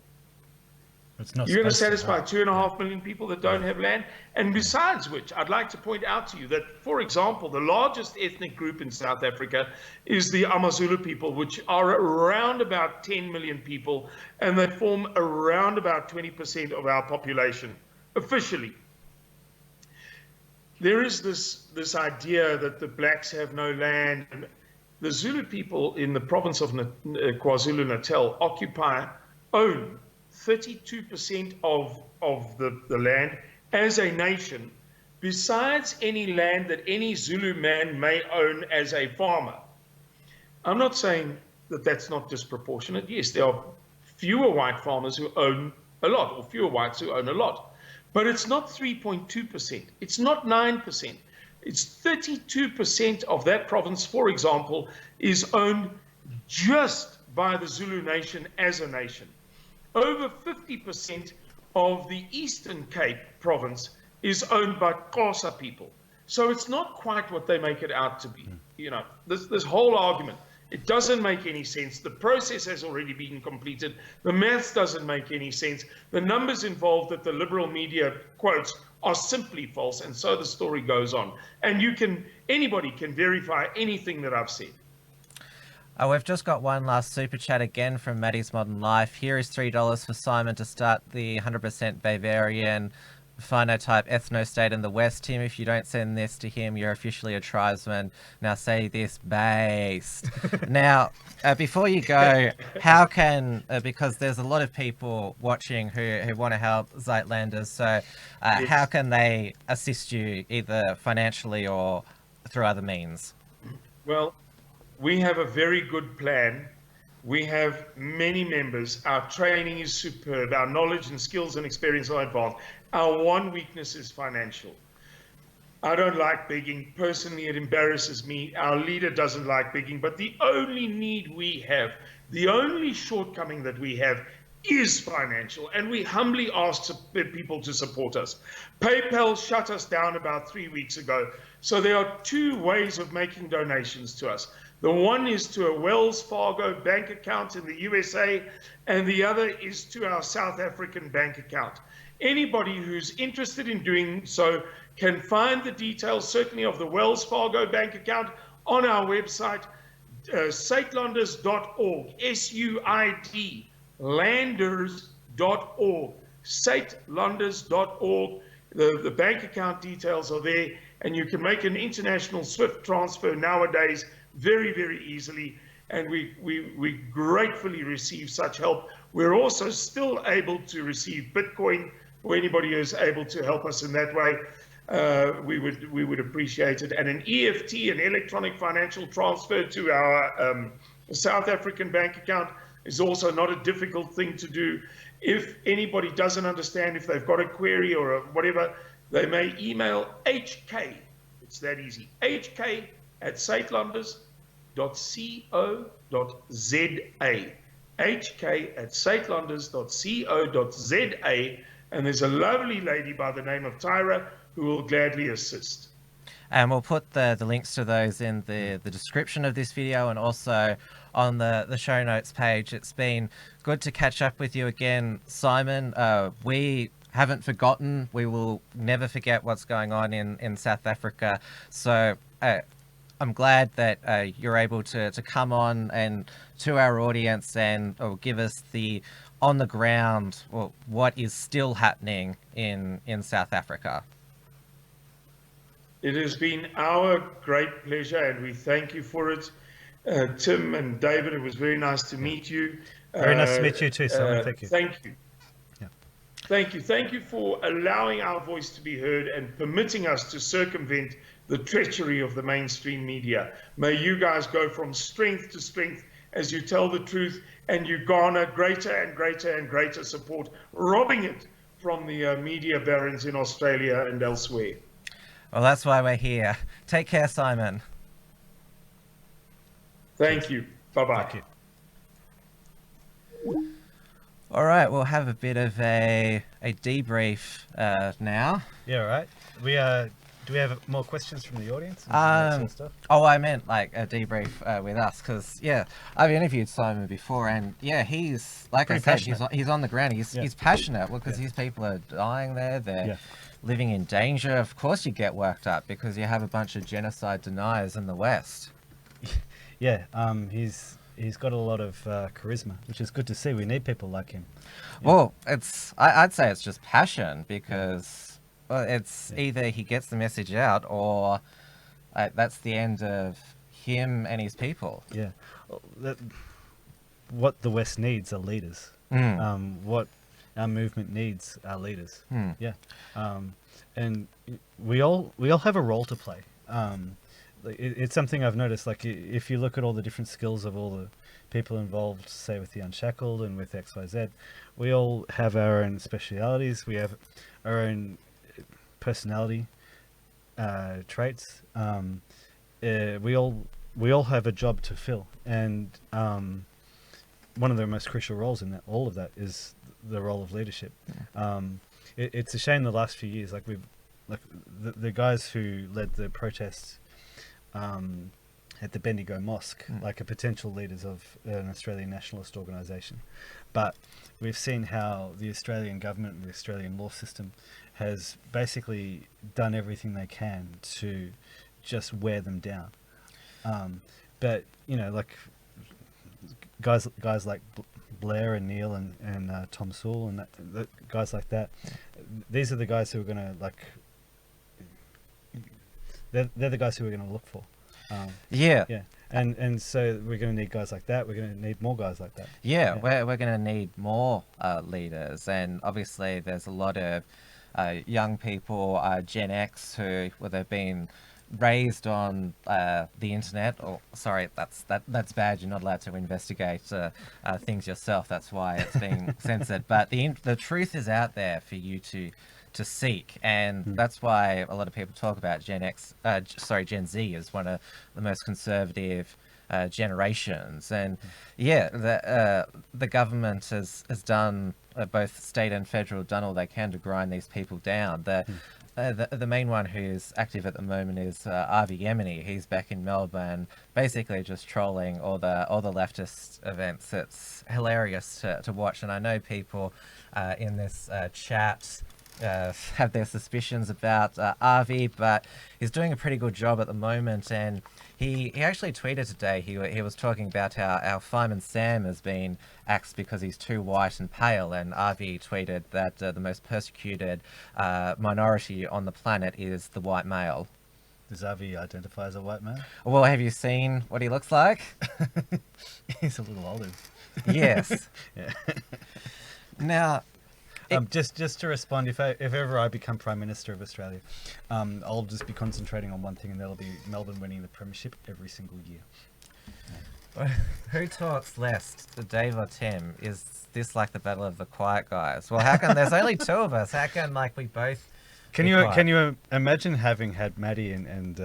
[SPEAKER 5] You're going to satisfy 2.5 million people that don't have land. And besides which, I'd like to point out to you that, for example, the largest ethnic group in South Africa is the AmaZulu people, which are around about 10 million people, and they form around about 20% of our population, officially. There is this idea that the blacks have no land. The Zulu people in the province of KwaZulu-Natal own 32% of the land as a nation, besides any land that any Zulu man may own as a farmer. I'm not saying that that's not disproportionate. Yes, there are fewer white farmers who own a lot, or fewer whites who own a lot. But it's not 3.2%. It's not 9%. It's 32% of that province, for example, is owned just by the Zulu nation as a nation. Over 50% of the Eastern Cape province is owned by Xhosa people. So it's not quite what they make it out to be. You know, this whole argument, it doesn't make any sense. The process has already been completed. The maths doesn't make any sense. The numbers involved that the liberal media quotes are simply false, and so the story goes on. And anybody can verify anything that I've said.
[SPEAKER 3] We've just got one last super chat again from Maddie's Modern Life. Here is $3 for Simon to start the 100% Bavarian phenotype ethno-state in the West. Tim, if you don't send this to him, you're officially a tribesman. Now say this based. Now, before you go, how can, because there's a lot of people watching who want to help Suidlanders, so yes, how can they assist you either financially or through other means?
[SPEAKER 5] Well, we have a very good plan. We have many members. Our training is superb. Our knowledge and skills and experience are advanced. Our one weakness is financial. I don't like begging. Personally, it embarrasses me. Our leader doesn't like begging. But the only need we have, the only shortcoming that we have is financial. And we humbly ask people to support us. PayPal shut us down about 3 weeks ago. So there are two ways of making donations to us. The one is to a Wells Fargo bank account in the USA, and the other is to our South African bank account. Anybody who's interested in doing so can find the details, certainly of the Wells Fargo bank account, on our website, Suidlanders.org, S-U-I-D, landers.org, Suidlanders.org. The bank account details are there, and you can make an international SWIFT transfer nowadays very, very easily, and we gratefully receive such help. We're also still able to receive Bitcoin for anybody who's able to help us in that way. We would appreciate it. And an EFT, an electronic financial transfer to our South African bank account, is also not a difficult thing to do. If anybody doesn't understand, if they've got a query or whatever, they may email HK. It's that easy. HK@suidlanders.co.za. HK@suidlanders.co.za. And there's a lovely lady by the name of Tyra who will gladly assist.
[SPEAKER 3] And we'll put the links to those in the description of this video and also on the show notes page. It's been good to catch up with you again, Simon. We haven't forgotten. We will never forget what's going on in South Africa. So I'm glad that you're able to come on and to our audience and give us the on the ground, well, what is still happening in South Africa.
[SPEAKER 5] It has been our great pleasure, and we thank you for it. Tim and David, it was very nice to meet you.
[SPEAKER 1] Very nice to meet you too, Simon. Thank you.
[SPEAKER 5] Thank you.
[SPEAKER 1] Yeah.
[SPEAKER 5] Thank you. Thank you for allowing our voice to be heard and permitting us to circumvent the treachery of the mainstream media. May you guys go from strength to strength as you tell the truth and you garner greater and greater and greater support, robbing it from the media barons in Australia and elsewhere.
[SPEAKER 3] Well, that's why we're here. Take care, Simon.
[SPEAKER 5] Thank you. Bye-bye.
[SPEAKER 1] Thank
[SPEAKER 3] you. All right, we'll have a bit of a debrief now.
[SPEAKER 1] Yeah, right. Do Do we have more questions from the audience?
[SPEAKER 3] Oh, I meant like a debrief with us, because I've interviewed Simon before, and he's like
[SPEAKER 1] Pretty
[SPEAKER 3] I said,
[SPEAKER 1] passionate.
[SPEAKER 3] he's on the ground. He's passionate because his people are dying there. They're living in danger. Of course, you get worked up because you have a bunch of genocide deniers in the West.
[SPEAKER 1] Yeah, he's got a lot of charisma, which is good to see. We need people like him.
[SPEAKER 3] Well, I'd say it's just passion, because it's either he gets the message out, or that's the end of him and his people.
[SPEAKER 1] Yeah. What the West needs are leaders. What our movement needs are leaders. Yeah. And we all have a role to play. It's something I've noticed. Like, if you look at all the different skills of all the people involved, say with the Unshackled and with XYZ, we all have our own specialities. We have our own personality traits. We all have a job to fill, and one of the most crucial roles in all of that is the role of leadership. It's a shame the last few years, the guys who led the protests at the Bendigo Mosque, are potential leaders of an Australian nationalist organisation. But we've seen how the Australian government and the Australian law system has basically done everything they can to just wear them down. But, guys like Blair and Neil and Tom Sewell and that guys like that, these are the guys who are going to, they're the guys who we're going to look for. Yeah. And so we're going to need guys like that. We're going to need more guys like that.
[SPEAKER 3] Yeah. We're going to need more leaders. And obviously there's a lot of young people, Gen X, who they've been raised on the internet. Or sorry, that's bad. You're not allowed to investigate things yourself. That's why it's being censored. But the truth is out there for you to seek, and that's why a lot of people talk about Gen Z is one of the most conservative generations. And the government has done, both state and federal, done all they can to grind these people down. The main one who's active at the moment is Avi Yemeni. He's back in Melbourne, basically just trolling all the leftist events. It's hilarious to watch, and I know people in this chat have their suspicions about Avi, but he's doing a pretty good job at the moment. And he actually tweeted today, he was talking about how Fireman Sam has been axed because he's too white and pale, and Avi tweeted that the most persecuted minority on the planet is the white male.
[SPEAKER 1] Does Avi identify as a white man?
[SPEAKER 3] Well, have you seen what he looks like?
[SPEAKER 1] He's a little older.
[SPEAKER 3] Yes.
[SPEAKER 1] Yeah.
[SPEAKER 3] Now,
[SPEAKER 1] just to respond, if ever I become Prime Minister of Australia, I'll just be concentrating on one thing, and that'll be Melbourne winning the premiership every single year.
[SPEAKER 3] Yeah. Who talks less, Dave or Tim? Is this like the battle of the quiet guys? Well, how come there's only two of us? How can we both?
[SPEAKER 1] Can you imagine having had Maddie and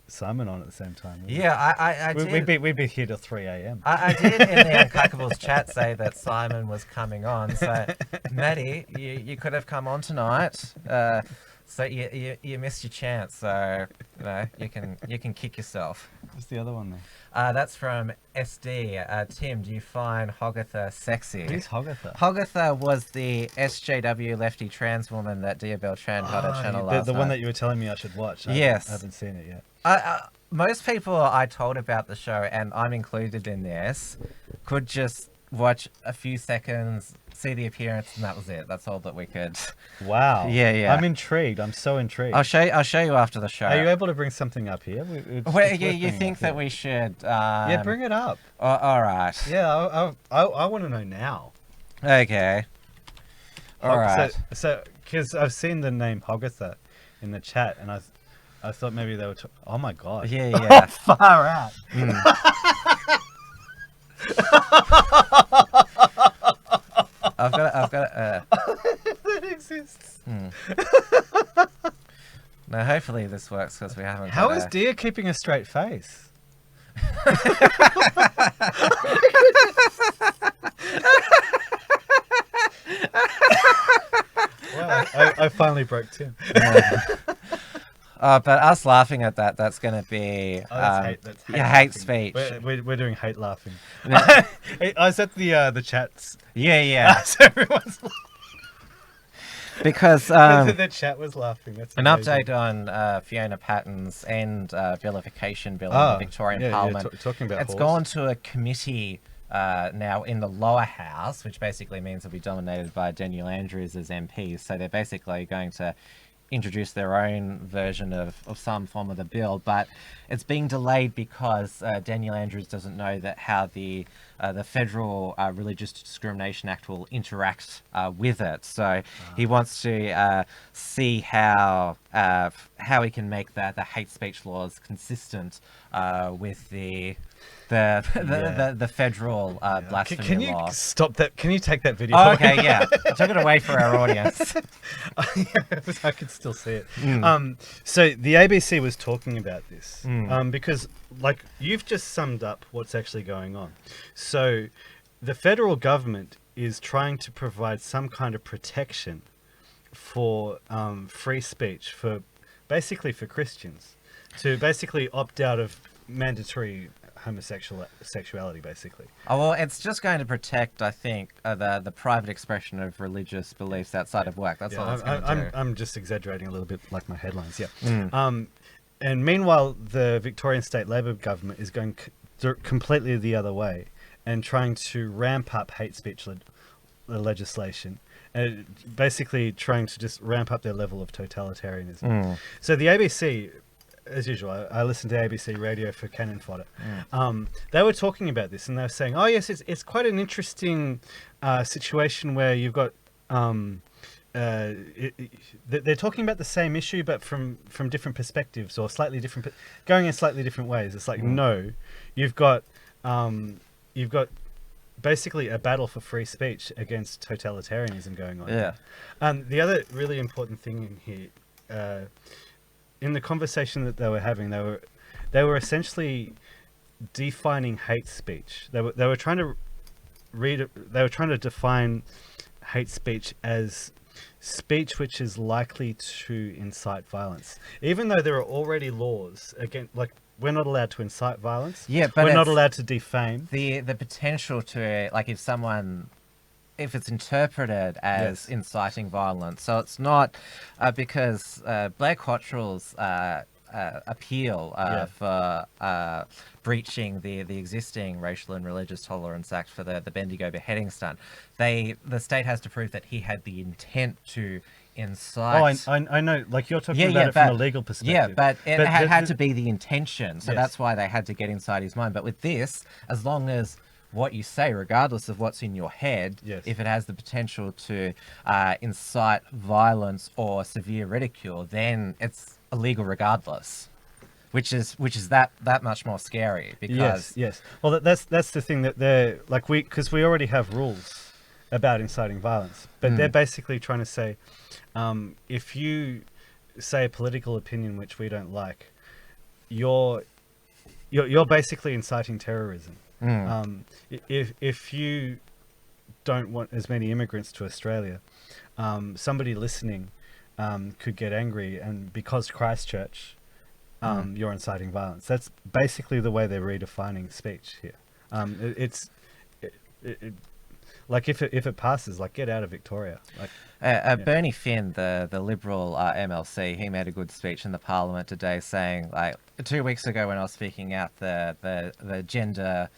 [SPEAKER 1] Simon on at the same time?
[SPEAKER 3] Yeah, I did.
[SPEAKER 1] We'd be here till 3 a.m.
[SPEAKER 3] I did in the Uncuckables chat say that Simon was coming on. So, Maddie, you could have come on tonight. So you missed your chance. So you can kick yourself.
[SPEAKER 1] What's the other one there?
[SPEAKER 3] That's from SD. Tim, do you find Hogartha sexy?
[SPEAKER 1] Who's Hogartha?
[SPEAKER 3] Hogartha was the SJW lefty trans woman that Dia Beltran got on Channel last
[SPEAKER 1] the
[SPEAKER 3] night.
[SPEAKER 1] one that you were telling me I should watch.
[SPEAKER 3] Yes.
[SPEAKER 1] I haven't seen it yet.
[SPEAKER 3] Most people I told about the show, and I'm included in this, could just watch a few seconds, see the appearance, and that was it. That's all that we could.
[SPEAKER 1] Wow.
[SPEAKER 3] Yeah.
[SPEAKER 1] I'm intrigued. I'm so intrigued.
[SPEAKER 3] I'll show you after the show.
[SPEAKER 1] Are you able to bring something up here?
[SPEAKER 3] You think that we should?
[SPEAKER 1] Yeah, bring it up.
[SPEAKER 3] All right.
[SPEAKER 1] Yeah, I want to know now.
[SPEAKER 3] Okay. All right.
[SPEAKER 1] So, because I've seen the name Hogartha in the chat, and I thought maybe they were. Oh my god.
[SPEAKER 3] Yeah.
[SPEAKER 1] Far out.
[SPEAKER 3] I've got.
[SPEAKER 1] That exists.
[SPEAKER 3] Now, hopefully this works because we haven't.
[SPEAKER 1] How is Dia keeping a straight face? Well, I finally broke Tim.
[SPEAKER 3] But us laughing at that's going to be
[SPEAKER 1] that's
[SPEAKER 3] hate speech.
[SPEAKER 1] We're doing hate laughing. I was at the chats.
[SPEAKER 3] Yeah.
[SPEAKER 1] So everyone's
[SPEAKER 3] because
[SPEAKER 1] the chat was laughing. That's
[SPEAKER 3] an
[SPEAKER 1] amazing.
[SPEAKER 3] update on Fiona Patton's end vilification bill in the Victorian Parliament.
[SPEAKER 1] Talking about
[SPEAKER 3] it's
[SPEAKER 1] horse.
[SPEAKER 3] gone to a committee now in the lower house, which basically means it'll be dominated by Daniel Andrews as MPs. So they're basically going to introduce their own version of some form of the bill, but it's being delayed because Daniel Andrews doesn't know that how the Federal Religious Discrimination Act will interact with it. So he wants to see how he can make the hate speech laws consistent with the federal blasphemy
[SPEAKER 1] Can you
[SPEAKER 3] law.
[SPEAKER 1] stop that? Can you take that video?
[SPEAKER 3] Oh, okay, yeah. I took it away for our audience.
[SPEAKER 1] I could still see it. So the ABC was talking about this because, like, you've just summed up what's actually going on. So the federal government is trying to provide some kind of protection for free speech for Christians to basically opt out of mandatory homosexuality, basically.
[SPEAKER 3] Oh, well, it's just going to protect, I think, the private expression of religious beliefs outside of work. That's all it's going to do.
[SPEAKER 1] I'm just exaggerating a little bit, like my headlines, and meanwhile, the Victorian State Labor government is going completely the other way and trying to ramp up hate speech legislation, and basically trying to just ramp up their level of totalitarianism. So the ABC, as usual, I listen to ABC radio for cannon fodder. They were talking about this, and they were saying, "Oh yes, it's quite an interesting situation where you've got they're talking about the same issue, but from different perspectives or slightly different, going in slightly different ways." It's like, no, you've got basically a battle for free speech against totalitarianism going on.
[SPEAKER 3] Yeah.
[SPEAKER 1] The other really important thing in here. In the conversation that they were having, they were essentially defining hate speech. They were trying to define hate speech as speech which is likely to incite violence, even though there are already laws against, like, we're not allowed to incite violence.
[SPEAKER 3] Yeah, but
[SPEAKER 1] we're not allowed to defame.
[SPEAKER 3] The potential to, like, if it's interpreted as inciting violence. So it's not because Blair Cottrell's appeal for breaching the existing Racial and Religious Tolerance Act for the Bendigo beheading stunt, the state has to prove that he had the intent to incite.
[SPEAKER 1] Oh, I know. Like, you're talking about it from a legal perspective.
[SPEAKER 3] Yeah, but it had to be the intention. So that's why they had to get inside his mind. But with this, as long as what you say, regardless of what's in your head, if it has the potential to incite violence or severe ridicule, then it's illegal regardless, which is that much more scary. Because
[SPEAKER 1] yes. Well, that's the thing, that they're like, because we already have rules about inciting violence, but they're basically trying to say, if you say a political opinion which we don't like, you're basically inciting terrorism. If you don't want as many immigrants to Australia, somebody listening could get angry, and because Christchurch, you're inciting violence. That's basically the way they're redefining speech here. Like, if it passes, like, get out of Victoria. Like,
[SPEAKER 3] Bernie Finn, the Liberal MLC, he made a good speech in the Parliament today, saying, like, 2 weeks ago when I was speaking out the gender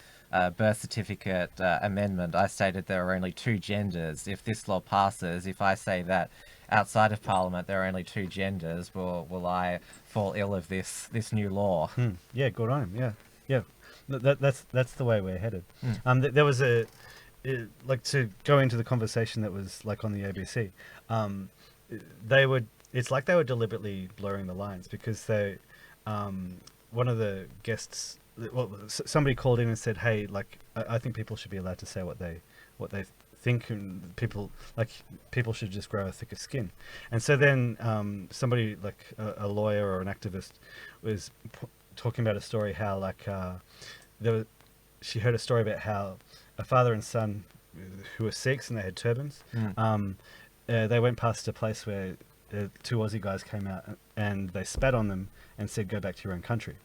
[SPEAKER 3] birth certificate amendment, I stated there are only two genders. If this law passes, if I say that outside of Parliament there are only two genders, will I fall ill of this new law?
[SPEAKER 1] Yeah, good on him. Yeah. That's the way we're headed. There was like, to go into the conversation that was, like, on the ABC, it's like they were deliberately blurring the lines, because one of the guests, somebody called in and said, "Hey, like, I think people should be allowed to say what they think, and people should just grow a thicker skin." And so then somebody, like a lawyer or an activist, was talking about a story how, like, she heard a story about how a father and son who were Sikhs and they had turbans, they went past a place where two Aussie guys came out and they spat on them and said, "Go back to your own country."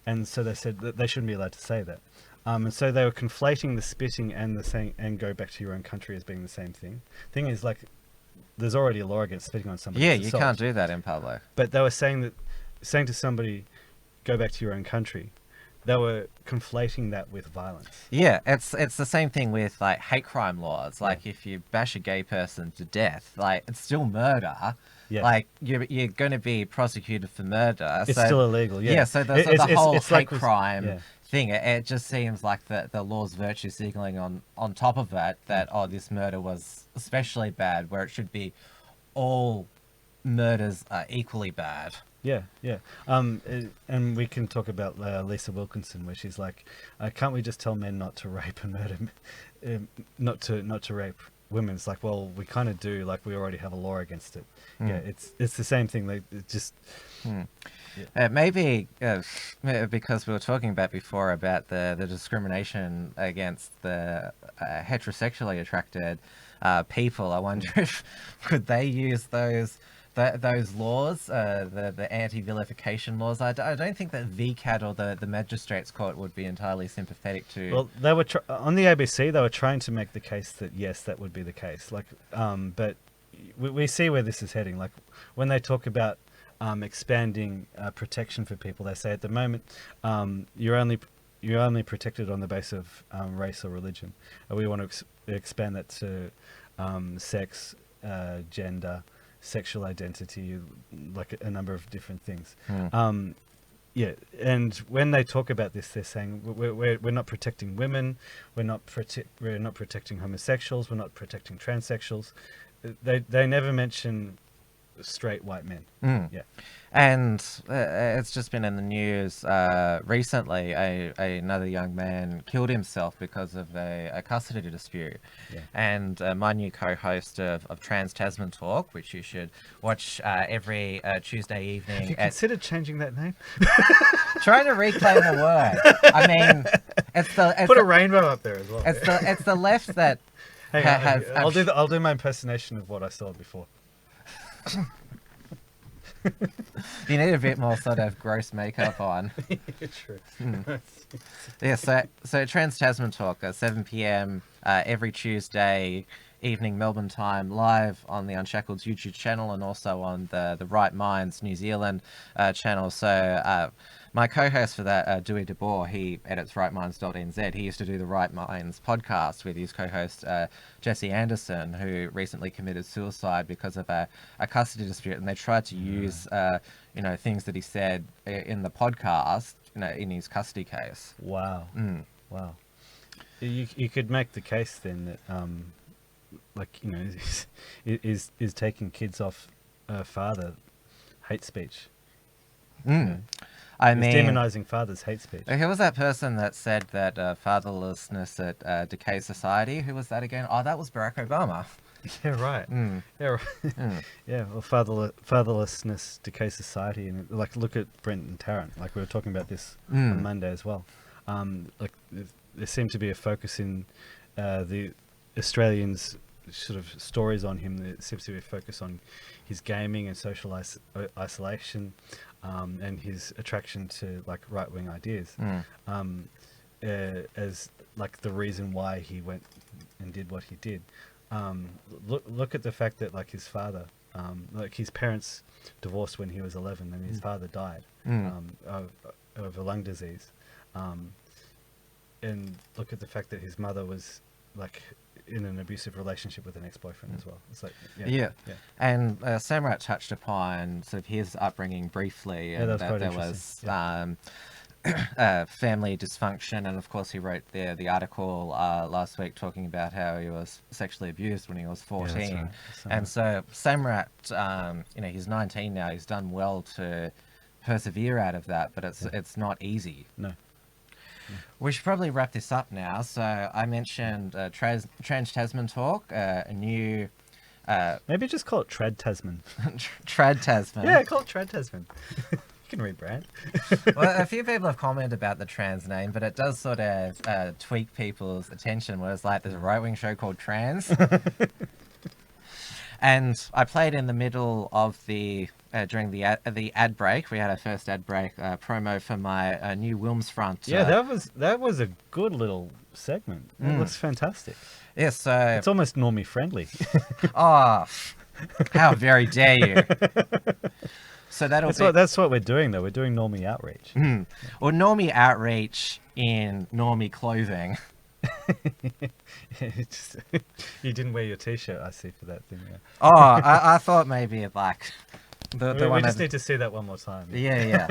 [SPEAKER 1] And so they said that they shouldn't be allowed to say that. And so they were conflating the spitting and the saying and "go back to your own country" as being the same thing. Thing is, like, there's already a law against spitting on somebody.
[SPEAKER 3] Yeah, you can't do that in public.
[SPEAKER 1] But they were saying to somebody, "Go back to your own country," they were conflating that with violence.
[SPEAKER 3] Yeah, it's the same thing with like hate crime laws. Like if you bash a gay person to death, like it's still murder. Yeah. Like you're going to be prosecuted for murder.
[SPEAKER 1] It's still illegal. Yeah.
[SPEAKER 3] Yeah. So the whole hate
[SPEAKER 1] like
[SPEAKER 3] crime thing, it just seems like the law's virtue signaling on top of it that this murder was especially bad, where it should be all murders are equally bad.
[SPEAKER 1] Yeah, yeah. And we can talk about Lisa Wilkinson, where she's like, can't we just tell men not to rape and murder, not to rape women? It's like, well, we kind of do. Like, we already have a law against it. Yeah, it's the same thing. Like, it just.
[SPEAKER 3] Maybe because we were talking about before about the discrimination against the heterosexually attracted people. I wonder if could they use those laws, the anti-vilification laws. I don't think that VCAT or the Magistrates Court would be entirely sympathetic to.
[SPEAKER 1] Well, they were on the ABC. They were trying to make the case that yes, that would be the case. Like, but we see where this is heading. Like when they talk about expanding protection for people, they say at the moment you're only protected on the basis of race or religion. We want to expand that to sex, gender, sexual identity, like a number of different things. Yeah, and when they talk about this, they're saying we're not protecting women, we're not protecting homosexuals, we're not protecting transsexuals. They never mention straight white men. Yeah.
[SPEAKER 3] And it's just been in the news recently. Another young man killed himself because of a custody dispute. Yeah. And my new co-host of Trans Tasman Talk, which you should watch every Tuesday evening.
[SPEAKER 1] Have you considered changing that name?
[SPEAKER 3] Trying to reclaim the word. I mean,
[SPEAKER 1] put a rainbow up there as well.
[SPEAKER 3] It's the left that has.
[SPEAKER 1] I'll do my impersonation of what I saw before.
[SPEAKER 3] You need a bit more sort of gross makeup on.
[SPEAKER 1] True.
[SPEAKER 3] Yeah, so Trans Tasman Talk at 7 p.m. Every Tuesday evening Melbourne time, live on the Unshackled's YouTube channel and also on the Right Minds New Zealand channel. So my co-host for that, Dewey DeBoer, he edits rightminds.nz. He used to do the Right Minds podcast with his co-host Jesse Anderson, who recently committed suicide because of a custody dispute, and they tried to use things that he said in the podcast, in his custody case.
[SPEAKER 1] Wow. Wow. You could make the case then that is taking kids off father hate speech.
[SPEAKER 3] I mean,
[SPEAKER 1] demonizing fathers hate speech.
[SPEAKER 3] Who was that person that said that fatherlessness at decay society? Who was that again? Oh, that was Barack Obama.
[SPEAKER 1] Yeah, right. Yeah, right. Yeah, well, fatherlessness decay society, and like look at Brent and Tarrant. Like we were talking about this on Monday as well. Like there seemed to be a focus in the Australians' sort of stories on him. There seems to be a focus on his gaming and social isolation. And his attraction to like right-wing ideas as like the reason why he went and did what he did. Look at the fact that like his father, like his parents divorced when he was 11 and his father died of a lung disease. And look at the fact that his mother was like in an abusive relationship with an ex-boyfriend as well. It's like yeah.
[SPEAKER 3] And Samraat touched upon sort of his upbringing briefly, and that there was family dysfunction, and of course he wrote the article last week talking about how he was sexually abused when he was 14. Yeah, that's right. And so Samraat, he's 19 now. He's done well to persevere out of that, but it's not easy.
[SPEAKER 1] No.
[SPEAKER 3] We should probably wrap this up now. So I mentioned Trans Tasman Talk, a new...
[SPEAKER 1] Maybe just call it Trad Tasman.
[SPEAKER 3] Trad Tasman.
[SPEAKER 1] Yeah, call it Trad Tasman. You can rebrand.
[SPEAKER 3] Well, a few people have commented about the trans name, but it does sort of tweak people's attention, whereas like there's a right-wing show called Trans. And I played in the middle of during the ad break. We had our first ad break promo for my new Wilms front.
[SPEAKER 1] Yeah, that was a good little segment. It looks fantastic.
[SPEAKER 3] Yeah, so
[SPEAKER 1] it's almost normie friendly.
[SPEAKER 3] Oh, how very dare you! So
[SPEAKER 1] that's what we're doing, though. We're doing normie outreach.
[SPEAKER 3] Or normie outreach in normie clothing.
[SPEAKER 1] You didn't wear your T-shirt, I see, for that thing. Yeah.
[SPEAKER 3] Oh, I thought maybe like
[SPEAKER 1] we just need to see that one more time.
[SPEAKER 3] Yeah.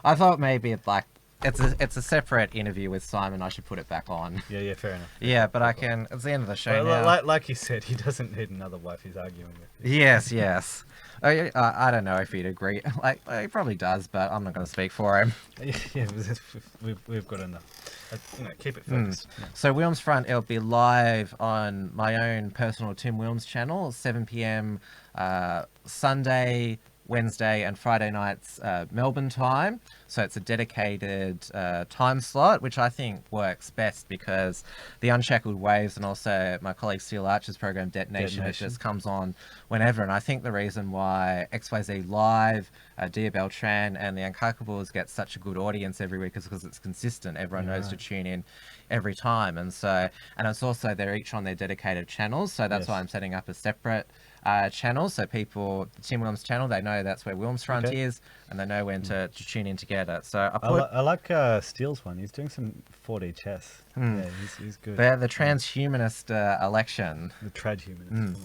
[SPEAKER 3] I thought maybe it's a separate interview with Simon. I should put it back on.
[SPEAKER 1] Yeah, fair enough.
[SPEAKER 3] Yeah, but I can. It's the end of the show now.
[SPEAKER 1] Like you said, he doesn't need another wife. He's arguing with you.
[SPEAKER 3] Yes. I don't know if he'd agree. Like he probably does, but I'm not going to speak for him.
[SPEAKER 1] Yeah, we've got enough. Keep it focused. Yeah.
[SPEAKER 3] So Wilms Front, it'll be live on my own personal Tim Wilms channel, 7 p.m. Sunday, Wednesday and Friday nights Melbourne time. So it's a dedicated time slot, which I think works best because the Unshackled Waves and also my colleague Steel Archer's program Detonation, it just comes on whenever. And I think the reason why XYZ Live, Dia Beltran and the Uncuckables get such a good audience every week is because it's consistent. Everyone knows to tune in every time. And it's also they're each on their dedicated channels. So that's why I'm setting up a separate channel, so people, Tim Wilms channel, they know that's where Wilms Front is, and they know when to tune in together. So
[SPEAKER 1] I like Steele's one. He's doing some 4D chess. Yeah, he's good.
[SPEAKER 3] They're the transhumanist election.
[SPEAKER 1] The trad-humanist.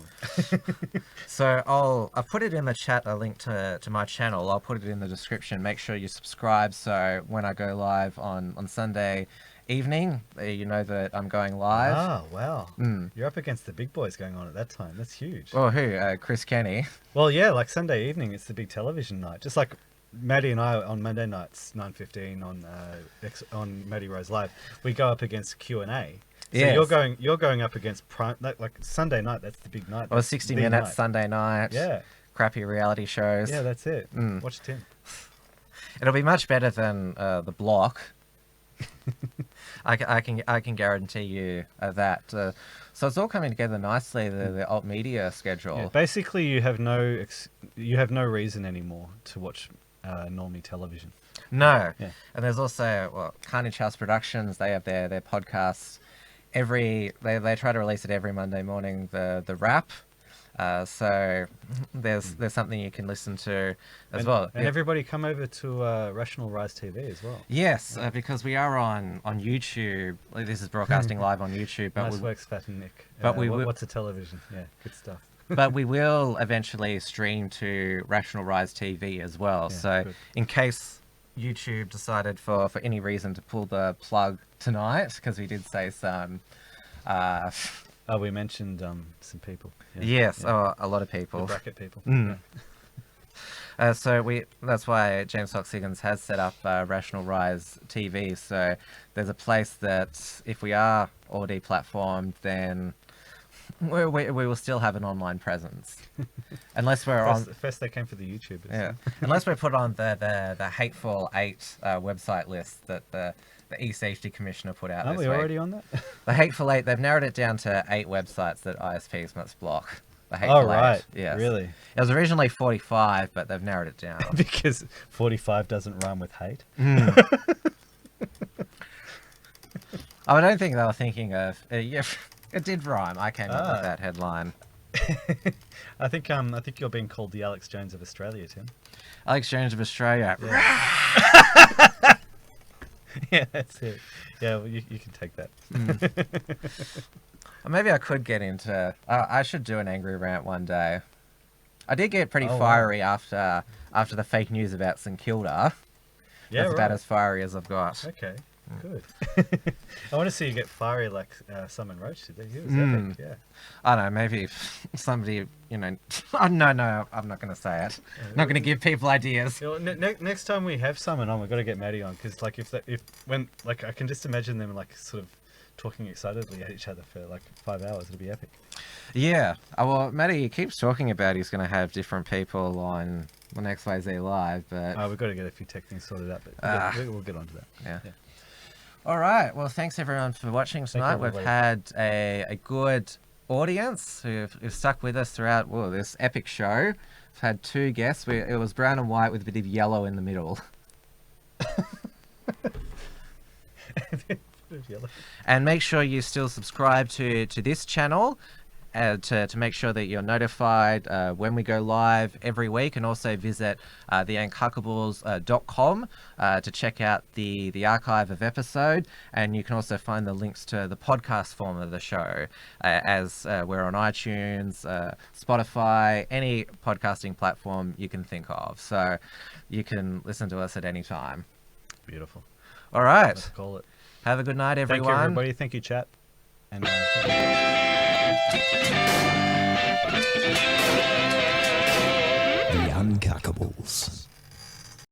[SPEAKER 3] So I've put it in the chat, a link to my channel. I'll put it in the description. Make sure you subscribe, so when I go live on Sunday evening, you know that I'm going live.
[SPEAKER 1] Oh, wow. You're up against the big boys going on at that time. That's huge.
[SPEAKER 3] Oh, who? Chris Kenny?
[SPEAKER 1] Well, yeah, like Sunday evening, it's the big television night. Just like Maddie and I on Monday nights, 9:15 on Maddie Rose Live, we go up against Q&A. So you're going up against prime, like Sunday night, that's the big night.
[SPEAKER 3] Or 60 Minutes night. Sunday night.
[SPEAKER 1] Yeah.
[SPEAKER 3] Crappy reality shows.
[SPEAKER 1] Yeah, that's it. Watch Tim.
[SPEAKER 3] It'll be much better than The Block. I can guarantee you that. So it's all coming together nicely. The alt media schedule.
[SPEAKER 1] Yeah, basically, you have no reason anymore to watch normie television.
[SPEAKER 3] No. Yeah. And there's also Carnage House Productions. They have their podcasts they try to release it every Monday morning. The Wrap. So there's something you can listen to as well.
[SPEAKER 1] And everybody come over to Rational Rise TV as well.
[SPEAKER 3] Yes, because we are on YouTube. This is broadcasting live on YouTube. But
[SPEAKER 1] nice work, Spat and Nick.
[SPEAKER 3] But
[SPEAKER 1] what's a television? Yeah, good stuff.
[SPEAKER 3] But we will eventually stream to Rational Rise TV as well. Yeah, so good. In case YouTube decided for any reason to pull the plug tonight, because we did say some...
[SPEAKER 1] we mentioned some people. Yeah.
[SPEAKER 3] Yes, a lot of people.
[SPEAKER 1] The bracket people.
[SPEAKER 3] Yeah. So that's why James Fox Higgins has set up Rational Rise TV. So there's a place that if we are all deplatformed, then we will still have an online presence. Unless we're
[SPEAKER 1] first they came for the YouTubers.
[SPEAKER 3] Yeah. Unless we're put on the Hateful Eight website list that the E-Safety Commissioner put out.
[SPEAKER 1] Aren't we already on that?
[SPEAKER 3] The Hateful Eight, they've narrowed it down to 8 websites that ISPs must block. The Hateful Eight.
[SPEAKER 1] Right.
[SPEAKER 3] Yes.
[SPEAKER 1] Really?
[SPEAKER 3] It was originally 45, but they've narrowed it down.
[SPEAKER 1] Because 45 doesn't rhyme with hate?
[SPEAKER 3] I don't think they were thinking of... it did rhyme. I came up with that headline.
[SPEAKER 1] I think you're being called the Alex Jones of Australia, Tim.
[SPEAKER 3] Alex Jones of Australia.
[SPEAKER 1] Yeah. Yeah, that's it. Yeah, well, you can take that.
[SPEAKER 3] Maybe I could get into... I should do an angry rant one day. I did get pretty fiery after the fake news about St Kilda. Yeah, that's about as fiery as I've got.
[SPEAKER 1] Okay, good. I want to see you get fiery like Simon Roche did. He was epic, yeah.
[SPEAKER 3] I don't know, maybe somebody, Oh, no, I'm not going to say it. Not going to give people ideas.
[SPEAKER 1] Next time we have Simon on, we've got to get Maddie on, because like I can just imagine them like sort of talking excitedly at each other for like 5 hours. It'll be epic.
[SPEAKER 3] Yeah. Well, Maddie keeps talking about he's going to have different people on XYZ Live, but...
[SPEAKER 1] we've got to get a few tech things sorted out, but we'll get onto that.
[SPEAKER 3] Yeah. All right. Well, thanks everyone for watching tonight. We've had a good audience who've stuck with us throughout this epic show. I've had 2 guests. It was brown and white with a bit of yellow in the middle. And make sure you still subscribe to this channel to make sure that you're notified when we go live every week, and also visit theuncuckables.com to check out the archive of episode, and you can also find the links to the podcast form of the show as we're on iTunes, Spotify, any podcasting platform you can think of, so you can listen to us at any time.
[SPEAKER 1] Beautiful.
[SPEAKER 3] All right.
[SPEAKER 1] Let's call it.
[SPEAKER 3] Have a good night, everyone.
[SPEAKER 1] Thank you, everybody. Thank you, chat. And
[SPEAKER 2] The Uncuckables.